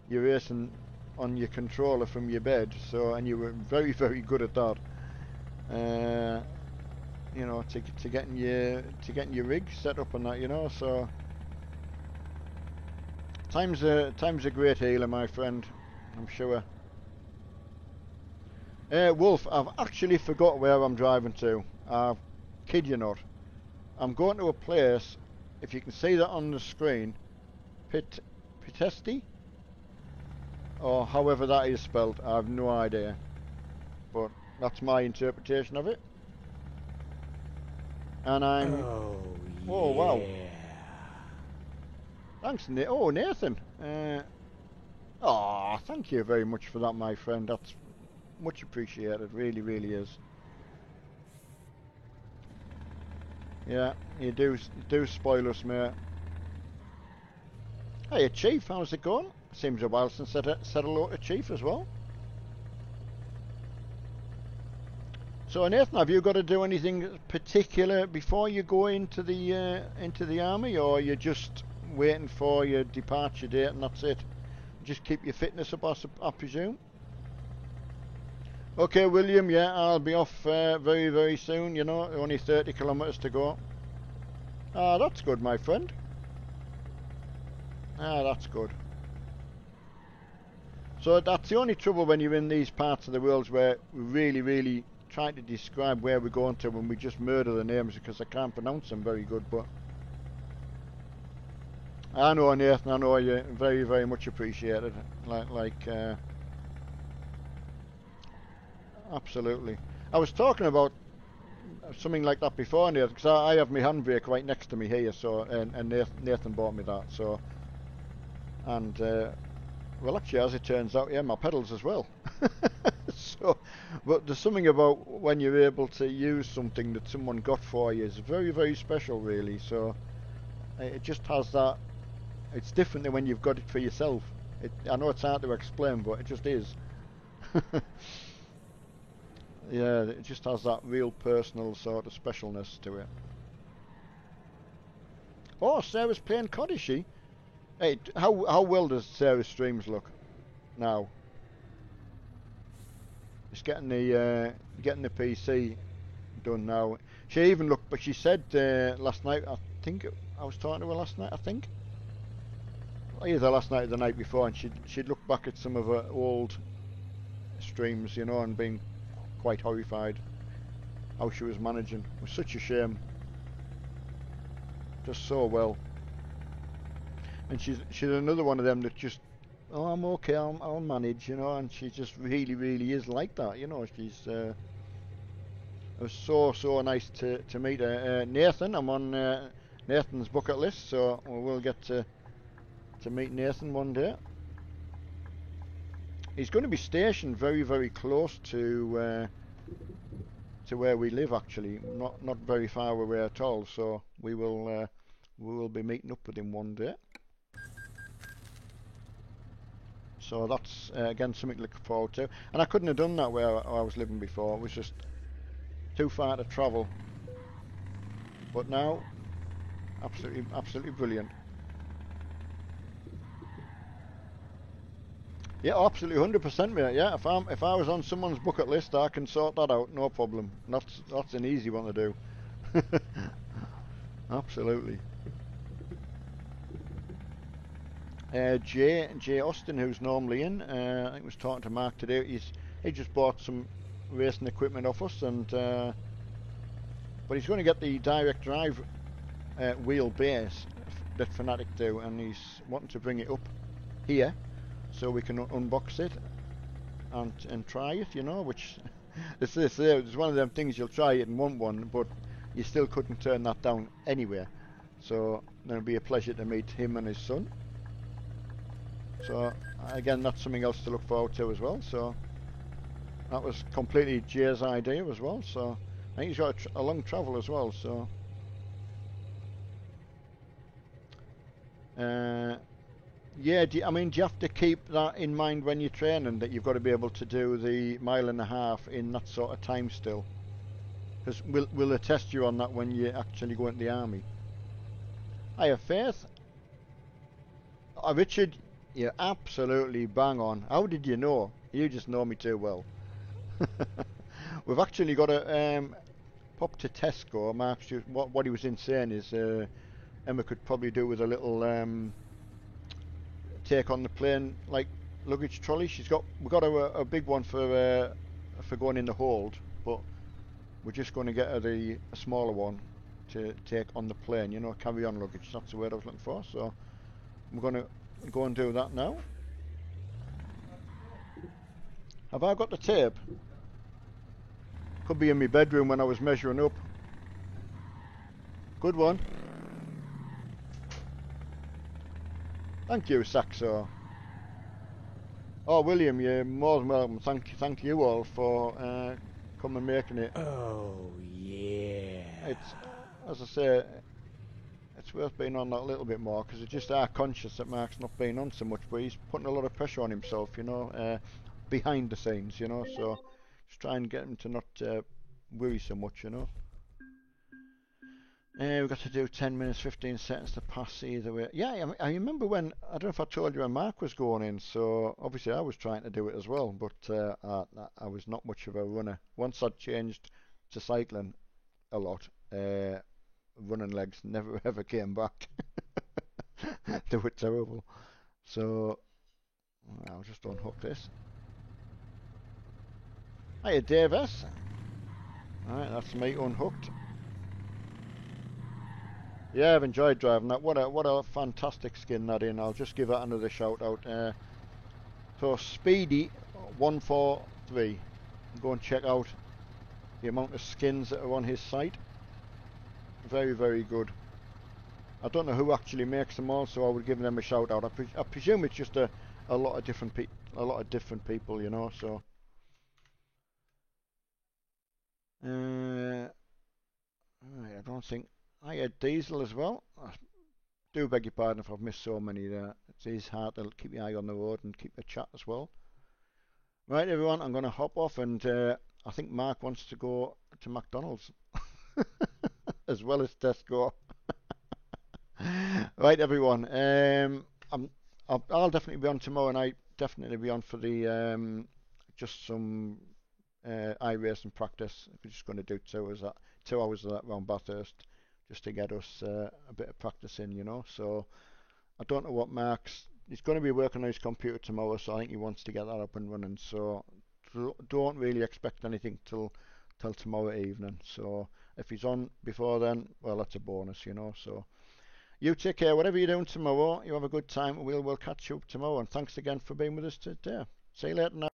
your racing on your controller from your bed. So, and you were very, very good at that. You know, to getting your rig set up and that, you know. So time's a great healer, my friend, I'm sure. Wolf, I've actually forgot where I'm driving to. I kid you not. I'm going to a place, if you can see that on the screen, Pitesti? Or however that is spelled, I have no idea. But that's my interpretation of it. And I'm... Oh, wow. Thanks, Nathan. Thank you very much for that, my friend. That's much appreciated, really, really is. Yeah, you do spoil us, mate. Hey, Chief, how's it going? Seems a while since I said hello to Chief as well. So, Nathan, have you got to do anything particular before you go into the army, or are you just waiting for your departure date and that's it? Just keep your fitness up, I presume. Okay, William, yeah, I'll be off very, very soon, you know, only 30 kilometres to go. Ah, that's good, my friend. Ah, that's good. So that's the only trouble when you're in these parts of the world where we really, really try to describe where we're going to when we just murder the names because I can't pronounce them very good, but... I know, Nathan, I know you very, very much appreciated. Absolutely. I was talking about something like that before, Nathan, because I have my handbrake right next to me here, so and Nathan bought me that, so, and well, actually, as it turns out, yeah, my pedals as well. So, but there's something about when you're able to use something that someone got for you is very, very special, really. So it just has that. It's different than when you've got it for yourself. I know it's hard to explain, but it just is. Yeah, it just has that real personal sort of specialness to it. Oh, Sarah's playing COD, is she? Hey, how well does Sarah's streams look now? Just getting the PC done now. She even looked, but she said last night. I think I was talking to her last night. I think either last night or the night before, and she'd looked back at some of her old streams, you know, and been quite horrified how she was managing. It was such a shame. Just so well. And she's another one of them that just, oh, I'm okay, I'll manage, you know, and she just really, really is like that, you know. She's it was so nice to meet her. Nathan, I'm on Nathan's bucket list, so we'll get to meet Nathan one day. He's going to be stationed very, very close to where we live, actually, not very far away at all. So we will be meeting up with him one day. So that's again something to look forward to. And I couldn't have done that where I was living before. It was just too far to travel. But now, absolutely brilliant. Yeah, absolutely, 100%, mate. Yeah, if I was on someone's bucket list, I can sort that out, no problem. That's an easy one to do. Absolutely. Jay Austin, who's normally in, I think was talking to Mark today. he just bought some racing equipment off us, and but he's going to get the direct drive wheelbase that Fanatec do, and he's wanting to bring it up here so we can unbox it and try it, you know, which it's one of them things you'll try it and want one, but you still couldn't turn that down anywhere. So it'll be a pleasure to meet him and his son. So again, that's something else to look forward to as well. So that was completely Jay's idea as well. So I think he's got a long travel as well. So yeah, do you have to keep that in mind when you're training, that you've got to be able to do the 1.5 miles in that sort of time still? Because we'll they test you on that when you actually go into the army. I have faith. Richard, you're absolutely bang on. How did you know? You just know me too well. We've actually got a pop to Tesco. Mark's just, what he was in saying is Emma could probably do with a little take on the plane like luggage trolley. We've got a big one for going in the hold, but we're just going to get her a smaller one to take on the plane, you know, carry on luggage. That's the word I was looking for. So we're going to go and do that now. Have I got the tape? Could be in my bedroom when I was measuring up. Good one. Thank you, Saxo. Oh, William, you're more than welcome. Thank you all for coming and making it. Oh, yeah. It's, as I say, it's worth being on that a little bit more, because it's just our conscious that Mark's not being on so much, but he's putting a lot of pressure on himself, you know, behind the scenes, you know, so just try and get him to not worry so much, you know. We've got to do 10 minutes, 15 seconds to pass either way. Yeah, I remember when, I don't know if I told you when Mark was going in, so obviously I was trying to do it as well, but I was not much of a runner. Once I'd changed to cycling a lot, running legs never ever came back. They were terrible. So I'll just unhook this. Hiya, Dave S. Alright, that's me unhooked. Yeah, I've enjoyed driving that. What a fantastic skin that in. I'll just give that another shout out. So Speedy 143. Go and check out the amount of skins that are on his site. Very, very good. I don't know who actually makes them all, so I would give them a shout out. I presume it's just a lot of different people, you know. So right, I don't think I had Diesel as well. I do beg your pardon if I've missed so many there. It's hard to keep your eye on the road and keep the chat as well. Right, everyone, I'm going to hop off, and I think Mark wants to go to McDonald's as well as Tesco. Right, everyone. I'll definitely be on tomorrow night. Definitely be on for the just some iRacing practice. We're just going to do 2 hours of that round Bathurst, just to get us a bit of practice in, you know. So I don't know what Mark's. He's going to be working on his computer tomorrow, so I think he wants to get that up and running. So don't really expect anything till tomorrow evening. So if he's on before then, well, that's a bonus, you know. So you take care. Whatever you're doing tomorrow, you have a good time. We'll catch you up tomorrow. And thanks again for being with us today. See you later now.